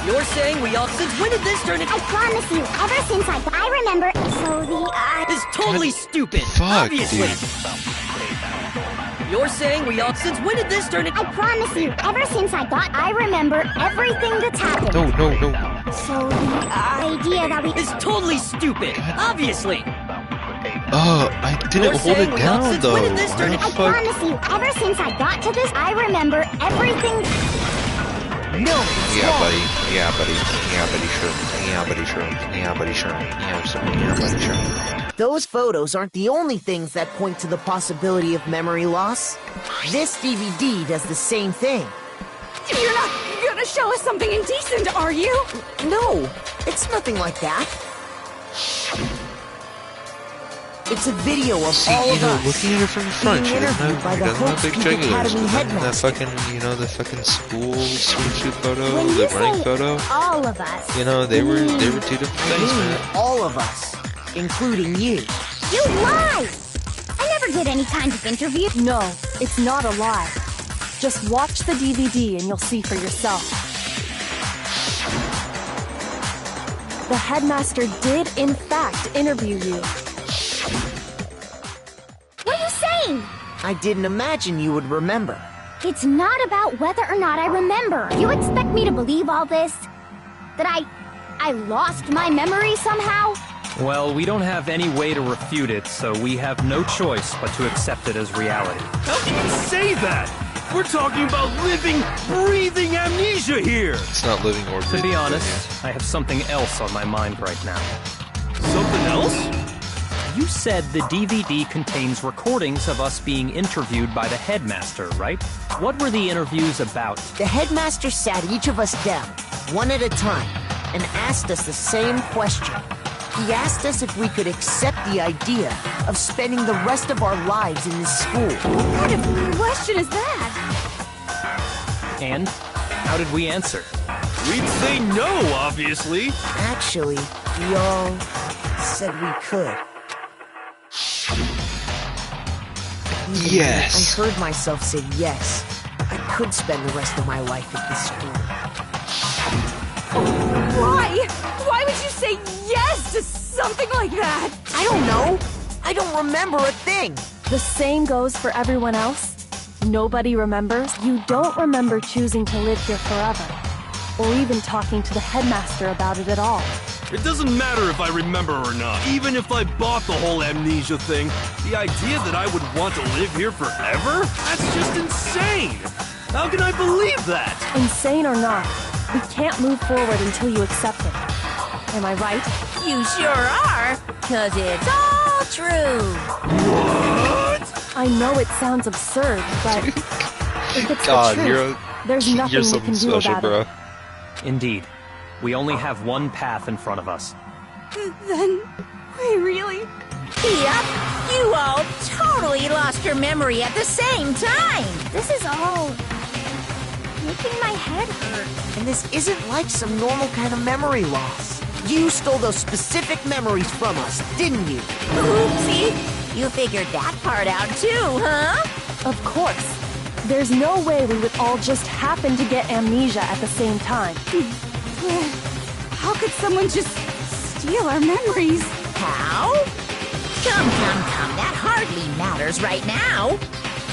Speaker 12: You're saying we all... Since when did this turn into...
Speaker 2: I promise you, ever since I remember so the
Speaker 12: This is totally stupid,
Speaker 1: Fuck,
Speaker 12: obviously.
Speaker 1: dude.
Speaker 12: You're saying we all... Since when did this turn into...
Speaker 2: I promise you, ever since I remember everything that's happened.
Speaker 1: No.
Speaker 2: So the idea that we...
Speaker 12: This is totally stupid, obviously.
Speaker 1: I didn't hold it down, though.
Speaker 12: When did this turn
Speaker 2: I
Speaker 12: into...
Speaker 2: promise you, ever since I got to this, I remember everything...
Speaker 10: No, it's
Speaker 1: Yeah,
Speaker 10: wrong.
Speaker 1: buddy. Yeah, buddy. Yeah, buddy, sure. Yeah, buddy, sure. Yeah, buddy, sure. Yeah, buddy, sure.
Speaker 10: Those photos aren't the only things that point to the possibility of memory loss. This DVD does the same thing.
Speaker 8: You're not gonna show us something indecent, are you?
Speaker 10: No, it's nothing like that. It's a video of
Speaker 1: See,
Speaker 10: all
Speaker 1: you
Speaker 10: of
Speaker 1: know,
Speaker 10: us
Speaker 1: looking at her from the front, she
Speaker 10: being
Speaker 1: doesn't
Speaker 10: interviewed by
Speaker 1: have,
Speaker 10: the
Speaker 1: doesn't have
Speaker 10: Havoc
Speaker 1: big
Speaker 10: Peak
Speaker 1: jugulars.
Speaker 10: Academy
Speaker 1: That
Speaker 10: headmaster.
Speaker 1: fucking, the fucking school swimsuit photo,
Speaker 2: When
Speaker 1: the
Speaker 2: you
Speaker 1: running
Speaker 2: say
Speaker 1: photo.
Speaker 2: all of us...
Speaker 1: You know, they were two different
Speaker 10: I
Speaker 1: things,
Speaker 10: mean,
Speaker 1: man.
Speaker 10: all of us, including you.
Speaker 2: You lie! I never did any kind of interview.
Speaker 8: No, it's not a lie. Just watch the DVD and you'll see for yourself. The headmaster did, in fact, interview you.
Speaker 2: What are you saying?
Speaker 10: I didn't imagine you would remember.
Speaker 2: It's not about whether or not I remember. You expect me to believe all this? That I lost my memory somehow?
Speaker 11: Well, we don't have any way to refute it, so we have no choice but to accept it as reality.
Speaker 6: How can you say that? We're talking about living, breathing amnesia here!
Speaker 1: It's not living or
Speaker 11: To
Speaker 1: breathing.
Speaker 11: be honest, I have something else on my mind right now.
Speaker 6: Something else?
Speaker 11: You said the DVD contains recordings of us being interviewed by the headmaster, right? What were the interviews about?
Speaker 10: The headmaster sat each of us down, one at a time, and asked us the same question. He asked us if we could accept the idea of spending the rest of our lives in this school.
Speaker 8: What kind of question is that?
Speaker 11: And how did we answer?
Speaker 6: We'd say no, obviously.
Speaker 10: Actually, we all said we could.
Speaker 1: Yes.
Speaker 10: I heard myself say yes. I could spend the rest of my life at this school.
Speaker 8: Why? Why would you say yes to something like that?
Speaker 10: I don't know. I don't remember a thing.
Speaker 8: The same goes for everyone else. Nobody remembers. You don't remember choosing to live here forever, or even talking to the headmaster about it at all.
Speaker 6: It doesn't matter if I remember or not. Even if I bought the whole amnesia thing, the idea that I would want to live here forever? That's just insane! How can I believe that?
Speaker 8: Insane or not, we can't move forward until you accept it. Am I right?
Speaker 4: You sure are, 'cause it's all true.
Speaker 6: What?
Speaker 8: I know it sounds absurd, but if it's
Speaker 1: God,
Speaker 8: the truth, there's nothing
Speaker 1: you're
Speaker 8: we
Speaker 1: something
Speaker 8: can do
Speaker 1: special,
Speaker 8: about
Speaker 1: bro.
Speaker 8: it.
Speaker 11: Indeed. We only have one path in front of us.
Speaker 2: Then we really...
Speaker 4: Yep, you all totally lost your memory at the same time.
Speaker 2: This is all... making my head hurt.
Speaker 10: And this isn't like some normal kind of memory loss. You stole those specific memories from us, didn't you?
Speaker 4: Oopsie, you figured that part out too, huh?
Speaker 8: Of course. There's no way we would all just happen to get amnesia at the same time.
Speaker 2: How could someone just steal our memories?
Speaker 4: How? Come, that hardly matters right now.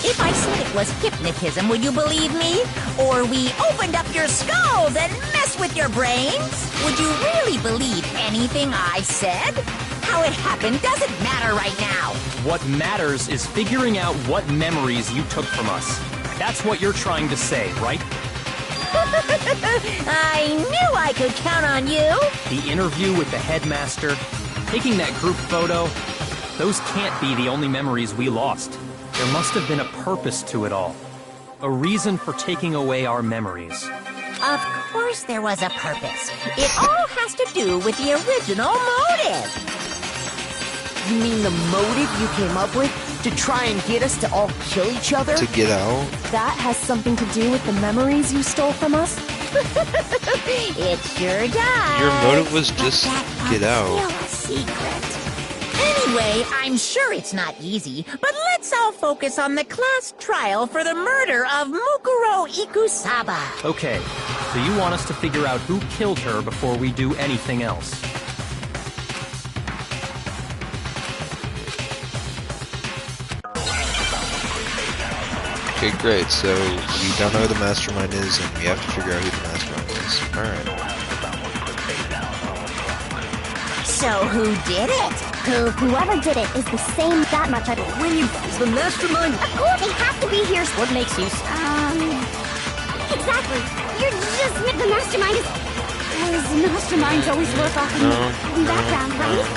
Speaker 4: If I said it was hypnotism, would you believe me? Or we opened up your skulls and messed with your brains? Would you really believe anything I said? How it happened doesn't matter right now.
Speaker 11: What matters is figuring out what memories you took from us. That's what you're trying to say, right?
Speaker 4: I knew I could count on you.
Speaker 11: The interview with the headmaster, taking that group photo, those can't be the only memories we lost. There must have been a purpose to it all. A reason for taking away our memories.
Speaker 4: Of course there was a purpose. It all has to do with the original motive.
Speaker 10: You mean the motive you came up with to try and get us to all kill each other?
Speaker 1: To get out?
Speaker 8: That has something to do with the memories you stole from us?
Speaker 4: It sure does.
Speaker 1: Your motive was just get out.
Speaker 4: Still a secret. Anyway, I'm sure it's not easy, but let's all focus on the class trial for the murder of Mukuro Ikusaba.
Speaker 11: Okay, so you want us to figure out who killed her before we do anything else?
Speaker 1: Okay, great. So we don't know who the mastermind is, and we have to figure out who the mastermind is. Alright.
Speaker 4: So who did it?
Speaker 2: Whoever did it is the same that much I...
Speaker 12: When you is the mastermind.
Speaker 2: Of course, they have to be here.
Speaker 12: What makes you?
Speaker 2: Exactly. You're just... The mastermind is... Masterminds always work off in the background, right?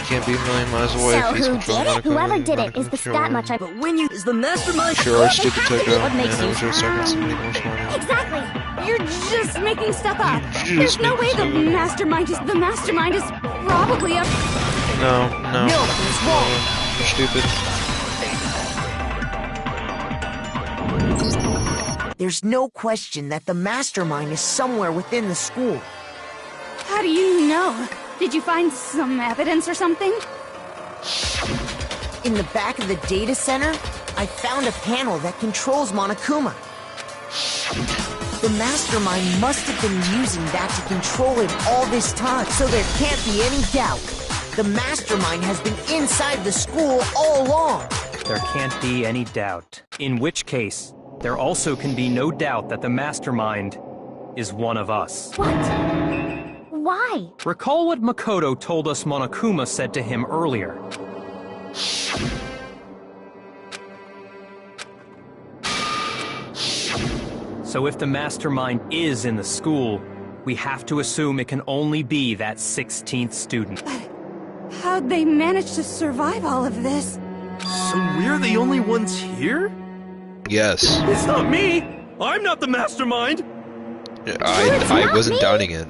Speaker 1: Can't be a million miles away if he's controlling Monaco.
Speaker 2: Whoever did it is that much I...
Speaker 12: But when you is the mastermind.
Speaker 1: Sure, stupid Toko.
Speaker 12: What makes you?
Speaker 2: Exactly. You're just making stuff up. There's no way the mastermind is... The mastermind is probably a...
Speaker 1: No,
Speaker 10: it's wrong.
Speaker 1: You're stupid.
Speaker 10: There's no question that the mastermind is somewhere within the school.
Speaker 2: How do you know? Did you find some evidence or something?
Speaker 10: In the back of the data center, I found a panel that controls Monokuma. The mastermind must have been using that to control it all this time, so there can't be any doubt. The mastermind has been inside the school all along.
Speaker 11: There can't be any doubt. In which case, there also can be no doubt that the mastermind is one of us.
Speaker 2: What? Why?
Speaker 11: Recall what Makoto told us Monokuma said to him earlier. So if the mastermind is in the school, we have to assume it can only be that 16th student.
Speaker 2: How'd they manage to survive all of this?
Speaker 6: So we're the only ones here?
Speaker 1: Yes.
Speaker 6: It's not me! I'm not the mastermind!
Speaker 1: I wasn't doubting it.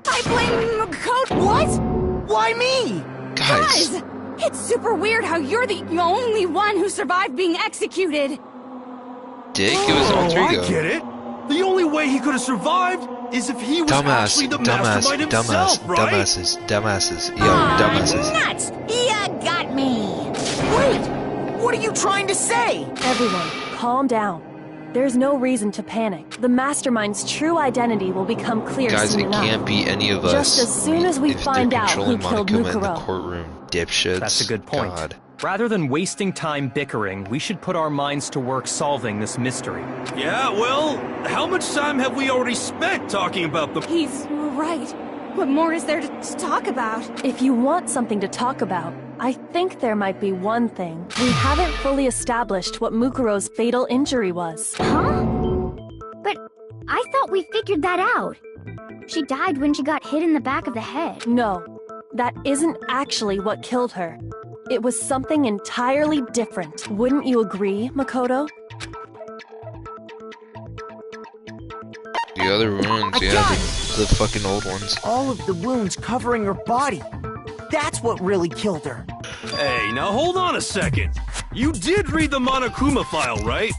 Speaker 2: I blame Makoto. What?
Speaker 10: Why me?
Speaker 1: Guys!
Speaker 2: It's super weird how you're the only one who survived being executed.
Speaker 1: Dick, it was alter
Speaker 6: I
Speaker 1: ego.
Speaker 6: get it! The only way he could have survived is if he was actually the mastermind himself, right?
Speaker 1: Dumbasses. Yo,
Speaker 4: Aw,
Speaker 1: dumbasses.
Speaker 4: nuts! Ya got me!
Speaker 10: Wait! What are you trying to say?
Speaker 8: Everyone, calm down. There's no reason to panic. The mastermind's true identity will become clear
Speaker 1: Guys,
Speaker 8: soon
Speaker 1: it
Speaker 8: enough.
Speaker 1: can't be any of us.
Speaker 8: Just as soon as we
Speaker 1: if
Speaker 8: find
Speaker 1: they're
Speaker 8: out who
Speaker 1: controlling
Speaker 8: killed
Speaker 1: Monokuma in the
Speaker 8: Mukuro.
Speaker 1: courtroom, dipshits.
Speaker 11: That's a good point.
Speaker 1: God.
Speaker 11: Rather than wasting time bickering, we should put our minds to work solving this mystery.
Speaker 6: Yeah, well, how much time have we already spent talking about the...
Speaker 2: He's right. What more is there to talk about?
Speaker 8: If you want something to talk about, I think there might be one thing. We haven't fully established what Mukuro's fatal injury was.
Speaker 2: Huh? But I thought we figured that out. She died when she got hit in the back of the head.
Speaker 8: No, that isn't actually what killed her. It was something entirely different. Wouldn't you agree, Makoto?
Speaker 1: The other wounds, yeah, the fucking old ones.
Speaker 10: All of the wounds covering her body. That's what really killed her.
Speaker 6: Hey, now hold on a second. You did read the Monokuma file, right?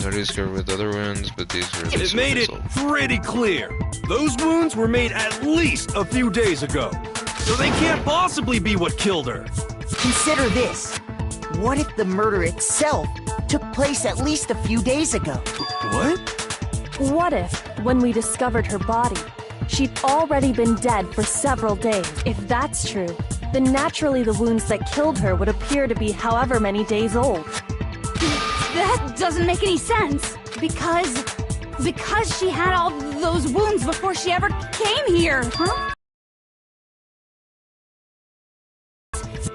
Speaker 1: No discovered with other wounds, but these were the
Speaker 6: It made it pretty clear. Those wounds were made at least a few days ago. So they can't possibly be what killed her.
Speaker 10: Consider this. What if the murder itself took place at least a few days ago?
Speaker 6: What?
Speaker 8: What if, when we discovered her body, she'd already been dead for several days? If that's true, then naturally the wounds that killed her would appear to be however many days old.
Speaker 2: That doesn't make any sense. Because she had all those wounds before she ever came here, huh?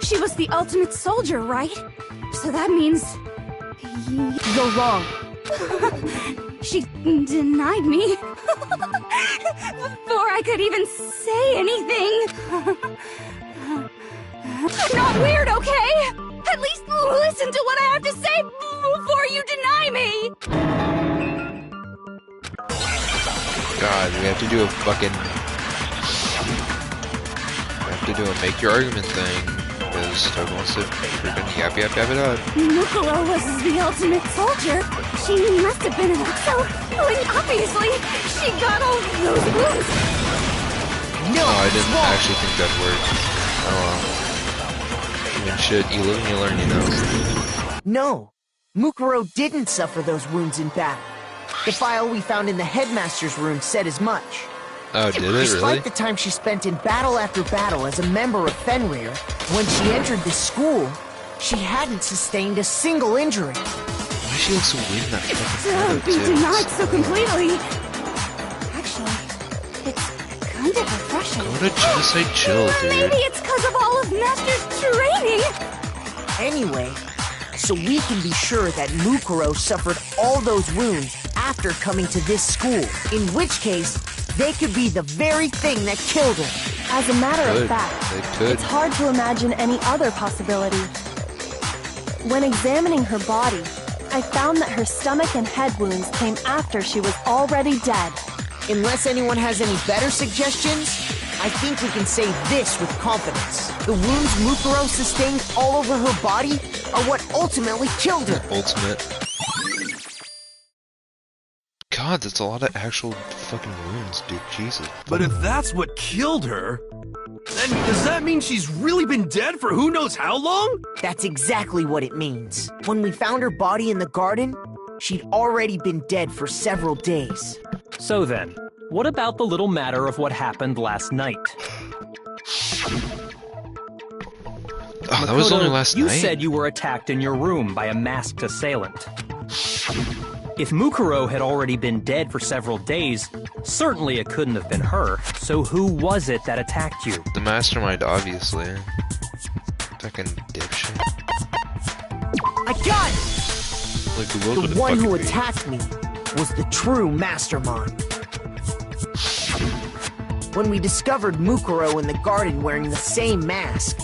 Speaker 2: She was the ultimate soldier, right? So that means...
Speaker 8: You're wrong.
Speaker 2: She denied me. Before I could even say anything. I'm not weird, okay? At least listen to what I have to say before you deny me!
Speaker 1: God, we have to do a fucking... We have to do a make your argument thing. Because Toad wants to freaking yap it up.
Speaker 2: Mukuro was the ultimate soldier. She must have been so obviously she got all those wounds.
Speaker 10: No,
Speaker 1: I didn't actually think that worked. Oh well. I mean, shit, you live and you learn, you know.
Speaker 10: No, Mukuro didn't suffer those wounds in battle. The file we found in the headmaster's room said as much.
Speaker 1: Oh, did it really?
Speaker 10: Despite the time she spent in battle after battle as a member of Fenrir, when she entered this school, she hadn't sustained a single injury.
Speaker 1: Why does she look so weird in that fucking
Speaker 2: Don't be
Speaker 1: photo, too?
Speaker 2: denied so completely. Actually, it's kind of refreshing.
Speaker 1: Go to Genocide Chill, dude.
Speaker 2: Maybe it's because of all of Master's training.
Speaker 10: Anyway, so we can be sure that Mukuro suffered all those wounds after coming to this school, in which case, they could be the very thing that killed her.
Speaker 8: As a matter of fact, it's hard to imagine any other possibility. When examining her body, I found that her stomach and head wounds came after she was already dead.
Speaker 10: Unless anyone has any better suggestions, I think we can say this with confidence. The wounds Mukuro sustained all over her body are what ultimately killed her.
Speaker 1: Ultimate. God, that's a lot of actual fucking wounds, dude. Jesus.
Speaker 6: But if that's what killed her, then does that mean she's really been dead for who knows how long?
Speaker 10: That's exactly what it means. When we found her body in the garden, she'd already been dead for several days.
Speaker 11: So then, what about the little matter of what happened last night?
Speaker 1: Oh, that was only last night?
Speaker 11: You said you were attacked in your room by a masked assailant. If Mukuro had already been dead for several days, certainly it couldn't have been her. So who was it that attacked you?
Speaker 1: The mastermind, obviously. Fucking dipshit.
Speaker 10: I got it!
Speaker 1: Like, who else would
Speaker 10: The
Speaker 1: it
Speaker 10: one
Speaker 1: fucking
Speaker 10: who
Speaker 1: be?
Speaker 10: attacked me was the true mastermind. When we discovered Mukuro in the garden wearing the same mask,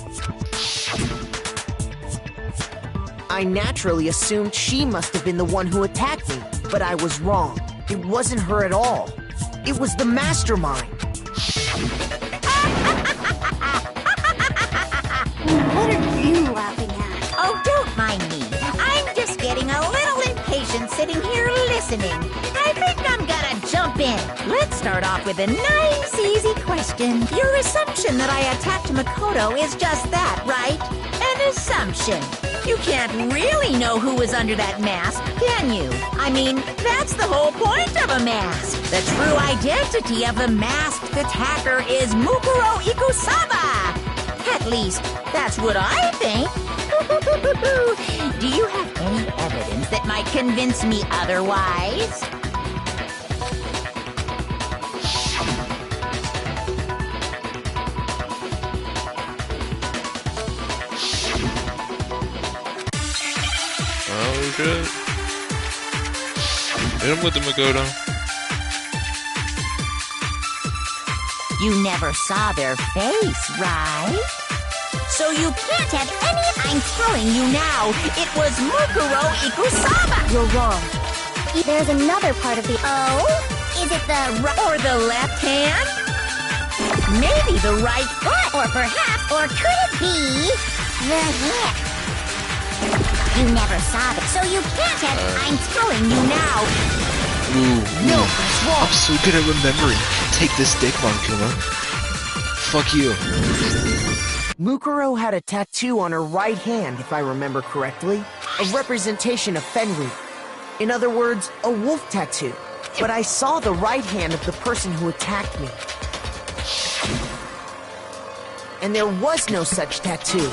Speaker 10: I naturally assumed she must have been the one who attacked me, but I was wrong. It wasn't her at all. It was the mastermind.
Speaker 2: What are you laughing at?
Speaker 4: Oh, don't mind me. I'm just getting a little impatient sitting here listening. I think I'm gonna jump in. Let's start off with a nice, easy question. Your assumption that I attacked Makoto is just that, right? An assumption. You can't really know who was under that mask, can you? I mean, that's the whole point of a mask. The true identity of the masked attacker is Mukuro Ikusaba. At least, that's what I think. Do you have any evidence that might convince me otherwise?
Speaker 1: shit. Hit him with the Makoto.
Speaker 4: You never saw their face, right? So you can't have any... I'm telling you now, it was Mukuro Ikusaba!
Speaker 8: You're wrong.
Speaker 2: There's another part of the...
Speaker 4: Oh? Is it the right or the left hand? Maybe the right foot,
Speaker 2: or perhaps, or could it be the hip? You never saw it, so you can't have... I'm telling you now.
Speaker 1: Ooh,
Speaker 10: No, that's wrong.
Speaker 1: I'm so good at remembering. Take this dick, Monkuma. Fuck you.
Speaker 10: Mukuro had a tattoo on her right hand, if I remember correctly. A representation of Fenrir. In other words, a wolf tattoo. But I saw the right hand of the person who attacked me. And there was no such tattoo.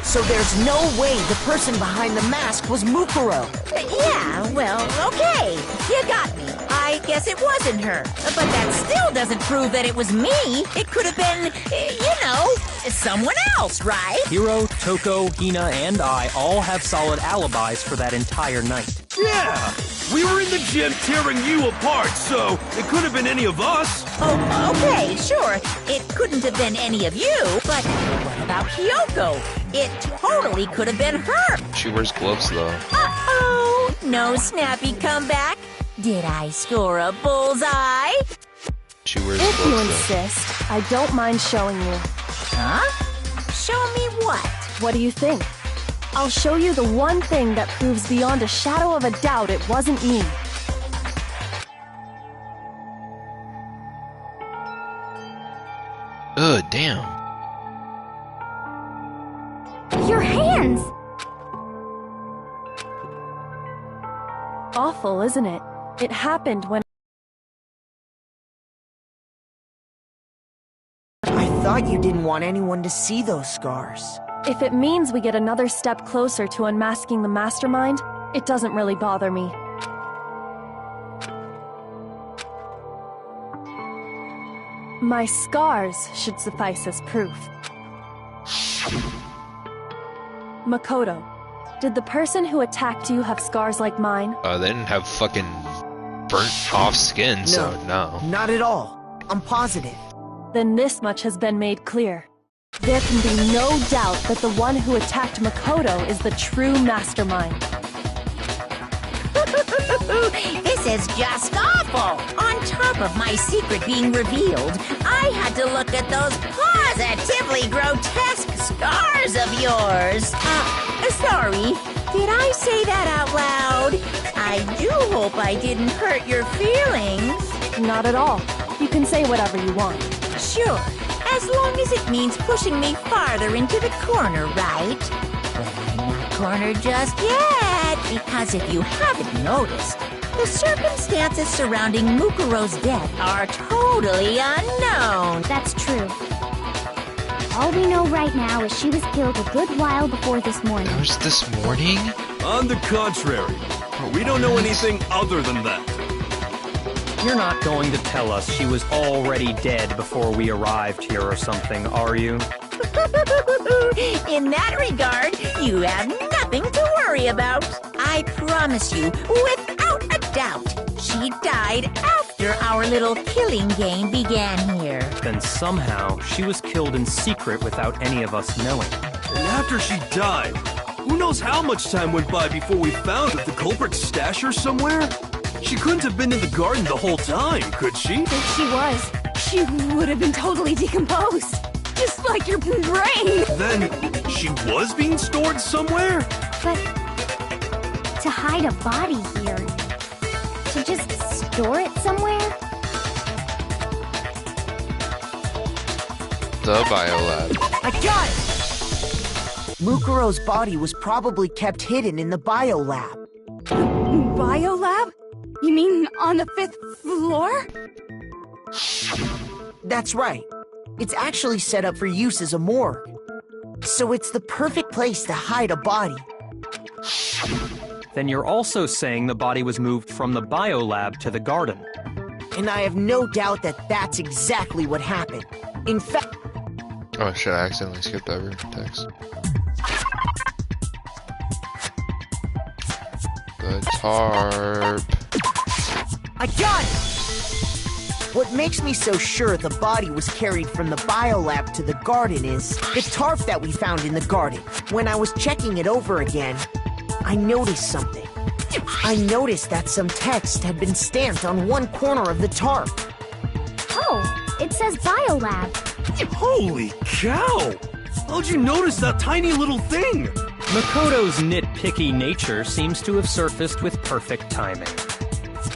Speaker 10: So there's no way the person behind the mask was Mukuro.
Speaker 4: Yeah, well, okay. You got me. I guess it wasn't her. But that still doesn't prove that it was me. It could have been, you know, someone else, right?
Speaker 11: Hiro, Toko, Hina, and I all have solid alibis for that entire night.
Speaker 6: Yeah! We were in the gym tearing you apart, so it could have been any of us.
Speaker 4: Oh, okay, sure. It couldn't have been any of you, but what about Kyoko? It totally could have been her.
Speaker 1: She wears gloves, though.
Speaker 4: Uh-oh! No snappy comeback? Did I score a bullseye?
Speaker 1: She wears
Speaker 8: If
Speaker 1: gloves,
Speaker 8: you
Speaker 1: though.
Speaker 8: insist, I don't mind showing you.
Speaker 4: Huh? Show me what?
Speaker 8: What do you think? I'll show you the one thing that proves beyond a shadow of a doubt it wasn't me.
Speaker 1: Ugh, damn.
Speaker 2: Your hands!
Speaker 8: Awful, isn't it? It happened when...
Speaker 10: I thought you didn't want anyone to see those scars.
Speaker 8: If it means we get another step closer to unmasking the mastermind, it doesn't really bother me. My scars should suffice as proof. Makoto, did the person who attacked you have scars like mine?
Speaker 1: They didn't have fucking burnt off skin, so no.
Speaker 10: Not at all. I'm positive.
Speaker 8: Then this much has been made clear. There can be no doubt that the one who attacked Makoto is the true mastermind.
Speaker 4: This is just awful! On top of my secret being revealed, I had to look at those positively grotesque scars of yours. Sorry, did I say that out loud? I do hope I didn't hurt your feelings.
Speaker 8: Not at all. You can say whatever you want.
Speaker 4: Sure, as long as it means pushing me farther into the corner, right? But I'm not cornered just yet, because if you haven't noticed, the circumstances surrounding Mukuro's death are totally unknown.
Speaker 2: That's true. All we know right now is she was killed a good while before this morning.
Speaker 1: That was this morning?
Speaker 6: On the contrary, we don't know anything other than that.
Speaker 11: You're not going to tell us she was already dead before we arrived here or something, are you?
Speaker 4: In that regard, you have nothing to worry about. I promise you, without a doubt, she died after our little killing game began here.
Speaker 11: Then somehow she was killed in secret without any of us knowing.
Speaker 6: And after she died, who knows how much time went by before we found that the culprit stashed her somewhere? She couldn't have been in the garden the whole time, could she?
Speaker 2: If she was, she would have been totally decomposed. Just like your brain.
Speaker 6: Then, she was being stored somewhere?
Speaker 2: But to hide a body here, to just store it somewhere?
Speaker 1: The biolab.
Speaker 10: I got it! Mukuro's body was probably kept hidden in the biolab.
Speaker 2: Biolab? You mean on the 5th floor?
Speaker 10: That's right. It's actually set up for use as a morgue. So it's the perfect place to hide a body.
Speaker 11: Then you're also saying the body was moved from the biolab to the garden.
Speaker 10: And I have no doubt that that's exactly what happened. In fact...
Speaker 1: Oh shit, I accidentally skipped over text. The tarp.
Speaker 10: I got it! What makes me so sure the body was carried from the biolab to the garden is the tarp that we found in the garden. When I was checking it over again, I noticed something. I noticed that some text had been stamped on one corner of the tarp.
Speaker 2: Oh, it says biolab.
Speaker 6: Holy cow! How'd you notice that tiny little thing?
Speaker 11: Makoto's nitpicky nature seems to have surfaced with perfect timing.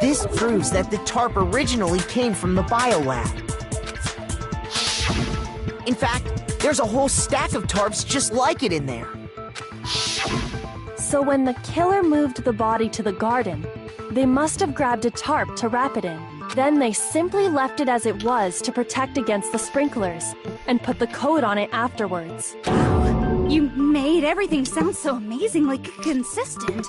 Speaker 10: This proves that the tarp originally came from the biolab. In fact, there's a whole stack of tarps just like it in there.
Speaker 8: So when the killer moved the body to the garden, they must have grabbed a tarp to wrap it in. Then they simply left it as it was to protect against the sprinklers, and put the coat on it afterwards.
Speaker 2: You made everything sound so amazingly consistent.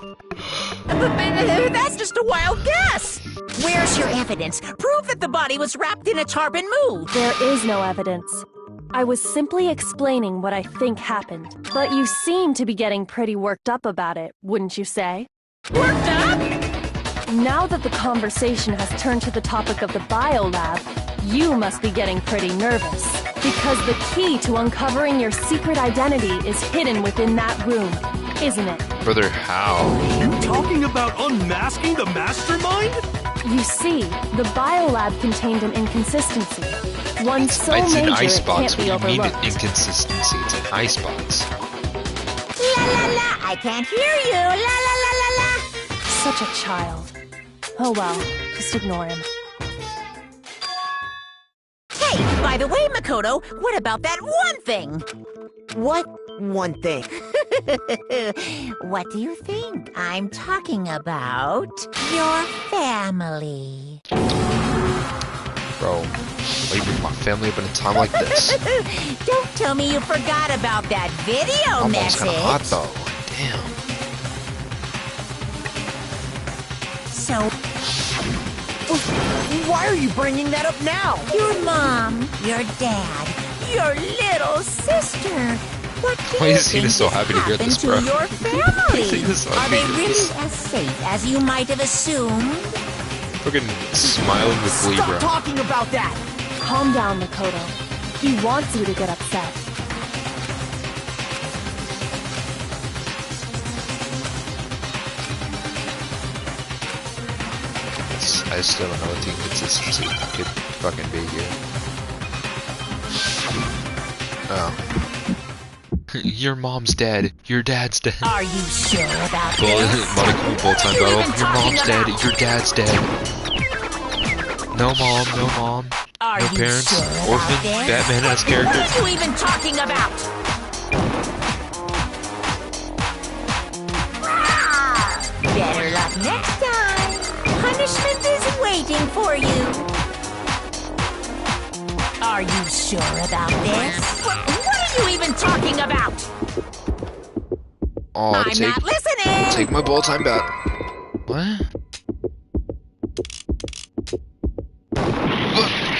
Speaker 4: That's just a wild guess! Where's your evidence? Prove that the body was wrapped in a tarp and moved!
Speaker 8: There is no evidence. I was simply explaining what I think happened. But you seem to be getting pretty worked up about it, wouldn't you say?
Speaker 4: Worked up?
Speaker 8: Now that the conversation has turned to the topic of the biolab, you must be getting pretty nervous. Because the key to uncovering your secret identity is hidden within that room, isn't it?
Speaker 1: Brother, how?
Speaker 6: You talking about unmasking the mastermind?
Speaker 8: You see, the biolab contained an inconsistency. One so
Speaker 1: It's an
Speaker 8: major it
Speaker 1: icebox.
Speaker 8: can't be
Speaker 1: What do you mean
Speaker 8: overlooked.
Speaker 1: an inconsistency? It's an icebox.
Speaker 4: La la la, I can't hear you. La la la la la.
Speaker 8: Such a child. Oh well, just ignore him.
Speaker 4: Hey, by the way, Makoto, what about that one thing?
Speaker 10: What one thing?
Speaker 4: What do you think? I'm talking about your family.
Speaker 1: Bro, why you bring my family up in a time like this?
Speaker 4: Don't tell me you forgot about that video
Speaker 1: Almost
Speaker 4: message.
Speaker 1: kind of hot though. Damn.
Speaker 4: So,
Speaker 10: Why are you bringing that up now?
Speaker 4: your mom, your dad, your little sister. What do
Speaker 1: Why
Speaker 4: you
Speaker 1: is Zena
Speaker 4: think
Speaker 1: so
Speaker 4: has
Speaker 1: happy to hear
Speaker 4: happened
Speaker 1: this, bro?
Speaker 4: to your family?
Speaker 1: Zena's so
Speaker 4: Are
Speaker 1: happy
Speaker 4: they
Speaker 1: to hear
Speaker 4: really
Speaker 1: this.
Speaker 4: as safe as you might have assumed?
Speaker 1: Fucking smiling with glee,
Speaker 10: Stop
Speaker 1: bro.
Speaker 10: talking about that!
Speaker 8: Calm down, Makoto. He wants you to get upset.
Speaker 1: I still don't know what the inconsistency could fucking be here. Oh. Your mom's dead. Your dad's dead.
Speaker 4: Are you sure about
Speaker 1: Well,
Speaker 4: this?
Speaker 1: Monica full-time
Speaker 4: What are you
Speaker 1: battle.
Speaker 4: even
Speaker 1: Your mom's
Speaker 4: talking
Speaker 1: dead.
Speaker 4: about?
Speaker 1: Your dad's dead. No mom, no mom.
Speaker 4: Are
Speaker 1: No
Speaker 4: you
Speaker 1: parents.
Speaker 4: sure about
Speaker 1: Orphan.
Speaker 4: this?
Speaker 1: Batman as
Speaker 4: What
Speaker 1: character.
Speaker 4: are you even talking about? Better luck next time. Punishment is waiting for you. Are you sure about this? What are you even talking about?
Speaker 1: Oh,
Speaker 4: I'm not listening.
Speaker 1: Take my full-time bat. What?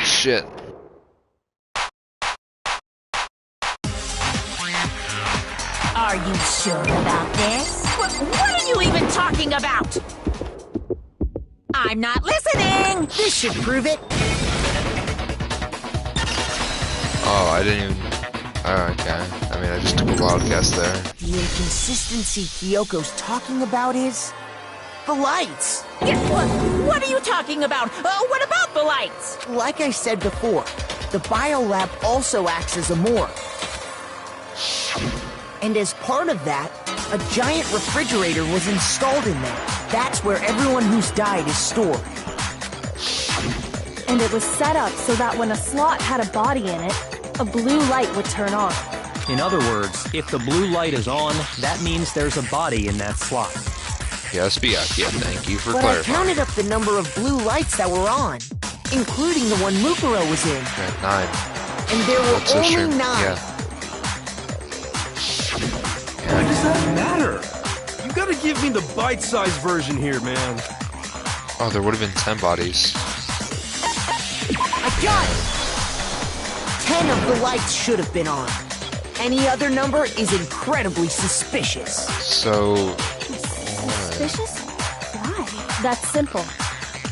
Speaker 1: Shit.
Speaker 4: Are you sure about this? What are you even talking about? I'm not listening.
Speaker 10: This should prove it.
Speaker 1: Oh, I didn't even... Oh, okay. I mean, I just took a wild guess there.
Speaker 10: The inconsistency Kyoko's talking about is... the lights!
Speaker 4: What are you talking about? What about the lights?
Speaker 10: Like I said before, the biolab also acts as a morgue. And as part of that, a giant refrigerator was installed in there. That's where everyone who's died is stored.
Speaker 8: And it was set up so that when a slot had a body in it, a blue light would turn on.
Speaker 11: In other words, if the blue light is on, that means there's a body in that slot.
Speaker 1: Yes, Byakuya, thank you for
Speaker 10: But I
Speaker 1: clarifying.
Speaker 10: counted up the number of blue lights that were on, including the one Mukuro was in.
Speaker 1: At 9.
Speaker 10: And there were
Speaker 1: What's this
Speaker 10: only
Speaker 1: stream?
Speaker 10: 9.
Speaker 1: Yeah.
Speaker 6: Why does that matter? You gotta give me the bite-sized version here, man.
Speaker 1: Oh, there would have been 10 bodies.
Speaker 10: I got it! 10 of the lights should have been on. Any other number is incredibly suspicious.
Speaker 1: So...
Speaker 8: Suspicious? That's simple.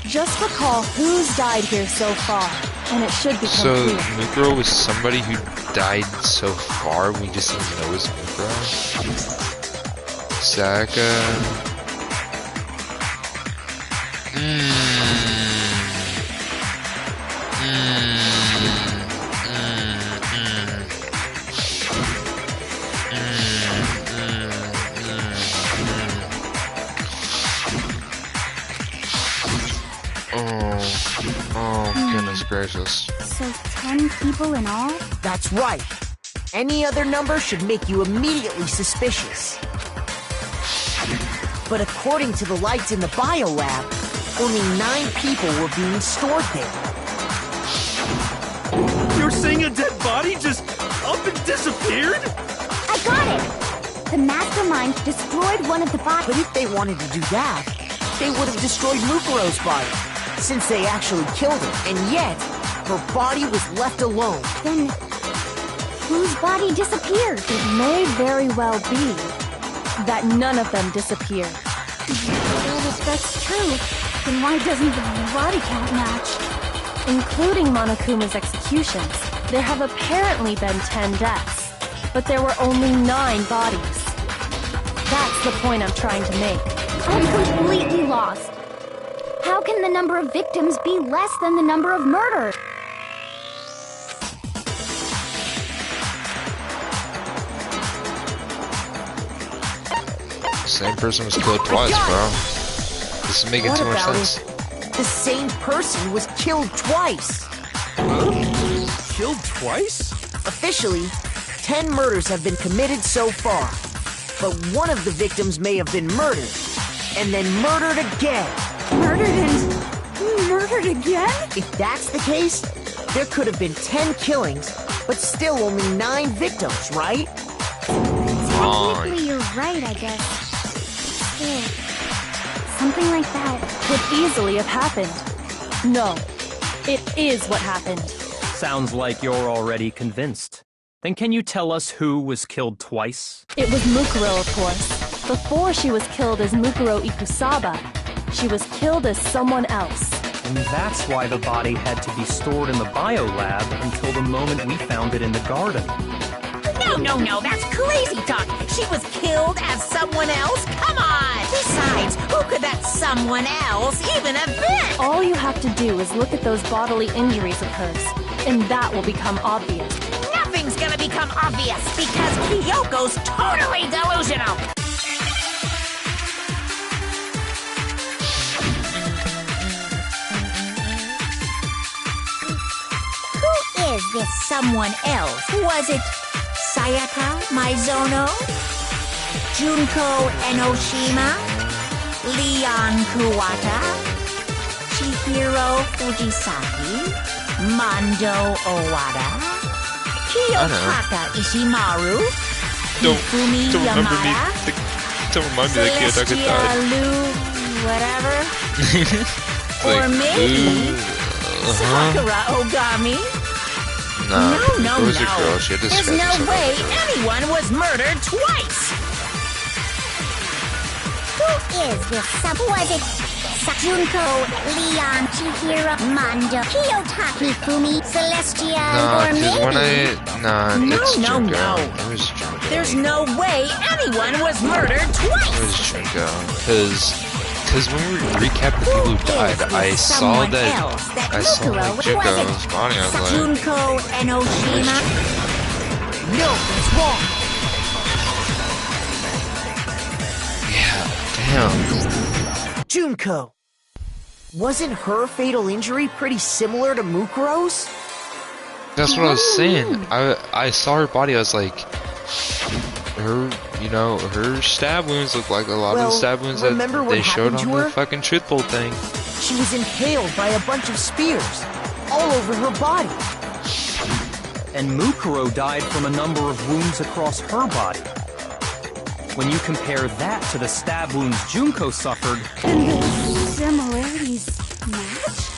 Speaker 8: Just recall who's died here so far, and it should become clear.
Speaker 1: So, Mukuro was somebody who died so far, we just didn't know it was Mukuro? Saka... Oh, goodness gracious.
Speaker 2: So 10 people in all?
Speaker 10: That's right. Any other number should make you immediately suspicious. But according to the lights in the biolab, only 9 people were being stored there.
Speaker 6: You're saying a dead body just up and disappeared?
Speaker 2: I got it! The mastermind destroyed one of the bodies.
Speaker 10: But if they wanted to do that, they would have destroyed Mukuro's body, since they actually killed her, and yet, her body was left alone.
Speaker 2: Then, whose body disappeared?
Speaker 8: It may very well be that none of them disappeared.
Speaker 2: Well, if that's true, then why doesn't the body count match?
Speaker 8: Including Monokuma's executions, there have apparently been 10 deaths, but there were only 9 bodies. That's the point I'm trying to make.
Speaker 2: I'm completely lost. How can the number of victims be less than the number of murders?
Speaker 1: Same person was killed twice, bro. This is making too much sense.
Speaker 10: The same person was killed twice.
Speaker 6: Killed twice?
Speaker 10: Officially, 10 murders have been committed so far. But one of the victims may have been murdered, and then murdered again.
Speaker 2: Murdered and murdered again?
Speaker 10: If that's the case, there could have been 10 killings, but still only 9 victims, right?
Speaker 2: Technically, you're right, I guess. Still, something like that
Speaker 8: could easily have happened. No, it is what happened.
Speaker 11: Sounds like you're already convinced. Then can you tell us who was killed twice?
Speaker 8: It was Mukuro, of course. Before she was killed as Mukuro Ikusaba, she was killed as someone else.
Speaker 11: And that's why the body had to be stored in the biolab until the moment we found it in the garden.
Speaker 4: No, that's crazy talk. She was killed as someone else? Come on! Besides, who could that someone else even have been?
Speaker 8: All you have to do is look at those bodily injuries of hers, and that will become obvious.
Speaker 4: Nothing's gonna become obvious because Kyoko's totally delusional! Who is this someone else? Was it Sayaka Maizono? Junko Enoshima? Leon Kuwata? Chihiro Fujisaki? Mondo Owada? Kiyotaka Ishimaru? Hifumi Yamada?
Speaker 1: Don't remind me that Kiyotaka died.
Speaker 4: Lu, whatever? Or maybe Sakura Ogami?
Speaker 1: No, it was a girl. She had to
Speaker 4: There's no way anyone was murdered twice!
Speaker 2: Who is this sub? Was it Junko, Leon, Chihiro, Mondo, Kiyotaki, Fumi, Celestia, or maybe...
Speaker 1: it's Junko.
Speaker 4: No.
Speaker 1: It was Junko.
Speaker 4: There's no way anyone was murdered twice!
Speaker 1: It was Junko. Because when we recapped the people who died, I saw like Junko's body. I was like,
Speaker 4: Junko Enoshima?
Speaker 10: No, that's wrong.
Speaker 1: Yeah, damn.
Speaker 10: Junko. Wasn't her fatal injury pretty similar to Mukuro's?
Speaker 1: That's what I was saying. I saw her body. I was like, her stab wounds look like a lot of the stab wounds that they showed on the fucking truth bowl thing.
Speaker 10: She was impaled by a bunch of spears all over her body.
Speaker 11: And Mukuro died from a number of wounds across her body. When you compare that to the stab wounds Junko suffered...
Speaker 2: And the similarities match?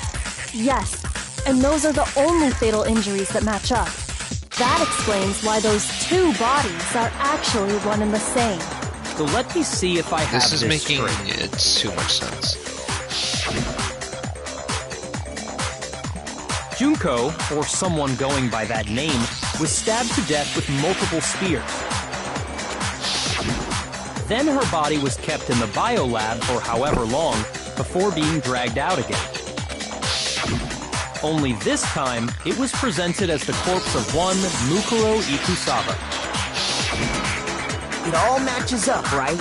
Speaker 8: Yes, and those are the only fatal injuries that match up. That explains why those 2 bodies are actually one and the same.
Speaker 11: So let me see if I have this
Speaker 1: making
Speaker 11: straight.
Speaker 1: it too much sense.
Speaker 11: Junko, or someone going by that name, was stabbed to death with multiple spears. Then her body was kept in the biolab for however long before being dragged out again. Only this time, it was presented as the corpse of one Mukuro Ikusawa.
Speaker 10: It all matches up, right?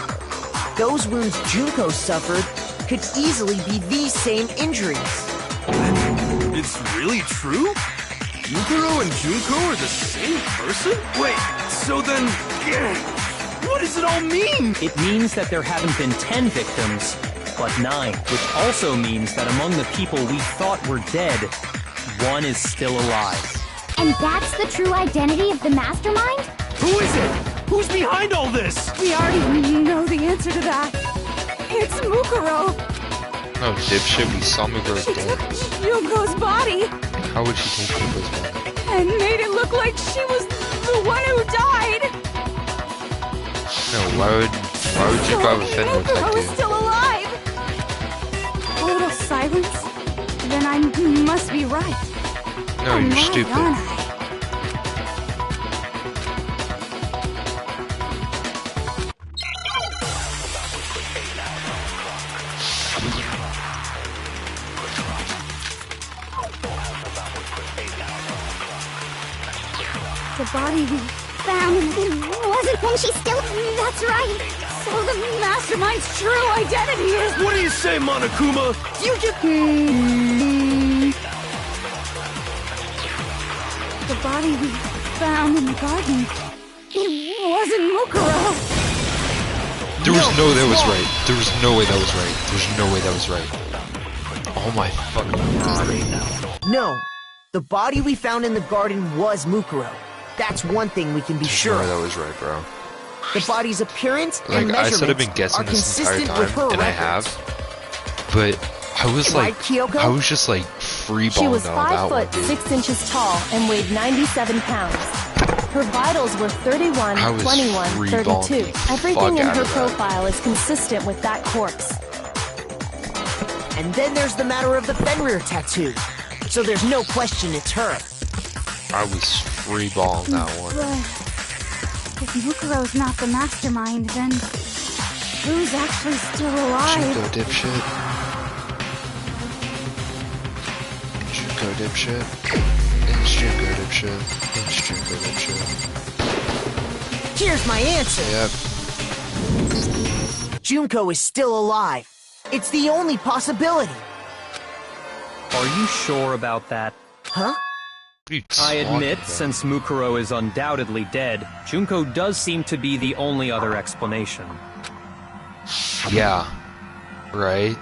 Speaker 10: Those wounds Junko suffered could easily be these same injuries.
Speaker 6: It's really true? Mukuro and Junko are the same person? Wait, so then... what does it all mean?
Speaker 11: It means that there haven't been 10 victims, but 9, which also means that among the people we thought were dead, one is still alive.
Speaker 2: And that's the true identity of the mastermind?
Speaker 6: Who is it? Who's behind all this?
Speaker 8: We already know the answer to that. It's Mukuro.
Speaker 1: No, dipshit, we saw Mukuro's
Speaker 8: She
Speaker 1: dead.
Speaker 8: took Junko's body
Speaker 1: How would she take Mukuro's body?
Speaker 8: and made it look like she was the one who died.
Speaker 1: No, why would you have a Fenrir
Speaker 8: Mukuro is
Speaker 1: tattoo?
Speaker 8: still alive. Total silence? Then I must be right.
Speaker 1: No, you're stupid.
Speaker 8: Aren't I? The body we found
Speaker 2: Wasn't when she still... That's right.
Speaker 8: so the mastermind's true identity is...
Speaker 6: What do you say, Monokuma?
Speaker 8: You just... The body we found in the garden... It wasn't Mukuro.
Speaker 1: There was no way that was right. There was no way that was right. There's no way that was right. Oh my fucking god.
Speaker 10: No, the body we found in the garden was Mukuro. That's one thing we can be
Speaker 1: There's
Speaker 10: sure
Speaker 1: no way
Speaker 10: of.
Speaker 1: that was right, bro.
Speaker 10: The body's appearance
Speaker 1: Like,
Speaker 10: and
Speaker 1: I said I've been
Speaker 10: measurements
Speaker 1: guessing
Speaker 10: are
Speaker 1: this entire
Speaker 10: consistent with her
Speaker 1: time, and I
Speaker 10: records.
Speaker 1: have. But I was
Speaker 10: Right,
Speaker 1: like,
Speaker 10: Kyoko?
Speaker 1: I was just like free
Speaker 8: She
Speaker 1: balling
Speaker 8: was
Speaker 1: on
Speaker 8: 5
Speaker 1: that one,
Speaker 8: foot
Speaker 1: dude.
Speaker 8: 6 inches tall and weighed 97 pounds. Her vitals were 31,
Speaker 1: I was
Speaker 8: 21,
Speaker 1: free
Speaker 8: 32.
Speaker 1: balling the
Speaker 8: Everything
Speaker 1: fuck
Speaker 8: in
Speaker 1: out
Speaker 8: her
Speaker 1: of that.
Speaker 8: profile is consistent with that corpse.
Speaker 10: And then there's the matter of the Fenrir tattoo. So there's no question it's her.
Speaker 1: I was free balling that one.
Speaker 2: But if Mukuro's not the mastermind, then who's actually still alive?
Speaker 1: Junko dipshit. Junko dipshit. It's Junko dipshit. It's Junko dipshit.
Speaker 10: Here's my answer.
Speaker 1: Yep.
Speaker 10: Junko is still alive. It's the only possibility.
Speaker 11: Are you sure about that?
Speaker 10: Huh?
Speaker 11: I admit, since Mukuro is undoubtedly dead, Junko does seem to be the only other explanation.
Speaker 1: Yeah. Right?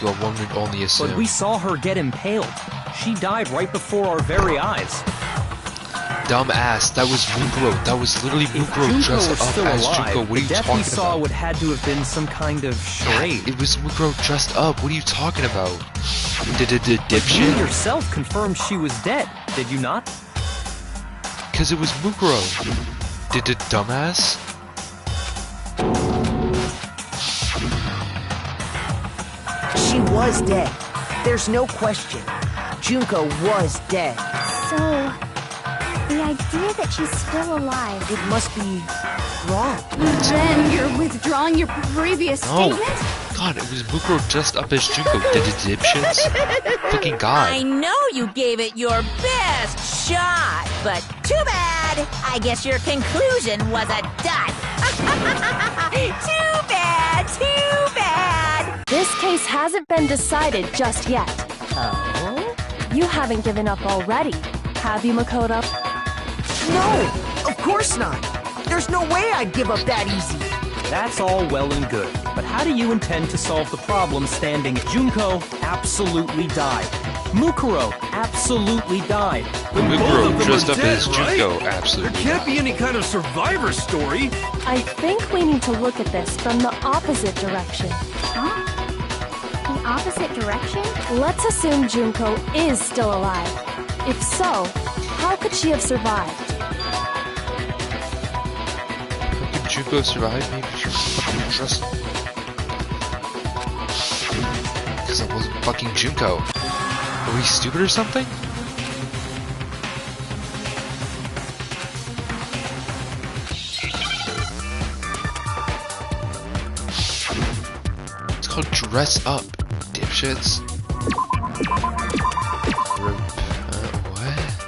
Speaker 1: One would only assume.
Speaker 11: But we saw her get impaled. She died right before our very eyes.
Speaker 1: Dumbass, that was Mukuro. That was literally Mukuro
Speaker 11: Junko
Speaker 1: dressed
Speaker 11: was
Speaker 1: up
Speaker 11: still
Speaker 1: as
Speaker 11: alive.
Speaker 1: Junko. What are you
Speaker 11: the death
Speaker 1: talking
Speaker 11: we saw
Speaker 1: about?
Speaker 11: would had to have been some kind of charade.
Speaker 1: It was Mukuro dressed up. What are you talking about?
Speaker 11: You
Speaker 1: Dipshit?
Speaker 11: yourself confirmed she was dead, did you not?
Speaker 1: Because it was Mukuro. Dumbass?
Speaker 10: She was dead. There's no question. Junko was dead.
Speaker 2: So, the idea that she's still alive...
Speaker 10: It must be wrong.
Speaker 8: Then you're withdrawing your previous
Speaker 1: No.
Speaker 8: statement?
Speaker 1: God, it was Mukuro dressed up as Junko. Dipshits? Fucking
Speaker 4: I
Speaker 1: God.
Speaker 4: know you gave it your best shot, but too bad. I guess your conclusion was a dud. Too bad, too bad.
Speaker 8: This case hasn't been decided just yet.
Speaker 4: Oh?
Speaker 8: You haven't given up already, have you, Makoto?
Speaker 10: No, of course not. There's no way I'd give up that easy.
Speaker 11: That's all well and good, but how do you intend to solve the problem standing Junko absolutely died? Mukuro absolutely died.
Speaker 6: Both of
Speaker 1: Mukuro
Speaker 6: them
Speaker 1: dressed
Speaker 6: are
Speaker 1: up
Speaker 6: dead,
Speaker 1: as
Speaker 6: right?
Speaker 1: Junko
Speaker 6: There
Speaker 1: absolutely
Speaker 6: can't be
Speaker 1: died.
Speaker 6: any kind of survivor story.
Speaker 8: I think we need to look at this from the opposite direction.
Speaker 2: Huh? The opposite direction?
Speaker 8: Let's assume Junko is still alive. If so, how could she have survived?
Speaker 1: How could Junko survive? Maybe she was fucking dressed. Because it wasn't fucking Junko. Are we stupid or something? It's called Dress Up, dipshits. What?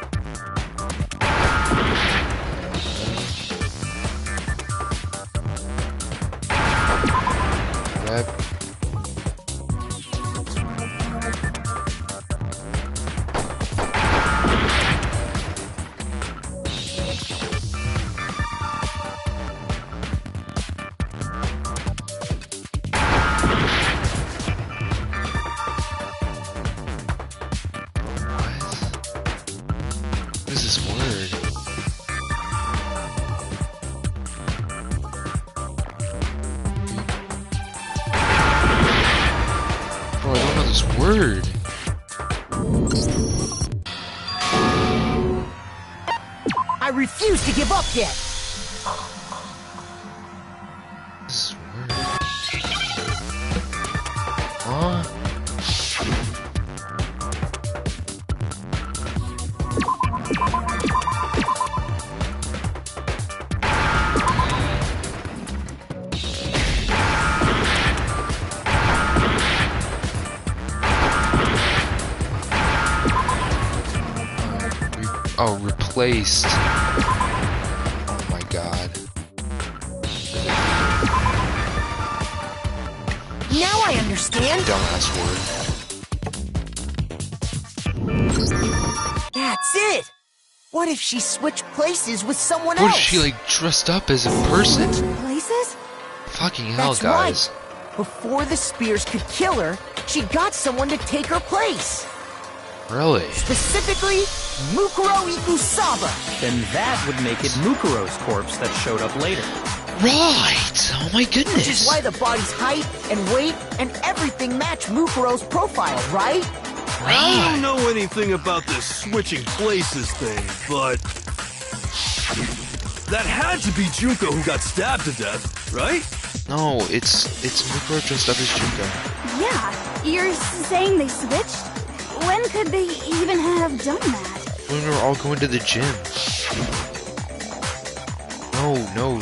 Speaker 1: Rep. What is this word? Bro, I don't know this word.
Speaker 10: I refuse to give up yet.
Speaker 1: This word. Huh? Oh, replaced. Oh my god.
Speaker 10: Now I understand.
Speaker 1: Dumbass word.
Speaker 10: That's it. What if she switched places with someone
Speaker 1: What
Speaker 10: else?
Speaker 1: if she, like, dressed up as a person?
Speaker 8: Places?
Speaker 1: Fucking hell,
Speaker 10: That's
Speaker 1: guys.
Speaker 10: right. Before the spears could kill her, she got someone to take her place.
Speaker 1: Really?
Speaker 10: Specifically, Mukuro Ikusaba.
Speaker 11: Then that would make it Mukuro's corpse that showed up later.
Speaker 1: Right! Oh my goodness!
Speaker 10: Which is why the body's height and weight and everything match Mukuro's profile, right?
Speaker 6: I don't know anything about this switching places thing, but that had to be Junko who got stabbed to death, right?
Speaker 1: No, it's Mukuro dressed up as Junko.
Speaker 2: Yeah, you're saying they switched? When could they even have done that?
Speaker 1: When we were all going to the gym. No.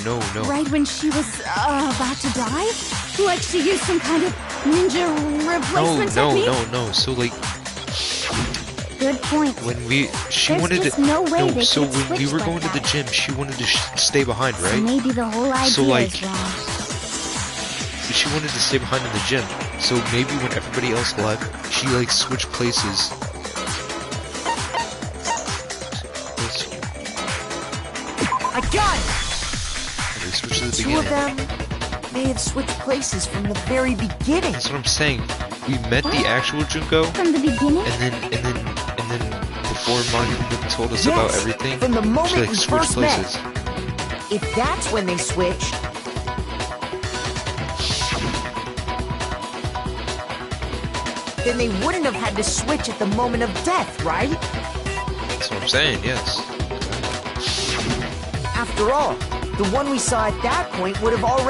Speaker 2: Right when she was about to die? Like she used some kind of ninja replacement technique?
Speaker 1: No. So like,
Speaker 2: Good point.
Speaker 1: when she
Speaker 2: There's
Speaker 1: wanted
Speaker 2: just
Speaker 1: to.
Speaker 2: no way they
Speaker 1: so
Speaker 2: could
Speaker 1: when we
Speaker 2: switch
Speaker 1: were
Speaker 2: like
Speaker 1: going to the
Speaker 2: that.
Speaker 1: gym, she wanted to stay behind, right?
Speaker 2: So maybe the whole idea
Speaker 1: So, like,
Speaker 2: is wrong.
Speaker 1: She wanted to stay behind in the gym. So maybe when everybody else left, she like switched places.
Speaker 10: I got it.
Speaker 1: They switched at the
Speaker 10: Two
Speaker 1: beginning.
Speaker 10: of them may have switched places from the very beginning.
Speaker 1: That's what I'm saying. We met the actual Junko,
Speaker 2: From the beginning?
Speaker 1: and then before Manga told us
Speaker 10: Yes,
Speaker 1: about everything,
Speaker 10: from the moment
Speaker 1: she like
Speaker 10: we
Speaker 1: switched
Speaker 10: first met.
Speaker 1: places.
Speaker 10: If that's when they switched, then they wouldn't have had to switch at the moment of death, right?
Speaker 1: That's what I'm saying. Yes.
Speaker 10: After all, the one we saw at that point would have already